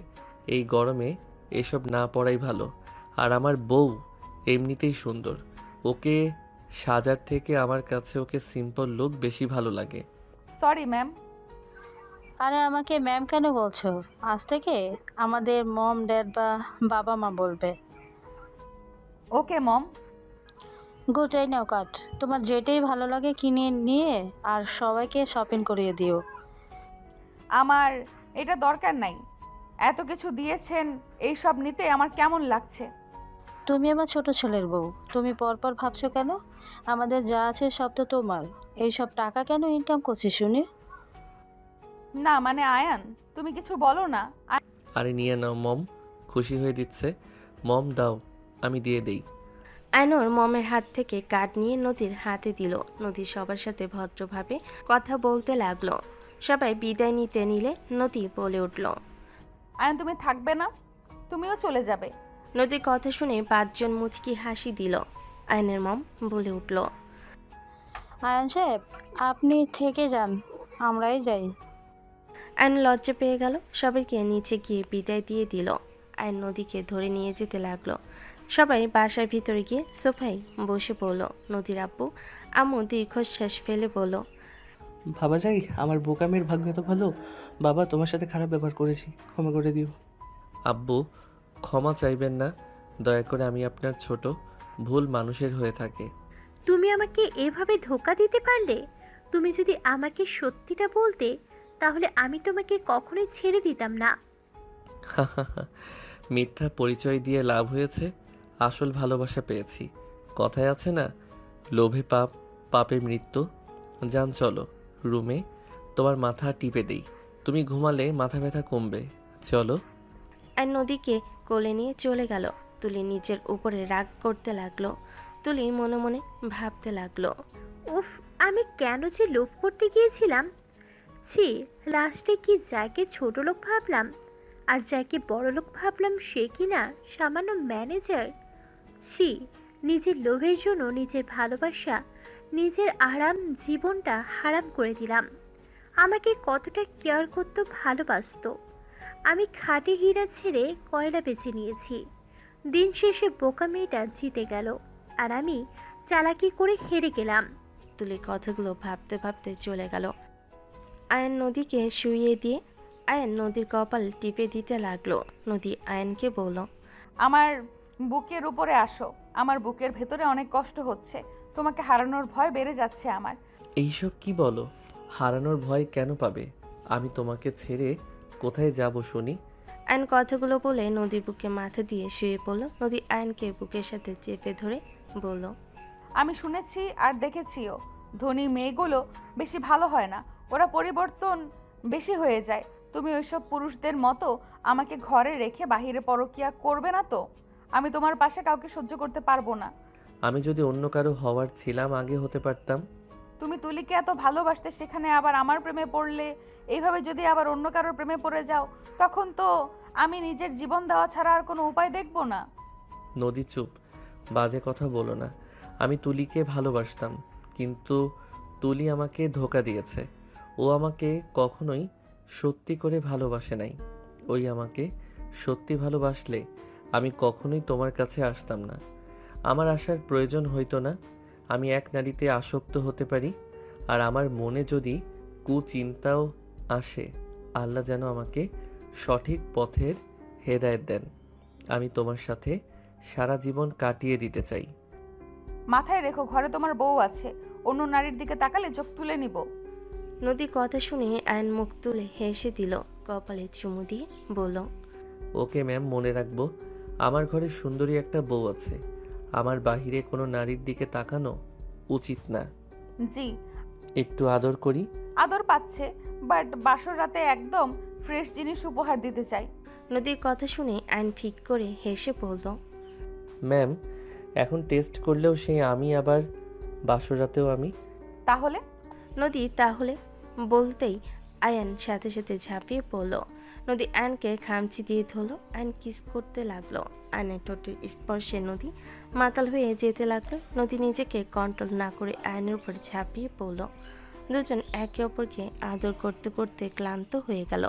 এই গরমে এসব না পড়াই ভালো। আর আমার বউ এমনিতেই সুন্দর, ওকে সাজার থেকে আমার কাছে ওকে সিম্পল লুক বেশি ভালো লাগে। Sorry ma'am. আরে আমাকে ম্যাম কেন বলছো? আজ থেকে আমাদের মম ড্যাড বা বাবা মা বলবে। ওকে মম। গুড, এই নাও কাট। তোমার যেটাই ভালো লাগে কিনে নিয়ে আর সবাইকে শপিং করিয়ে দিও। আমার এটা দরকার নাই, এত কিছু দিয়েছেন, এই সব নিতে আমার কেমন লাগছে। তুমি আমার ছোট ছেলের বউ, তুমি পরপর ভাবছো কেন? আমাদের যা আছে সব তো তোমার। এইসব টাকা কেন ইনকাম করছি শুনি? না মানে আয়ান, তুমি কিছু বলো না। আরে নিয়ে নাও মম, খুশি হয়ে দিচ্ছে। মম দাও, আমি দিয়ে দেই। আয়নর মমের হাত থেকে কার্ড নিয়ে নদীর হাতে দিল। নদী সবার সাথে ভদ্রভাবে কথা বলতে লাগলো। সবাই বিদায় নিতে নিলে নদী বলে উঠল, আয়ান তুমি থাকবে না? তুমিও চলে যাবে? নদীর কথা শুনে 5 জন মুচকি হাসি দিল। আয়নের মম বলে উঠল, আয়ান সাহেব, আপনি থেকে যান, আমরাই যাই। আয়ন লজ্জা পেয়ে গেল। সবাইকে নিচে গিয়ে বিদায় দিয়ে দিল। আয়ন নদীকে ধরে নিয়ে যেতে লাগলো। সবাই বাসার ভিতরে গিয়ে সোফায় বসে পড়ল। নদীর আব্বু আম্মু দীর্ঘশ্বাস ফেলে বলল, ভাবা যায় আমার বোকামের ভাগ্য তো ভালো। বাবা, তোমার সাথে খারাপ ব্যবহার করেছি, ক্ষমা করে দিও। আব্বু, ক্ষমা চাইবেন না, দয়া করে, আমি আপনার ছোট, ভুল মানুষের হয়ে থাকে। তুমি আমাকে এভাবে ধোকা দিতে পারলে? তুমি যদি আমাকে সত্যিটা বলতে, তাহলে আমি তোমাকে কখনোই ছেড়ে দিতাম না। মিথ্যা পরিচয় দিয়ে লাভ হয়েছে, আসল ভালোবাসা পেয়েছি। কথায় আছে না, লোভে পাপ, পাপে মৃত্যু। যান চলো রুমে, তোমার মাথা টিপে দেই, তুমি ঘুমালে মাথা ব্যথা কমবে। চলো। আর নদীকে কোলে নিয়ে চলে গেল। তুলি নিজের উপরে রাগ করতে লাগলো। তুলি মনে মনে ভাবতে লাগলো, উফ, আমি কেন যে লোভ করতে গিয়েছিলাম। ছি, লাস্টে কি যাকে ছোট লোক ভাবলাম আর যাকে বড় লোক ভাবলাম সে কিনা সামান্য ম্যানেজার। ছি, নিজের লোভের জন্য নিজের ভালোবাসা, নিজের আরাম জীবনটা হারাম করে দিলাম। আমাকে কতটা কেয়ার করতো, ভালোবাসতো। আমি খাঁটি হীরা ছেড়ে কয়লা বেছে নিয়েছি। দিন শেষে বোকা মেয়েটা জিতে গেল আর আমি চালাকি করে হেরে গেলাম। তুলি কথাগুলো ভাবতে ভাবতে চলে গেল। আয়ন নদীকে শুইয়ে দিয়ে আয়ন নদীর কপাল টিপে দিতে লাগলো। নদী আয়নকে বলল, আমার বুকের উপরে আসো, আমার বুকের ভেতরে অনেক কষ্ট হচ্ছে, তোমাকে হারানোর ভয় বেড়ে যাচ্ছে আমার। এইসব কি বলো? হারানোর ভয় কেন পাবে? আমি তোমাকে ছেড়ে কোথায় যাব শুনি? আয়ন কথাগুলো বলে নদীর বুকে মাথা দিয়ে শুয়ে পড়ল। নদী আয়নকে বুকের সাথে চেপে ধরে বলল, আমি শুনেছি আর দেখেছিও, ধনী মেয়েগুলো বেশি ভালো হয় না, ওরা পরিবর্তন বেশি হয়ে যায়। তুমি ওইসব পুরুষদের মতো আমাকে ঘরে রেখে বাহিরে পরকিয়া করবে না তো? আমি তোমার পাশে কাউকে সহ্য করতে পারবো না। আমি যদি অন্য কারো হওয়ার ছিলাম আগে হতে পারতাম। তুমি তুলিকে এত ভালোবাসতে, সেখানে আবার আমার প্রেমে পড়লে। এইভাবে যদি আবার অন্য কারোর প্রেমে পড়ে যাও, তখন তো আমি নিজের জীবন দেওয়া ছাড়া আর কোনো উপায় দেখব না। নদী চুপ, বাজে কথা বলো না। আমি তুলিকে ভালোবাসতাম, কিন্তু তুলি আমাকে ধোঁকা দিয়েছে। ও আমাকে কখনোই সত্যি করে ভালোবাসে নাই। ওই আমাকে সত্যি ভালোবাসলে আমি কখনোই তোমার কাছে আসতাম না। আমার আসার প্রয়োজন হইতো না। আমি এক নারীতে আসক্ত হতে পারি, আর আমার মনে যদি কুচিন্তাও আসে, আল্লাহ যেন আমাকে সঠিক পথের হেদায়েত দেন। আমি তোমার সাথে সারা জীবন কাটিয়ে দিতে চাই। মাথায় রেখো, ঘরে তোমার বউ আছে, অন্য নারীর দিকে তাকালে চোখ তুলে নিব। নদীর কথা শুনে আয়ন মুখ তুলে হেসে দিল, কপালে চুমু দিয়ে বলল, ওকে ম্যাম, মনে রাখবো। আমার ঘরে সুন্দরী একটা বউ আছে। আমার বাহিরে কোনো নারীর দিকে তাকানো উচিত না। জি। একটু আদর করি। আদর পাচ্ছে, বাট বাসর রাতে একদম ফ্রেশ জিনিস উপহার দিতে চাই। নদীর কথা শুনে আয়ন ফিক করে হেসে বলল, ম্যাম, এখন টেস্ট করলেও সেই আমি, আবার বাসরাতেও আমি। তাহলে? নদী তাহলে বলতেই আয়ান সাথে সাথে ঝাঁপিয়ে পড়ল। নদী আয়নকে খামচি দিয়ে ধরল। আয়ন কিস করতে লাগলো। আয়নের ঠোঁটের স্পর্শে নদী মাতাল হয়ে যেতে লাগলো। নদী নিজেকে কন্ট্রোল না করে আয়নের উপর ঝাঁপিয়ে পড়ল। দুজন একে অপরকে আদর করতে করতে ক্লান্ত হয়ে গেল।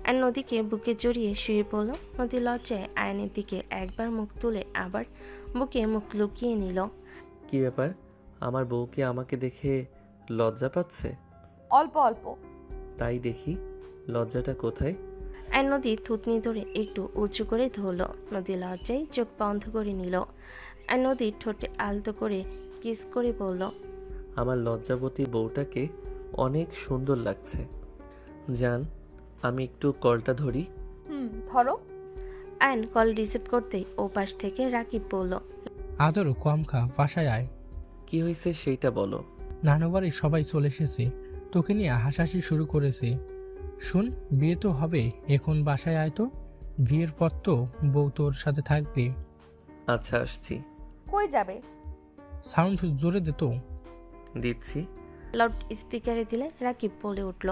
আর নদীকে বুকে জড়িয়ে শুয়ে পড়ল। নদী লজ্জায় আয়নের দিকে একবার মুখ তুলে আবার বুকে মুখ লুকিয়ে নিল। কি ব্যাপার, আমার বউ কি আমাকে দেখে লজ্জা পাচ্ছে? অল্প অল্প। তাই দেখি লজ্জাটা কোথায়। আর নদী থুতনি ধরে একটু উঁচু করে ধরল। নদী লজ্জায় চোখ বন্ধ করে নিল। আর নদীর ঠোঁটে আলতো করে কিস করে বলল, আমার লজ্জাবতী বউটাকে অনেক সুন্দর লাগছে। জান, আমি একটু কলটা ধরি। ধরো। আয়ন কল রিসিভ করতেই ও পাশ থেকে রাকিব বলল, আদর কম খা, বাসায় আয়। কি হয়েছে সেইটা বলো। নানু বাড়ির সবাই চলে এসেছে, তোকে নিয়ে হাসাহাসি শুরু করেছে। শুন, বিয়ে তো হবে, এখন বাসায় আয় তো। বিয়ের পর তো বউ তোর সাথে থাকবে। আচ্ছা, আসছি। কই যাবে? সাউন্ড জোরে দে তো। দিচ্ছি। লাউড স্পিকারে দিলে রাকিব বলে উঠল,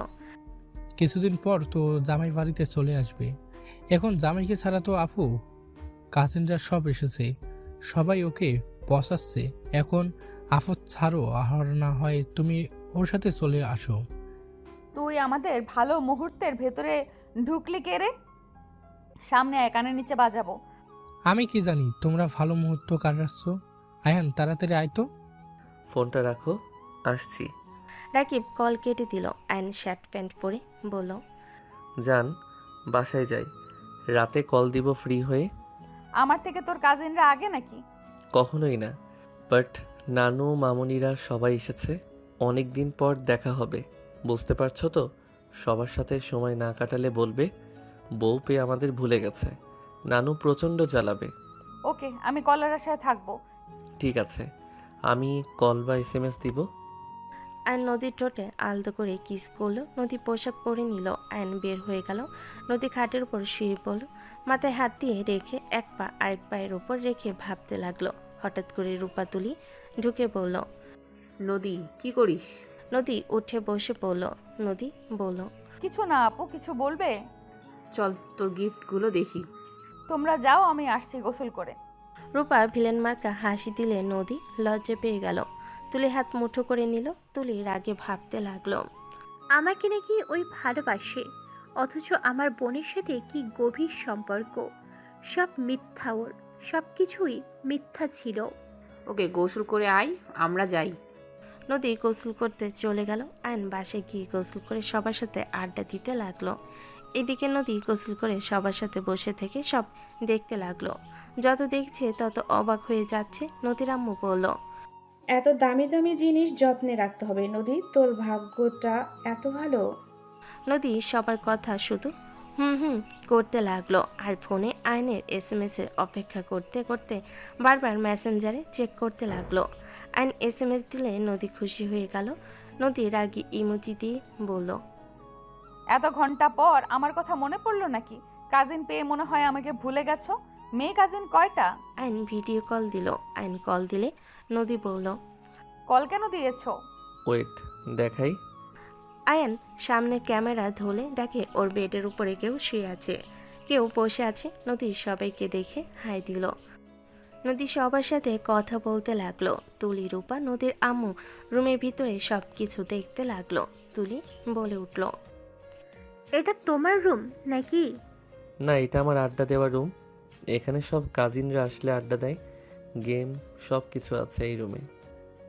কিছুদিন পর তো জামাই বাড়িতে চলে আসবে। এখন জামাইকে ছাড়া তো আপু কাজিনরা সব এসেছে, সবাই ওকে পচাচ্ছে। এখন আফত ছাড়ো, আর না হয় তুমি ওর সাথে চলে আসো। তুই আমাদের ভালো মুহূর্তের ভেতরে ঢুকলি কে রে? সামনে আয়, কানের নিচে বাজাবো। আমি কি জানি তোমরা ভালো মুহূর্ত কাটাচ্ছ। আয়ান, তাড়াতাড়ি আয় তো। ফোনটা রাখো, আসছি। রাকিব কল কেটে দিল। আয়ন শার্ট প্যান্ট পরে বলল, জান, বাসায় যাই, রাতে কল দিব ফ্রি হয়ে। আমার থেকে তোর কাজিনরা আগে নাকি? কখনোই না, বাট নানু মামুনিরা সবাই এসেছে, অনেক দিন পর দেখা হবে, বুঝতে পারছো তো। সবার সাথে সময় না কাটালে বলবে বউ পেয়ে আমাদের ভুলে গেছে। নানু প্রচণ্ড জ্বালাবে। ওকে, আমি কলের আশায় থাকবো। ঠিক আছে, আমি কল বা SMS দিব। আয়ন নদীর ঠোঁটে আলতো করে কিস করলো। নদী পোশাক পরে নিল। আয়ন বের হয়ে গেল। নদী খাটের উপর শুয়ে পড়ল। মাথায় হাত দিয়ে রেখে এক পা আরেক পায়ের উপর রেখে ভাবতে লাগলো। হঠাৎ করে রূপা তুলি ঢুকে পড়ল। নদী, কি করিস? নদী উঠে বসে পড়ল। নদী বলল, কিছু না আপু, কিছু বলবে? চল তোর গিফটগুলো দেখি। তোমরা যাও, আমি আসছি গোসল করে। রূপা ভিলেন মার্কা হাসি দিলে নদী লজ্জা পেয়ে গেল। তুলি হাত মুঠো করে নিল। তুলি রাগে ভাবতে লাগলো, আমাকে নাকি ওই ভালোবাসে, অথচ আমার বোনের সাথে কি গভীর সম্পর্ক। সব মিথ্যা, ওর সব কিছুই মিথ্যা ছিল। ওকে, গোসল করে আয়, আমরা যাই। নদী গোসল করতে চলে গেল। আয়ন বাসায় গিয়ে গোসল করে সবার সাথে আড্ডা দিতে লাগলো। এদিকে নদী গোসল করে সবার সাথে বসে থেকে সব দেখতে লাগলো। যত দেখছে তত অবাক হয়ে যাচ্ছে। নদীর আম্মু বলল, এত দামি দামি জিনিস যত্নে রাখতে হবে নদী, তোর ভাগ্যটা এত ভালো। নদী সবার কথা শুধু হুম হুম করতে লাগলো। আর ফোনে আয়নের SMS এর অপেক্ষা করতে করতে বারবার মেসেঞ্জারে চেক করতে লাগলো। আয়ন SMS দিলে নদী খুশি হয়ে গেল। নদী রাগী ইমোজি দিয়ে বলল, এত ঘন্টা পর আমার কথা মনে পড়লো নাকি? কাজিন পেয়ে মনে হয় আমাকে ভুলে গেছো। মেয়ে কাজিন কয়টা? আয়ন ভিডিও কল দিল। আয়ন কল দিলে নদী বলল, কল কেন দিয়েছো? ওয়েট, দেখাই। আয়ন সামনে ক্যামেরা ধরে দেখে ওর বেডের উপরে কেউ শুয়ে আছে, কেউ বসে আছে। নদী সবাইকে দেখে হাই দিল। নদী সবার সাথে কথা বলতে লাগলো। তুলি, রূপা, নদীর আম্মু রুমের ভিতরে সব কিছু দেখতে লাগলো। তুলি বলে উঠল, এটা তোমার রুম নাকি? না, এটা আমার আড্ডা দেওয়ার রুম। এখানে সব কাজিনরা আসলে আড্ডা দেয়, গেম সব কিছু আছে এই রুমে।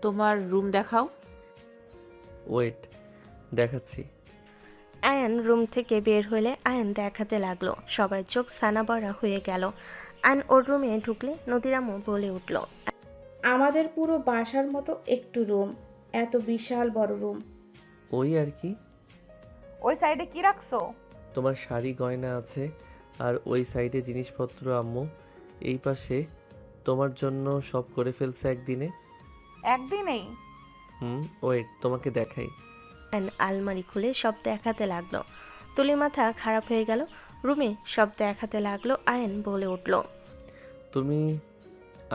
তোমার রুম দেখাও। ওয়েট, দেখাচ্ছি। আয়ন রুম থেকে বের হলে আয়ন দেখাতে লাগলো। সবার চোখ সানাবড়া হয়ে গেল। আয়ন ওর রুমে ঢুকলে নদীর আম্মু বলে উঠল, আমাদের পুরো বাসার মতো একটু রুম, এত বিশাল বড় রুম। ওই আর কি, ওই সাইডে কি রাখছো? তোমার শাড়ি গয়না আছে, আর ওই সাইডে জিনিসপত্র আম্মু। এই পাশে তোমার জন্য সব করে ফেলছে একদিনে। একদিনেই? ওয়েট, তোমাকে দেখাই। অ্যান আলমারি খুলে সব দেখাতে লাগলো। তুলির মাথা খারাপ হয়ে গেল। রুমে সব দেখাতে লাগলো। আয়ান বলে উঠল, তুমি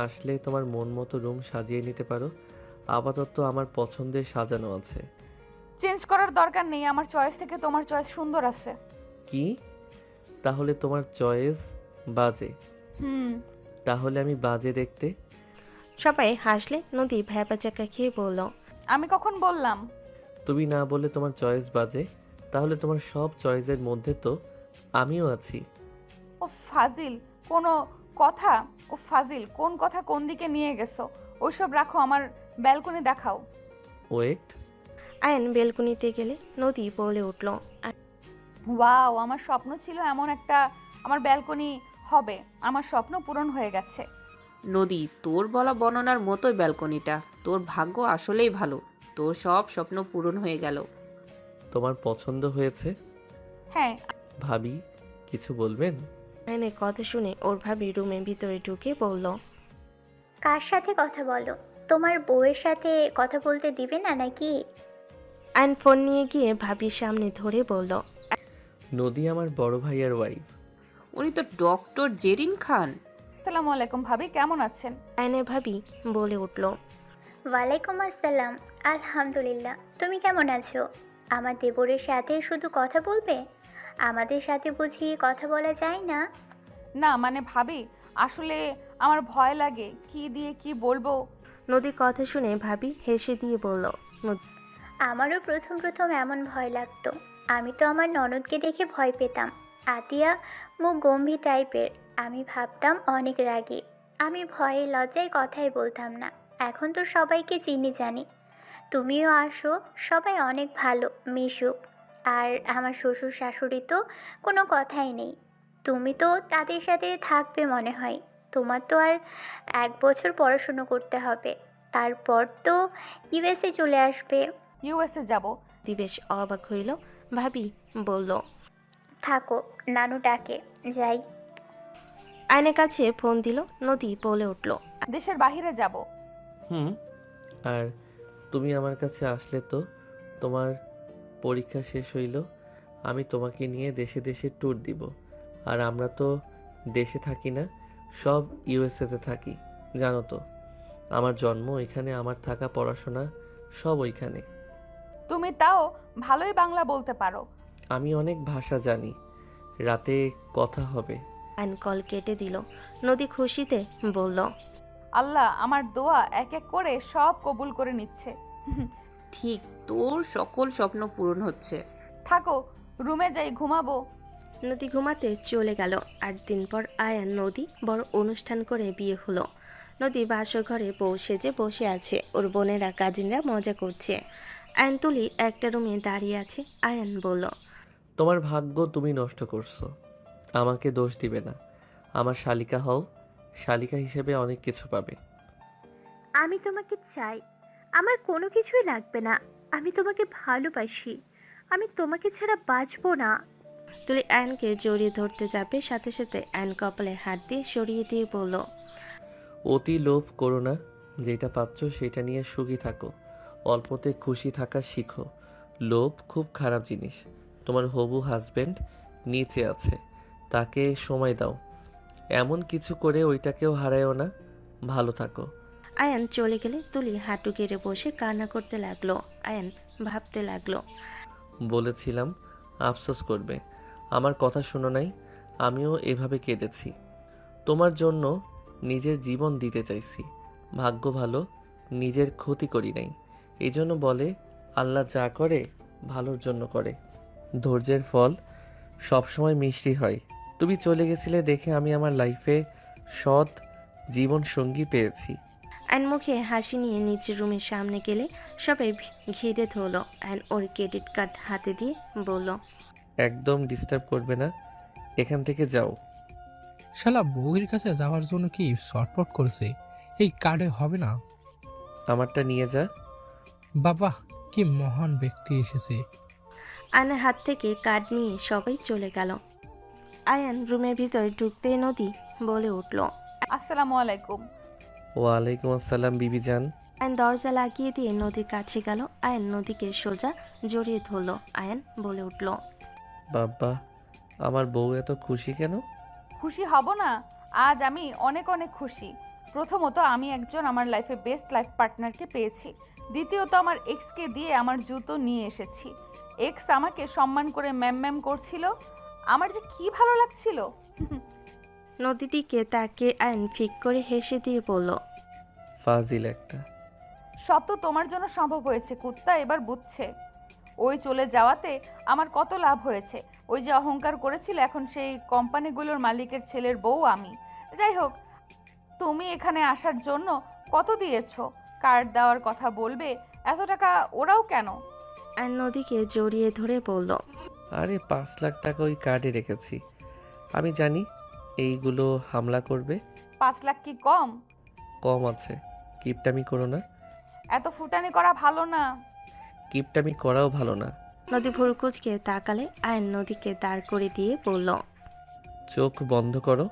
আসলে তোমার মন মতো রুম সাজিয়ে নিতে পারো। আপাতত আমার পছন্দের সাজানো আছে। চেঞ্জ করার দরকার নেই, আমার চয়েস থেকে তোমার চয়েস সুন্দর আছে। কি? তাহলে তোমার চয়েস বাজে? তাহলে আমি বাজে দেখতে? সবাই হাসলে। নদী ভ্যাপাচাকা খেয়ে বলল, আমি কখন বললাম? তুমি না বলে তোমার চয়েস বাজে, তাহলে তোমার সব চয়েসের মধ্যে তো আমিও আছি। ও ফাজিল, কোনো কথা? ও ফাজিল, কোন কথা কোন দিকে নিয়ে গেছো? ওইসব রাখো, আমার ব্যালকনি দেখাও। ওয়েট। আয়ান বেলকুনিতে গেলে নদী বলে উঠল, ওয়াও, আমার স্বপ্ন ছিল এমন একটা আমার ব্যালকনি হবে। আমার স্বপ্ন পূরণ হয়ে গেছে। নদী, তোর বলা বর্ণনার মতোই ব্যালকনিটা। তোর ভাগ্য আসলেই ভালো, তোর সব স্বপ্ন পূরণ হয়ে গেল। তোমার পছন্দ হয়েছে? হ্যাঁ। ভাবি, কিছু বলবেন? আয়নের কথা শুনে ওর ভাবি রুমের ভিতরে ঢুকে বলল, কার সাথে কথা বলো? তোমার বউয়ের সাথে কথা বলতে দিবে না নাকি? আয়ন ফোন নিয়ে গিয়ে ভাবির সামনে ধরে বলল, নদী আমার বড় ভাইয়ের ওয়াইফ। উনি তো ডক্টর জেরিন খান। আসসালামু আলাইকুম ভাবি, কেমন আছেন? আয়নের ভাবি বলে উঠল, ওয়ালাইকুম আসসালাম। আলহামদুলিল্লাহ, তুমি কেমন আছো? আমার দেবরের সাথে শুধু কথা বলবে? আমাদের সাথে বুঝি কথা বলা যায় না? না মানে ভাবি, আসলে আমার ভয় লাগে, কি দিয়ে কি বলবো। নদীর কথা শুনে ভাবি হেসে দিয়ে বলল, আমারও প্রথম প্রথম এমন ভয় লাগতো। আমি তো আমার ননদকে দেখে ভয় পেতাম। আতিয়া মুখ গম্ভীর টাইপের, আমি ভাবতাম অনেক রাগী। আমি ভয়ে লজ্জায় কথাই বলতাম না। এখন তো সবাইকে চিনি জানি। তুমিও আসো, সবাই অনেক ভালো, মিশুক। আর আমার শ্বশুর শাশুড়ি তো কোনো কথাই নেই। তুমি তো তাদের সাথে থাকবে মনে হয়। তোমার তো আর 1 বছর পড়াশুনো করতে হবে, তারপর তো ইউএসএ চলে আসবে। ইউএসএ যাব? দিবেশ অবাক হইল। ভাবি বলল, থাকো, নানু ডাকে, যাই। আয়নের কাছে ফোন দিল। নদী বলে উঠল, দেশের বাহিরে যাব। আর তুমি আমার কাছে আসলে তো তোমার পরীক্ষা শেষ হইল, আমি তোমাকে নিয়ে দেশে দেশে ট্যুর দিব। আর আমরা তো দেশে থাকি না, সব ইউএসএতে থাকি, জানো তো। আমার জন্ম এখানে, আমার থাকা পড়াশোনা সব ওইখানে। তুমি তাও ভালোই বাংলা বলতে পারো। আমি অনেক ভাষা জানি। রাতে কথা হবে। আয়ন কল কেটে দিল। নদী খুশিতে বলল, আল্লাহ আমার দোয়া এক এক করে সব কবুল করে নিচ্ছে। ঠিক, তোর সকল স্বপ্ন পূরণ হচ্ছে। থাকো, রুমে যাই, ঘুমাবো। নদী ঘুমাতে চলে গেল। 8 দিন পর আয়ান নদী বড় অনুষ্ঠান করে বিয়ে হলো। নদী বাসর ঘরে বউ সেজে বসে আছে। ওর বোনেরা কাজিনরা মজা করছে। আয়ান তুলি একটা রুমে দাঁড়িয়ে আছে। আয়ান বলল, তোমার ভাগ্য তুমি নষ্ট করছো, আমাকে দোষ দিবে না। আমার শালিকা হও, শালিকা হিসেবে অনেক কিছু পাবে। আমি তোমাকে চাই, আমার কোনো কিছুই লাগবে না। আমি তোমাকে ভালোবাসি, আমি তোমাকে ছাড়া বাঁচবো না। তুলি আয়নকে জড়িয়ে ধরতে যাবে, সাথে সাথে আয়ন কপালে হাত দিয়ে সরিয়ে দিয়ে বলল, অতি লোভ করো না, যেটা পাচ্ছ সেটা নিয়ে সুখী থাকো, অল্পতে খুশি থাকা শিখো। লোভ খুব খারাপ জিনিস। তোমার হবু হাজবেন্ড নিচে আছে, তাকে সময় দাও, এমন কিছু করে ওইটাকেও হারায়ও না। ভালো থাকো। আয়ান চলে গেলে তুলি হাঁটু গেড়ে বসে কান্না করতে লাগলো। আয়ান ভাবতে লাগলো, বলেছিলাম আফসোস করবে, আমার কথা শোনো নাই। আমিও এভাবে কেঁদেছি, তোমার জন্য নিজের জীবন দিতে চাইছি। ভাগ্য ভালো, নিজের ক্ষতি করি নাই। এই জন্য বলে আল্লাহ যা করে ভালোর জন্য করে। ধৈর্যের ফল সবসময় মিষ্টি হয়। তুমি চলে গেছিলে দেখে আমি আমার লাইফে সৎ জীবন সঙ্গী পেয়েছি। আয়ন মুখে হাসি নিয়ে নিচের রুমের সামনে গেলে সবাই ঘিরে ধরলো। আয়ন ওর ক্রেডিট কার্ড হাতে দিয়ে বলল, একদম ডিস্টার্ব করবে না, এখান থেকে যাও। শালা বউয়ের কাছে যাওয়ার জন্য কি শর্টপট করছে? এই কার্ডে হবে না। আমারটা নিয়ে যা। বাবা, কি মহান ব্যক্তি এসেছে। আয়নের হাত থেকে কার্ড নিয়ে সবাই চলে গেল। আয়ান রুমের ভিতর ঢুকতেই নদী বলে উঠল। আসসালামু আলাইকুম। ওয়ালাইকুম আসসালাম বিবি জান। আয়ন দরজা লাগিয়ে দিয়ে নদীর কাছে গেল। আয়ন নদীকে সোজা জড়িয়ে ধরল। আয়ান বলে উঠল, বাবা, আমার বউ এত খুশি কেন? খুশি হব না? আজ আমি অনেক অনেক খুশি। প্রথমত, আমি একজন আমার লাইফে বেস্ট লাইফ পার্টনারকে পেয়েছি। দ্বিতীয়ত, আমার এক্সকে দিয়ে আমার জুতো নিয়ে এসেছি। এক্স আমাকে সম্মান করে ম্যাম ম্যাম করছিল। আমার যে কি ভালো লাগছিল। নদীর দিকে তাকে আয়ন ফিক করে হেসে দিয়ে বলল, ফাজিল একটা। সব তো তোমার জন্য সম্ভব হয়েছে কুত্তা, এবার বুঝছে। ওই চলে যাওয়াতে আমার কত লাভ হয়েছে। ওই যে অহংকার করেছিল, এখন সেই কোম্পানিগুলোর মালিকের ছেলের বউ আমি। যাই হোক, তুমি এখানে আসার জন্য কত দিয়েছো? কার্ড দেওয়ার কথা বলবে, এত টাকা ওরাও কেন? আয়ন নদীকে জড়িয়ে ধরে বলল, আরে 5 লাখ টাকা ওই কার্ডে রেখেছি। আমি জানি এইগুলো হামলা করবে। 5 লাখ কি কম? কম আছে। কিপটামি করো না। এত ফুটানি করা ভালো না। কিপটামি করাও ভালো না। নদী ভুরকুচকে তাকালে আয়ন নদীকে দাঁড় করে দিয়ে বলল, চোখ বন্ধ করো।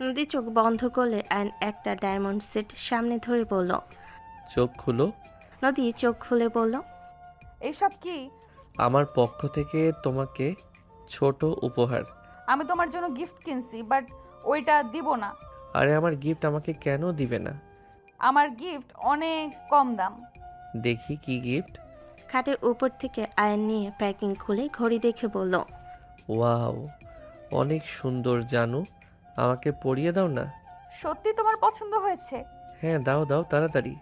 নদী চোখ বন্ধ করলে আয়ন একটা ডায়মন্ড সেট সামনে ধরে বলল। চোখ খুলো। নদী চোখ খুলে বলল, এইসব কি? আমার পক্ষ থেকে তোমাকে ছোট উপহার। আমি তোমার জন্য গিফট কিনছি, বাট ওইটা দিব না। আরে আমার গিফট আমাকে কেন দিবে না? আমার গিফট অনেক কম দাম। দেখি কি গিফট। খাটের উপর থেকে আয়ন নিয়ে প্যাকিং খুলে ঘড়ি দেখে বলল, ওয়াও, অনেক সুন্দর জানু। আমাকে পরিয়ে দাও না। সত্যি তোমার পছন্দ হয়েছে? হ্যাঁ, দাও দাও তাড়াতাড়ি।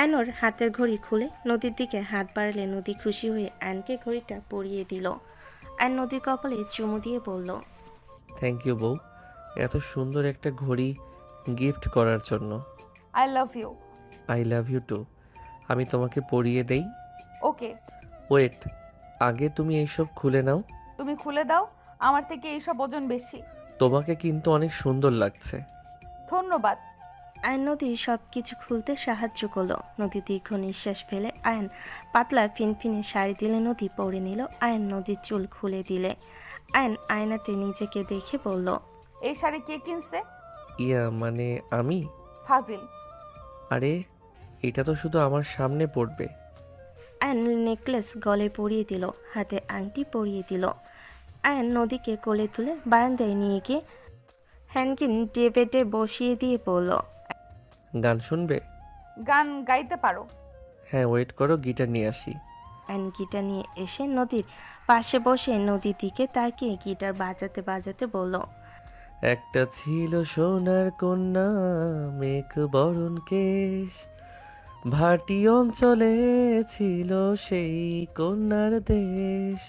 আয়নর হাতের ঘড়ি খুলে নদীর দিকে হাত বাড়ালে নদী খুশি হয়ে আয়নকে ঘড়িটা পরিয়ে দিল। আয়ন নদীর কপালে চুমু দিয়ে বলল, থ্যাংক ইউ বউ, এত সুন্দর একটা ঘড়ি গিফট করার জন্য। I love you. I love you too. আমি তোমাকে পরিয়ে দেই। ওকে। ওয়েট, আগে তুমি এইসব খুলে নাও। তুমি খুলে দাও, আমার থেকে এইসব ওজন বেশি। তোমাকে কিন্তু অনেক সুন্দর লাগছে। ধন্যবাদ। আয়ন নদী সব কিছু খুলতে সাহায্য করলো। নদী দীর্ঘ নিঃশ্বাস ফেলে আয়ন পাতলা ফিনফিনে শাড়ি দিলে নদী পরে নিল। আয়ন নদীর চুল খুলে দিলে। আয়ন আয়নাতে নিজেকে দেখে বলল, এই শাড়ি কে কিনছে? ইয়া মানে আমি। ফাজিল। আরে এটা তো শুধু আমার সামনে পড়বে। আয়ন নেকলেস গলে পরিয়ে দিল, হাতে আংটি পরিয়ে দিল। আয়ন নদীকে কোলে তুলে বারান্দায় নিয়ে গিয়ে হ্যান্ডকিন টেবিলে বসিয়ে দিয়ে বলল, গান শুনবে? গান গাইতে পারো? হ্যাঁ, ওয়েট করো, গিটার নিয়ে আসি। আয়ন গিটার নিয়ে এসে নদীর পাশে বসে নদীর দিকে তাকিয়ে গিটার বাজাতে বাজাতে বলল, একটা ছিল সোনার কন্যা, মেঘ বরণ কেশ, ভাটি অঞ্চলে ছিল সেই কন্যার দেশ।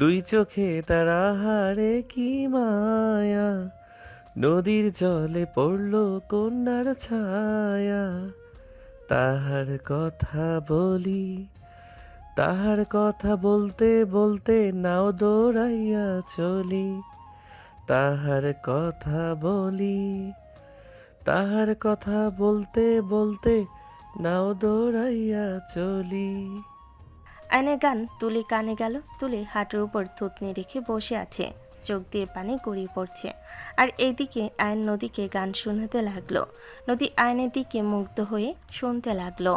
দুই চোখে তার আহারে কি মায়া, নদীর জলে পড়ল কন্যার ছায়া। তাহার কথা বলি, তাহার কথা বলতে বলতে নাও দৌড়াইয়া চলি। তাহার কথা বলি, তাহার কথা বলতে বলতে নাও দৌড়াইয়া চলি। আয়নের গান তুলি কানে গেল। তুলি হাঁটুর উপর থুতনি রেখে বসে আছে, চোখ দিয়ে পানি গড়িয়ে পড়ছে। আর এইদিকে আয়ন নদীকে গান শোনাতে লাগলো। নদী আয়নের দিকে মুগ্ধ হয়ে শুনতে লাগলো।